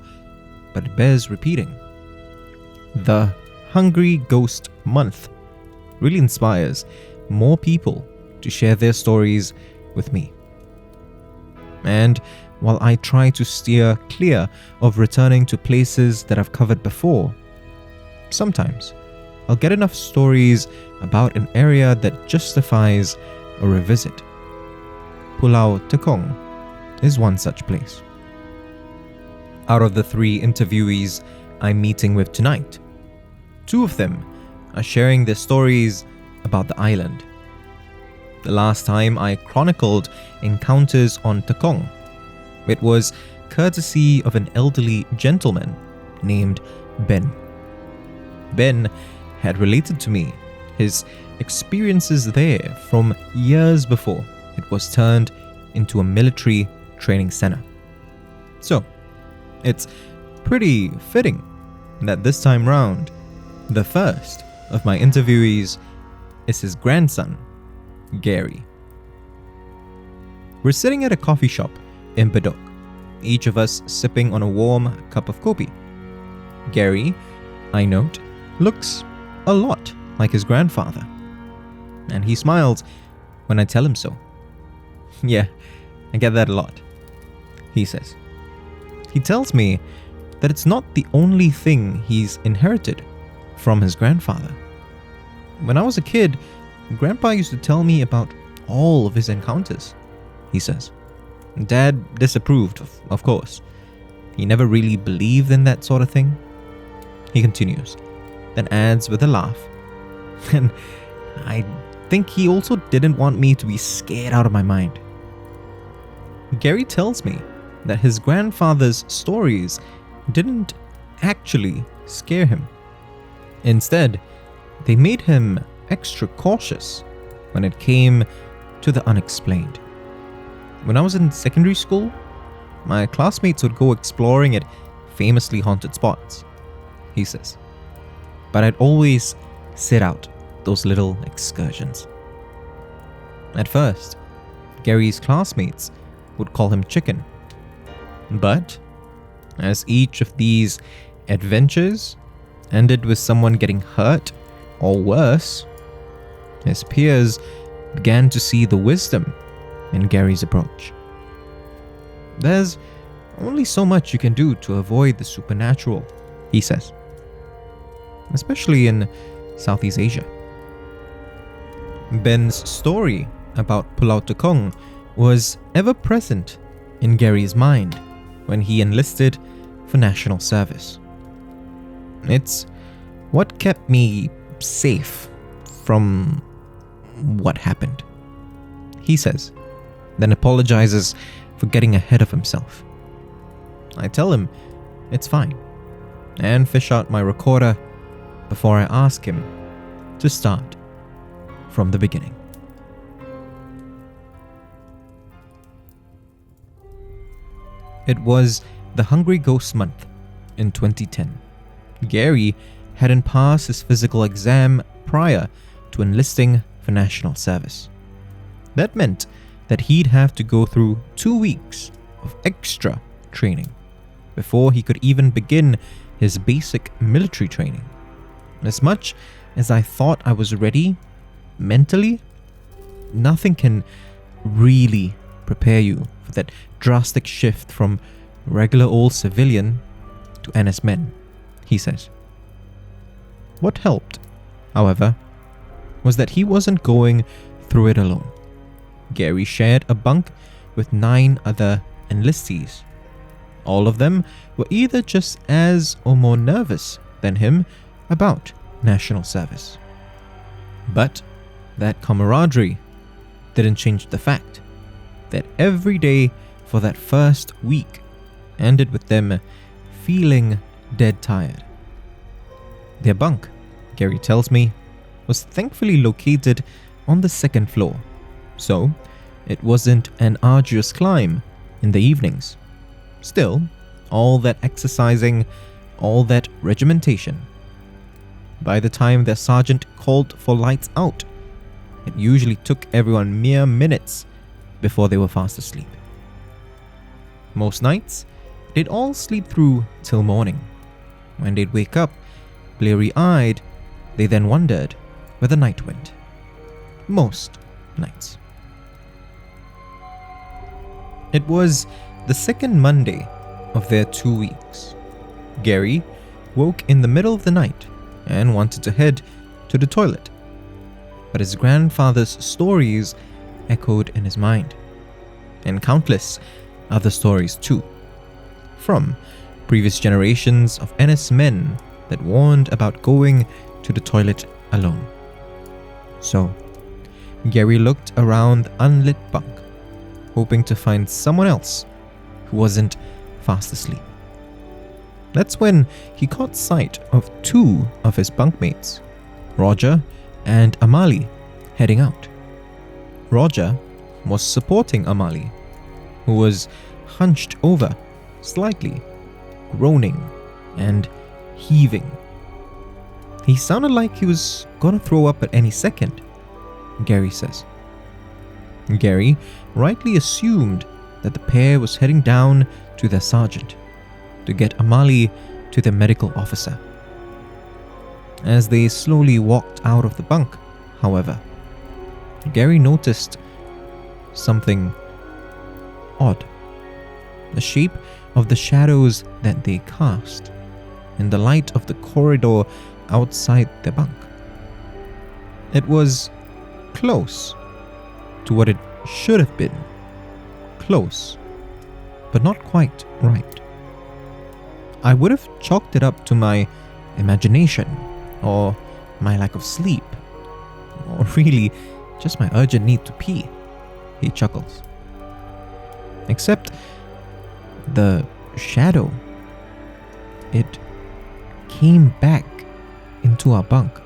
but it bears repeating. The Hungry Ghost Month really inspires more people to share their stories with me. And while I try to steer clear of returning to places that I've covered before, sometimes I'll get enough stories about an area that justifies a revisit. Pulau Tekong is one such place. Out of the 3 interviewees I'm meeting with tonight, 2 of them are sharing their stories about the island. The last time I chronicled encounters on Tekong, it was courtesy of an elderly gentleman named Ben. Ben had related to me his experiences there from years before it was turned into a military training center. So, it's pretty fitting that this time round, the first of my interviewees is his grandson, Gary. We're sitting at a coffee shop in Bedok, each of us sipping on a warm cup of kopi. Gary, I note, looks a lot like his grandfather, and he smiles when I tell him so. Yeah, I get that a lot, he says. He tells me that it's not the only thing he's inherited from his grandfather. When I was a kid, Grandpa used to tell me about all of his encounters, he says. Dad disapproved, of course. He never really believed in that sort of thing. He continues, then adds with a laugh, and I think he also didn't want me to be scared out of my mind. Gary tells me that his grandfather's stories didn't actually scare him. Instead, they made him extra cautious when it came to the unexplained. When I was in secondary school, my classmates would go exploring at famously haunted spots, he says. But I'd always sit out those little excursions. At first, Gary's classmates would call him Chicken. But as each of these adventures ended with someone getting hurt or worse, his peers began to see the wisdom in Gary's approach. There's only so much you can do to avoid the supernatural, he says, especially in Southeast Asia. Ben's story about Pulau Tekong was ever present in Gary's mind when he enlisted for national service. It's what kept me safe from what happened, he says, then apologizes for getting ahead of himself. I tell him it's fine and fish out my recorder before I ask him to start from the beginning. It was the Hungry Ghost month in 2010. Gary hadn't passed his physical exam prior to enlisting for national service. That meant that he'd have to go through 2 weeks of extra training before he could even begin his basic military training. As much as I thought I was ready mentally, nothing can really prepare you for that drastic shift from regular old civilian to NS men, he says. What helped, however, was that he wasn't going through it alone. Gary shared a bunk with 9 other enlistees. All of them were either just as or more nervous than him about national service. But that camaraderie didn't change the fact that every day for that first week ended with them feeling dead tired. Their bunk, Gary tells me, was thankfully located on the 2nd floor, so it wasn't an arduous climb in the evenings. Still, all that exercising, all that regimentation. By the time their sergeant called for lights out, it usually took everyone mere minutes before they were fast asleep. Most nights, they'd all sleep through till morning. When they'd wake up, bleary-eyed, they then wondered where the night went. Most nights. It was the 2nd Monday of their 2 weeks. Gary woke in the middle of the night and wanted to head to the toilet. But his grandfather's stories echoed in his mind, and countless other stories too, from previous generations of NS men that warned about going to the toilet alone. So, Gary looked around the unlit bunk, hoping to find someone else who wasn't fast asleep. That's when he caught sight of 2 of his bunkmates, Roger and Amali, heading out. Roger was supporting Amali, who was hunched over slightly, groaning and heaving. He sounded like he was gonna throw up at any second, Gary says. Gary rightly assumed that the pair was heading down to their sergeant to get Amali to the medical officer. As they slowly walked out of the bunk, however, Gary noticed something odd. The shape of the shadows that they cast in the light of the corridor outside their bunk. It was close to what it should have been. Close, but not quite right. I would have chalked it up to my imagination, or my lack of sleep, or really just my urgent need to pee, he chuckles. Except the shadow, it came back into our bunk.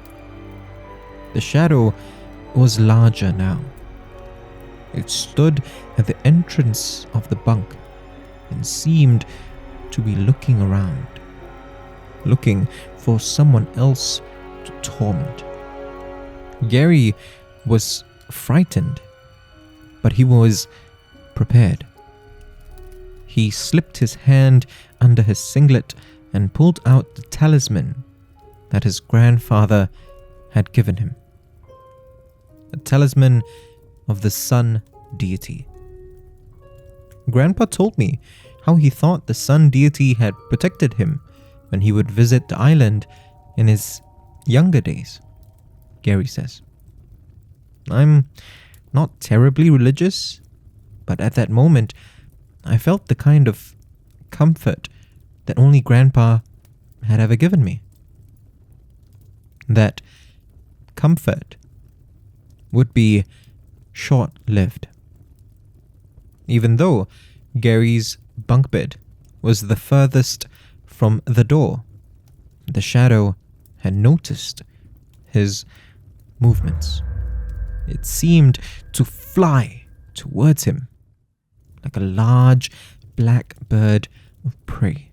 The shadow was larger now. It stood at the entrance of the bunk and seemed to be looking around, looking for someone else to torment. Gary was frightened, but he was prepared. He slipped his hand under his singlet and pulled out the talisman that his grandfather had given him. A talisman of the sun deity. Grandpa told me how he thought the sun deity had protected him when he would visit the island in his younger days, Gary says. I'm not terribly religious, but at that moment, I felt the kind of comfort that only Grandpa had ever given me. That comfort would be short-lived. Even though Gary's bunk bed was the furthest from the door, the shadow had noticed his movements. It seemed to fly towards him like a large black bird of prey.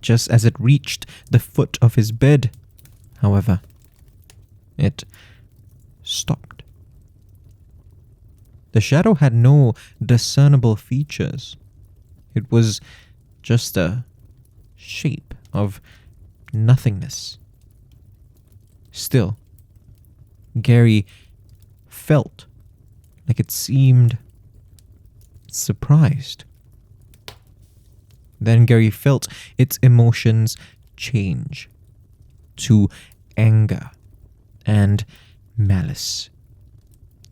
Just as it reached the foot of his bed, however, it stopped. The shadow had no discernible features. It was just a shape of nothingness. Still, Gary felt like it seemed surprised. Then Gary felt its emotions change to anger and malice.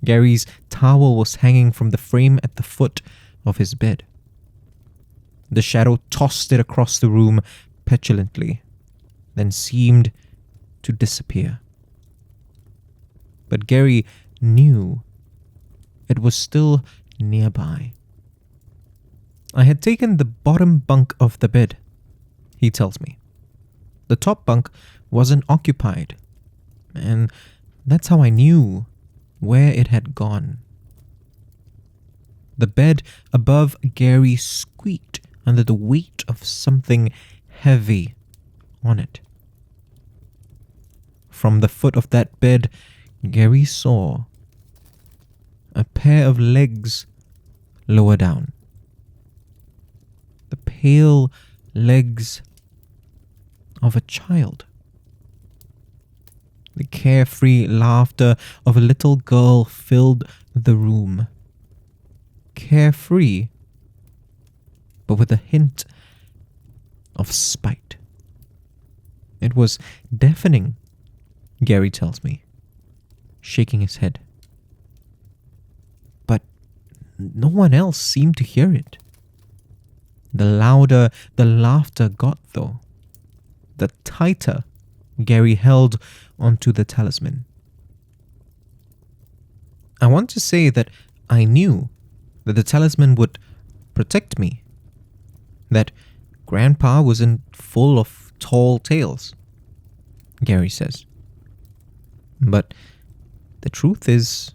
Gary's towel was hanging from the frame at the foot of his bed. The shadow tossed it across the room petulantly, then seemed to disappear. But Gary knew it was still nearby. I had taken the bottom bunk of the bed, he tells me. The top bunk wasn't occupied, and that's how I knew where it had gone. The bed above Gary squeaked under the weight of something heavy on it. From the foot of that bed, Gary saw a pair of legs lower down. The pale legs of a child. The carefree laughter of a little girl filled the room. Carefree, but with a hint of spite. It was deafening, Gary tells me, shaking his head. But no one else seemed to hear it. The louder the laughter got, though, the tighter Gary held onto the talisman. I want to say that I knew that the talisman would protect me, that Grandpa wasn't full of tall tales, Gary says. But the truth is,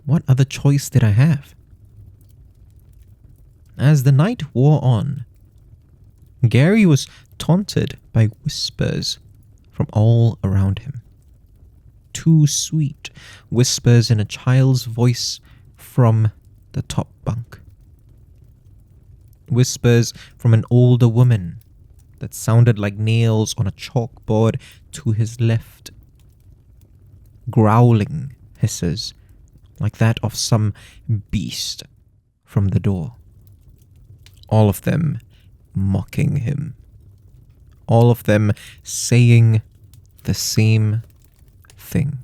what other choice did I have? As the night wore on, Gary was taunted by whispers from all around him. Two sweet whispers in a child's voice from the top bunk. Whispers from an older woman that sounded like nails on a chalkboard to his left. Growling hisses like that of some beast from the door. All of them mocking him. All of them saying the same thing.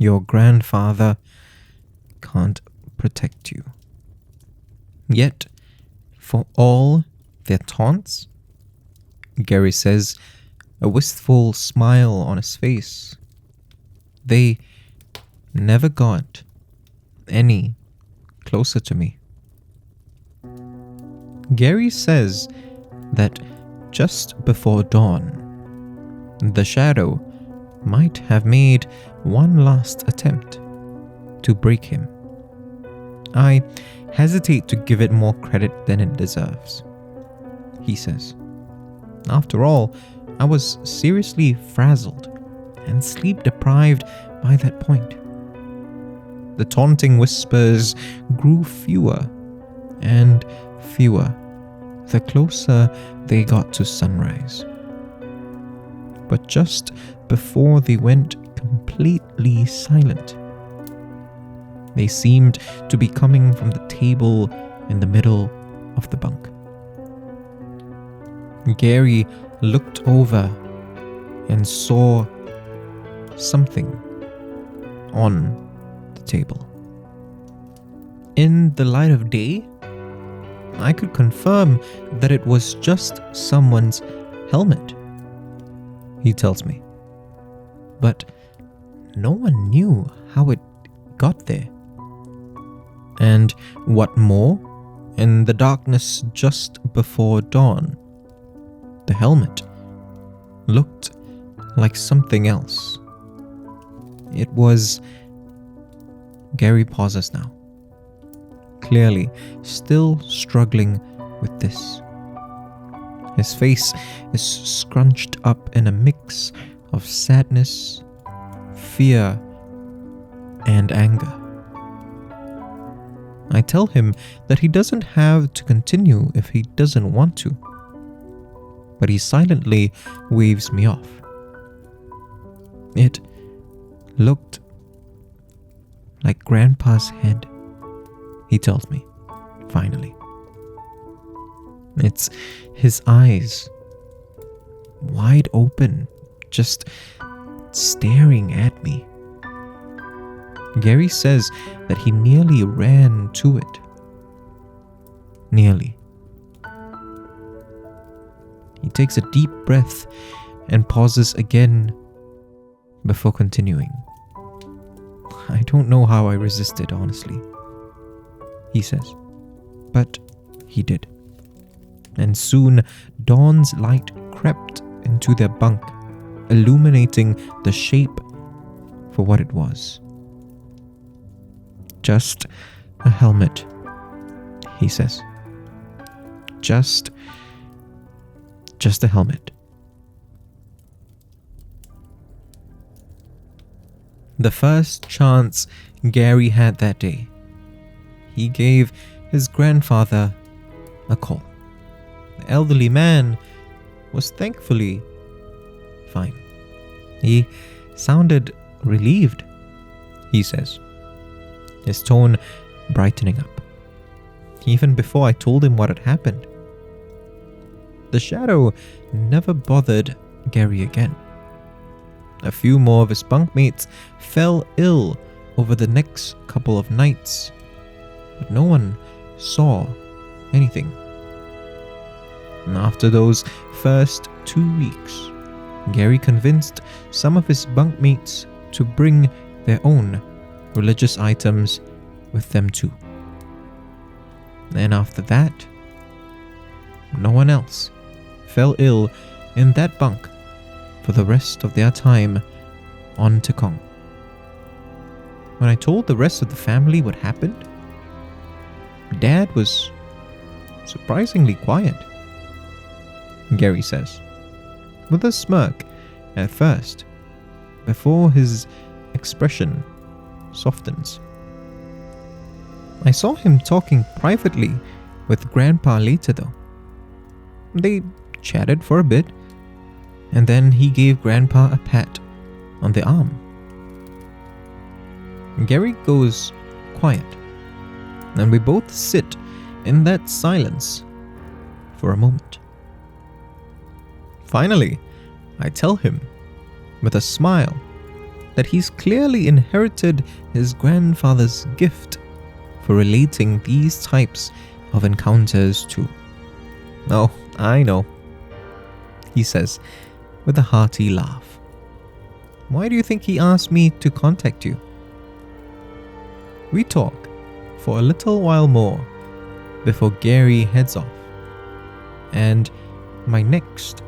Your grandfather can't protect you. Yet, for all their taunts, Gary says, a wistful smile on his face, they never got any closer to me. Gary says that just before dawn, the shadow might have made one last attempt to break him. I hesitate to give it more credit than it deserves, he says. After all, I was seriously frazzled and sleep deprived by that point. The taunting whispers grew fewer and fewer the closer they got to sunrise. But just before they went completely silent, they seemed to be coming from the table in the middle of the bunk. Gary looked over and saw something on the table. In the light of day, I could confirm that it was just someone's helmet, he tells me. But no one knew how it got there. And what more, in the darkness just before dawn, the helmet looked like something else. It was... Gary pauses now, clearly still struggling with this. His face is scrunched up in a mix of sadness, fear, and anger. I tell him that he doesn't have to continue if he doesn't want to, but he silently waves me off. It looked like Grandpa's head, he tells me, finally. It's his eyes, wide open, just staring at me. Gary says that he nearly ran to it. Nearly. He takes a deep breath and pauses again before continuing. I don't know how I resisted, honestly, he says, but he did. And soon dawn's light crept into their bunk, illuminating the shape for what it was. Just a helmet, he says. Just a helmet. The first chance Gary had that day, he gave his grandfather a call. The elderly man was thankfully fine. He sounded relieved, he says, his tone brightening up, even before I told him what had happened. The shadow never bothered Gary again. A few more of his bunkmates fell ill over the next couple of nights, but no one saw anything. And after those first 2 weeks, Gary convinced some of his bunkmates to bring their own religious items with them too. And after that, no one else fell ill in that bunk for the rest of their time on Tekong. When I told the rest of the family what happened, Dad was surprisingly quiet, Gary says. With a smirk, at first, before his expression softens. I saw him talking privately with Grandpa later though. They chatted for a bit, and then he gave Grandpa a pat on the arm. Gary goes quiet, and we both sit in that silence for a moment. Finally, I tell him, with a smile, that he's clearly inherited his grandfather's gift for relating these types of encounters too. Oh, I know, he says with a hearty laugh. Why do you think he asked me to contact you? We talk for a little while more before Gary heads off, and my next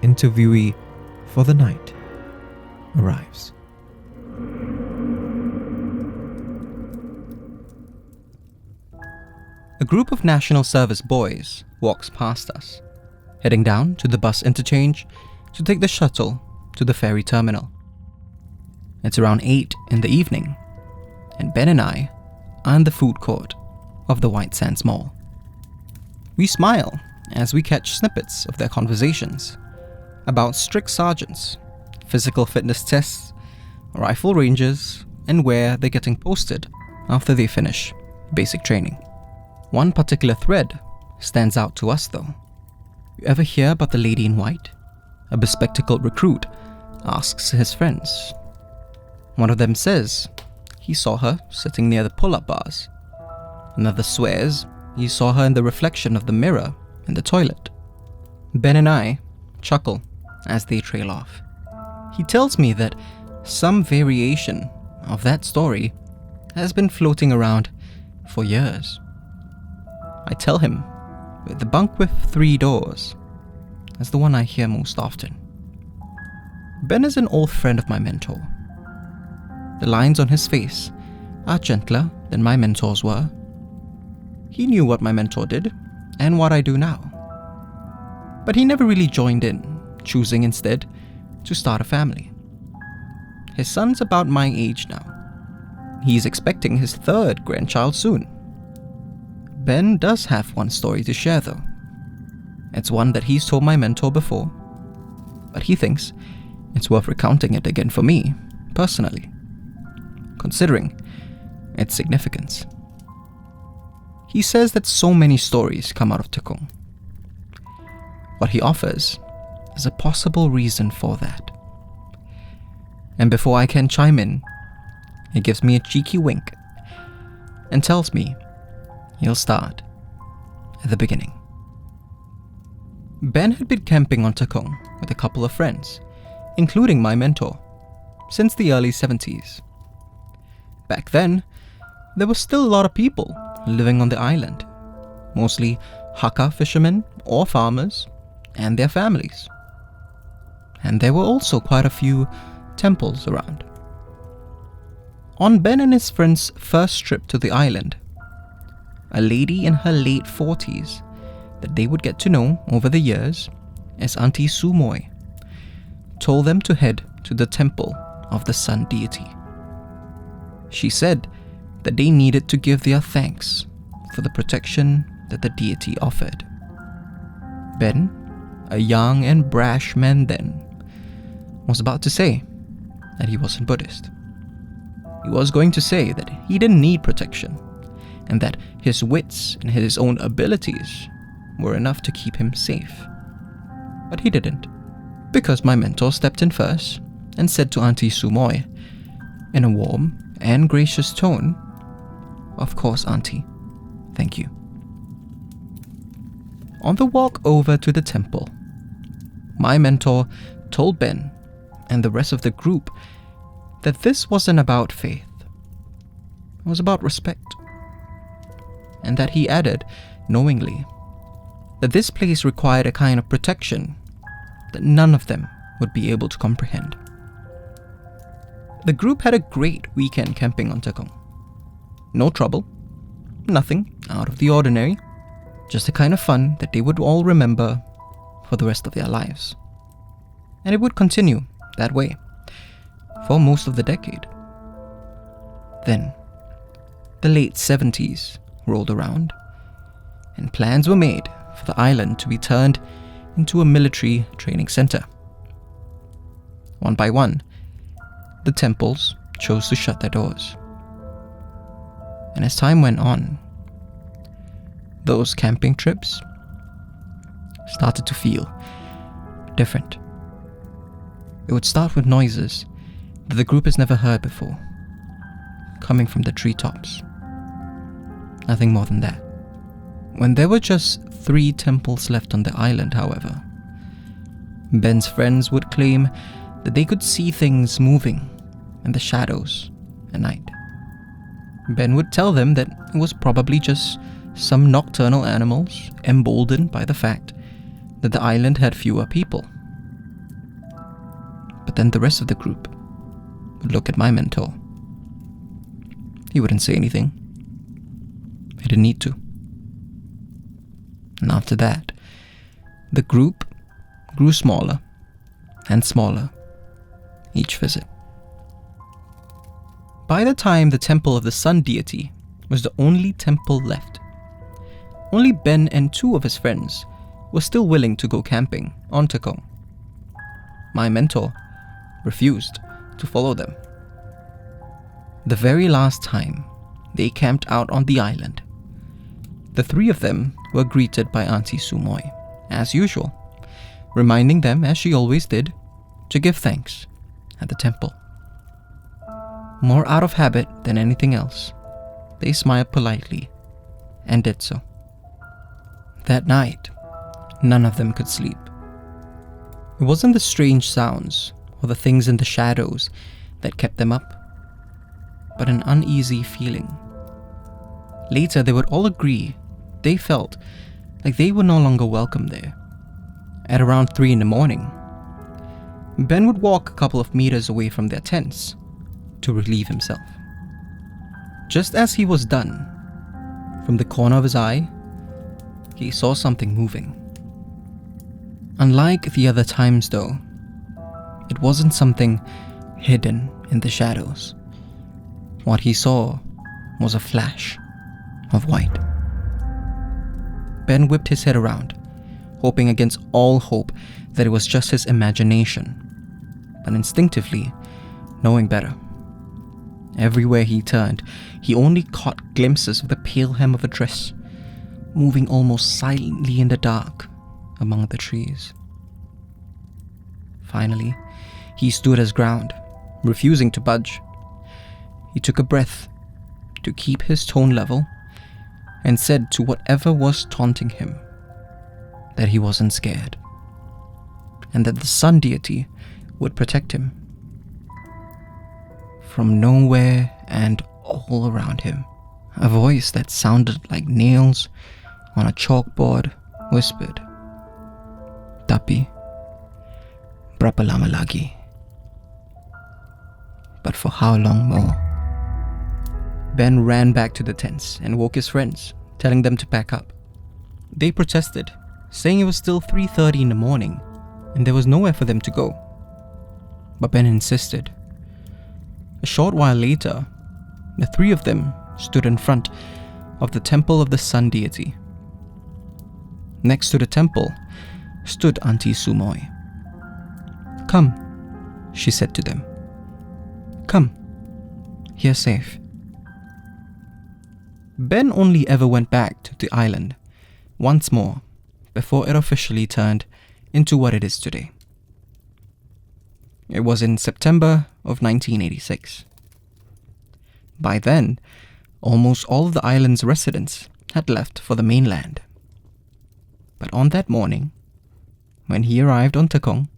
interviewee for the night arrives. A group of National Service boys walks past us, heading down to the bus interchange to take the shuttle to the ferry terminal. It's around 8 in the evening, and Ben and I are in the food court of the White Sands Mall. We smile as we catch snippets of their conversations about strict sergeants, physical fitness tests, rifle ranges, and where they're getting posted after they finish basic training. One particular thread stands out to us though. You ever hear about the lady in white? A bespectacled recruit asks his friends. One of them says he saw her sitting near the pull-up bars. Another swears he saw her in the reflection of the mirror in the toilet. Ben and I chuckle as they trail off. He tells me that some variation of that story has been floating around for years. I tell him that the bunk with 3 doors is the one I hear most often. Ben is an old friend of my mentor. The lines on his face are gentler than my mentor's were. He knew what my mentor did and what I do now. But he never really joined in, choosing instead to start a family. His son's about my age now. He's expecting his 3rd grandchild soon. Ben does have one story to share though. It's one that he's told my mentor before, but he thinks it's worth recounting it again for me, personally, considering its significance. He says that so many stories come out of Tekong. What he offers is a possible reason for that. And before I can chime in, he gives me a cheeky wink and tells me he'll start at the beginning. Ben had been camping on Tekong with a couple of friends, including my mentor, since the early 70s. Back then, there were still a lot of people living on the island, mostly Hakka fishermen or farmers and their families. And there were also quite a few temples around. On Ben and his friends' first trip to the island, a lady in her late 40s that they would get to know over the years as Auntie Sumoy told them to head to the temple of the sun deity. She said that they needed to give their thanks for the protection that the deity offered. Ben, a young and brash man then, was about to say that he wasn't Buddhist. He was going to say that he didn't need protection and that his wits and his own abilities were enough to keep him safe. But he didn't, because my mentor stepped in first and said to Auntie Sumoy, in a warm and gracious tone, "Of course, Auntie. Thank you." On the walk over to the temple, my mentor told Ben and the rest of the group that this wasn't about faith. It was about respect. And that he added, knowingly, that this place required a kind of protection that none of them would be able to comprehend. The group had a great weekend camping on Tekong. No trouble, nothing out of the ordinary, just the kind of fun that they would all remember for the rest of their lives. And it would continue that way for most of the decade. Then, the late 70s rolled around, and plans were made for the island to be turned into a military training center. One by one, the temples chose to shut their doors. And as time went on, those camping trips started to feel different. It would start with noises that the group has never heard before, coming from the treetops. Nothing more than that. When there were just 3 temples left on the island, however, Ben's friends would claim that they could see things moving in the shadows at night. Ben would tell them that it was probably just some nocturnal animals emboldened by the fact that the island had fewer people. But then the rest of the group would look at my mentor. He wouldn't say anything. He didn't need to. And after that, the group grew smaller and smaller each visit. By the time the temple of the sun deity was the only temple left, only Ben and 2 of his friends were still willing to go camping on Tekong. My mentor refused to follow them. The very last time they camped out on the island, the 3 of them were greeted by Auntie Sumoy, as usual, reminding them, as she always did, to give thanks at the temple. More out of habit than anything else, they smiled politely and did so. That night, none of them could sleep. It wasn't the strange sounds or the things in the shadows that kept them up, but an uneasy feeling. Later, they would all agree they felt like they were no longer welcome there. At around 3 in the morning, Ben would walk a couple of meters away from their tents to relieve himself. Just as he was done, from the corner of his eye, he saw something moving. Unlike the other times though, it wasn't something hidden in the shadows. What he saw was a flash of white. Ben whipped his head around, hoping against all hope that it was just his imagination, but instinctively knowing better. Everywhere he turned, he only caught glimpses of the pale hem of a dress, moving almost silently in the dark among the trees. Finally, he stood his ground, refusing to budge. He took a breath to keep his tone level and said to whatever was taunting him that he wasn't scared and that the sun deity would protect him. From nowhere and all around him, a voice that sounded like nails on a chalkboard whispered, "Tapi, berapa lama lagi?" But for how long more? Ben ran back to the tents and woke his friends, telling them to pack up. They protested, saying it was still 3:30 in the morning and there was nowhere for them to go. But Ben insisted. A short while later, the 3 of them stood in front of the temple of the sun deity. Next to the temple stood Auntie Sumoy. "Come," she said to them. "Come, you're safe." Ben only ever went back to the island once more before it officially turned into what it is today. It was in September of 1986. By then, almost all of the island's residents had left for the mainland. But on that morning, when he arrived on Tekong,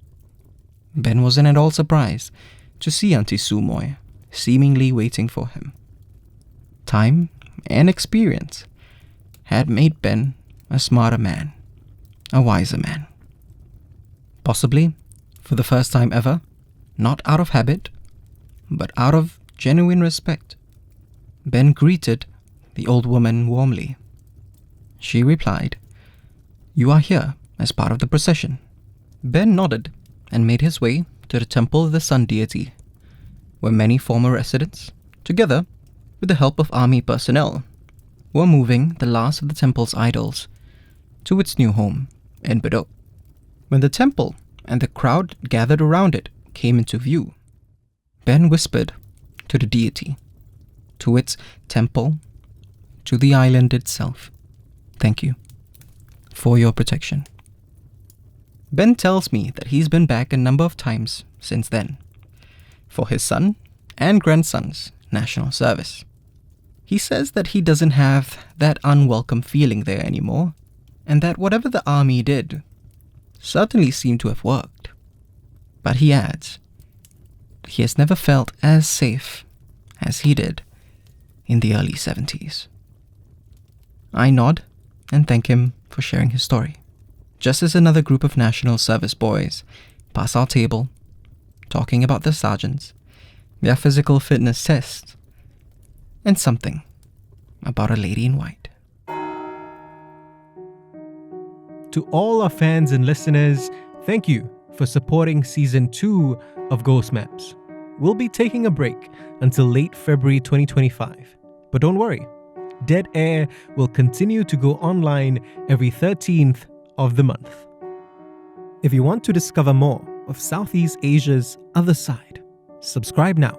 Ben wasn't at all surprised to see Auntie Sumoy seemingly waiting for him. Time and experience had made Ben a smarter man, a wiser man. Possibly, for the first time ever, not out of habit, but out of genuine respect, Ben greeted the old woman warmly. She replied, "You are here as part of the procession." Ben nodded and made his way to the Temple of the Sun Deity, where many former residents, together with the help of army personnel, were moving the last of the temple's idols to its new home in Bedok. When the temple and the crowd gathered around it came into view, Ben whispered to the deity, to its temple, to the island itself, "Thank you for your protection." Ben tells me that he's been back a number of times since then, for his son and grandson's national service. He says that he doesn't have that unwelcome feeling there anymore, and that whatever the army did certainly seemed to have worked. But he adds that he has never felt as safe as he did in the early 70s. I nod and thank him for sharing his story, just as another group of national service boys pass our table, talking about their sergeants, their physical fitness tests, and something about a lady in white. To all our fans and listeners, thank you for supporting Season 2 of Ghost Maps. We'll be taking a break until late February 2025. But don't worry, Dead Air will continue to go online every 13th of the month. If you want to discover more of Southeast Asia's other side, subscribe now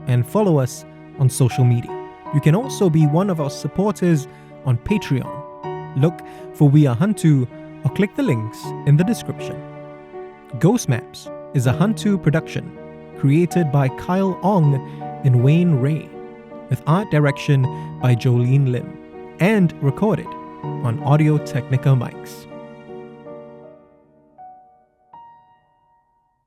and follow us on social media. You can also be one of our supporters on Patreon. Look for We Are HANTU or click the links in the description. Ghost Maps is a HANTU production created by Kyle Ong and Wayne Ray, with art direction by Jolene Lim, and recorded on Audio Technica mics.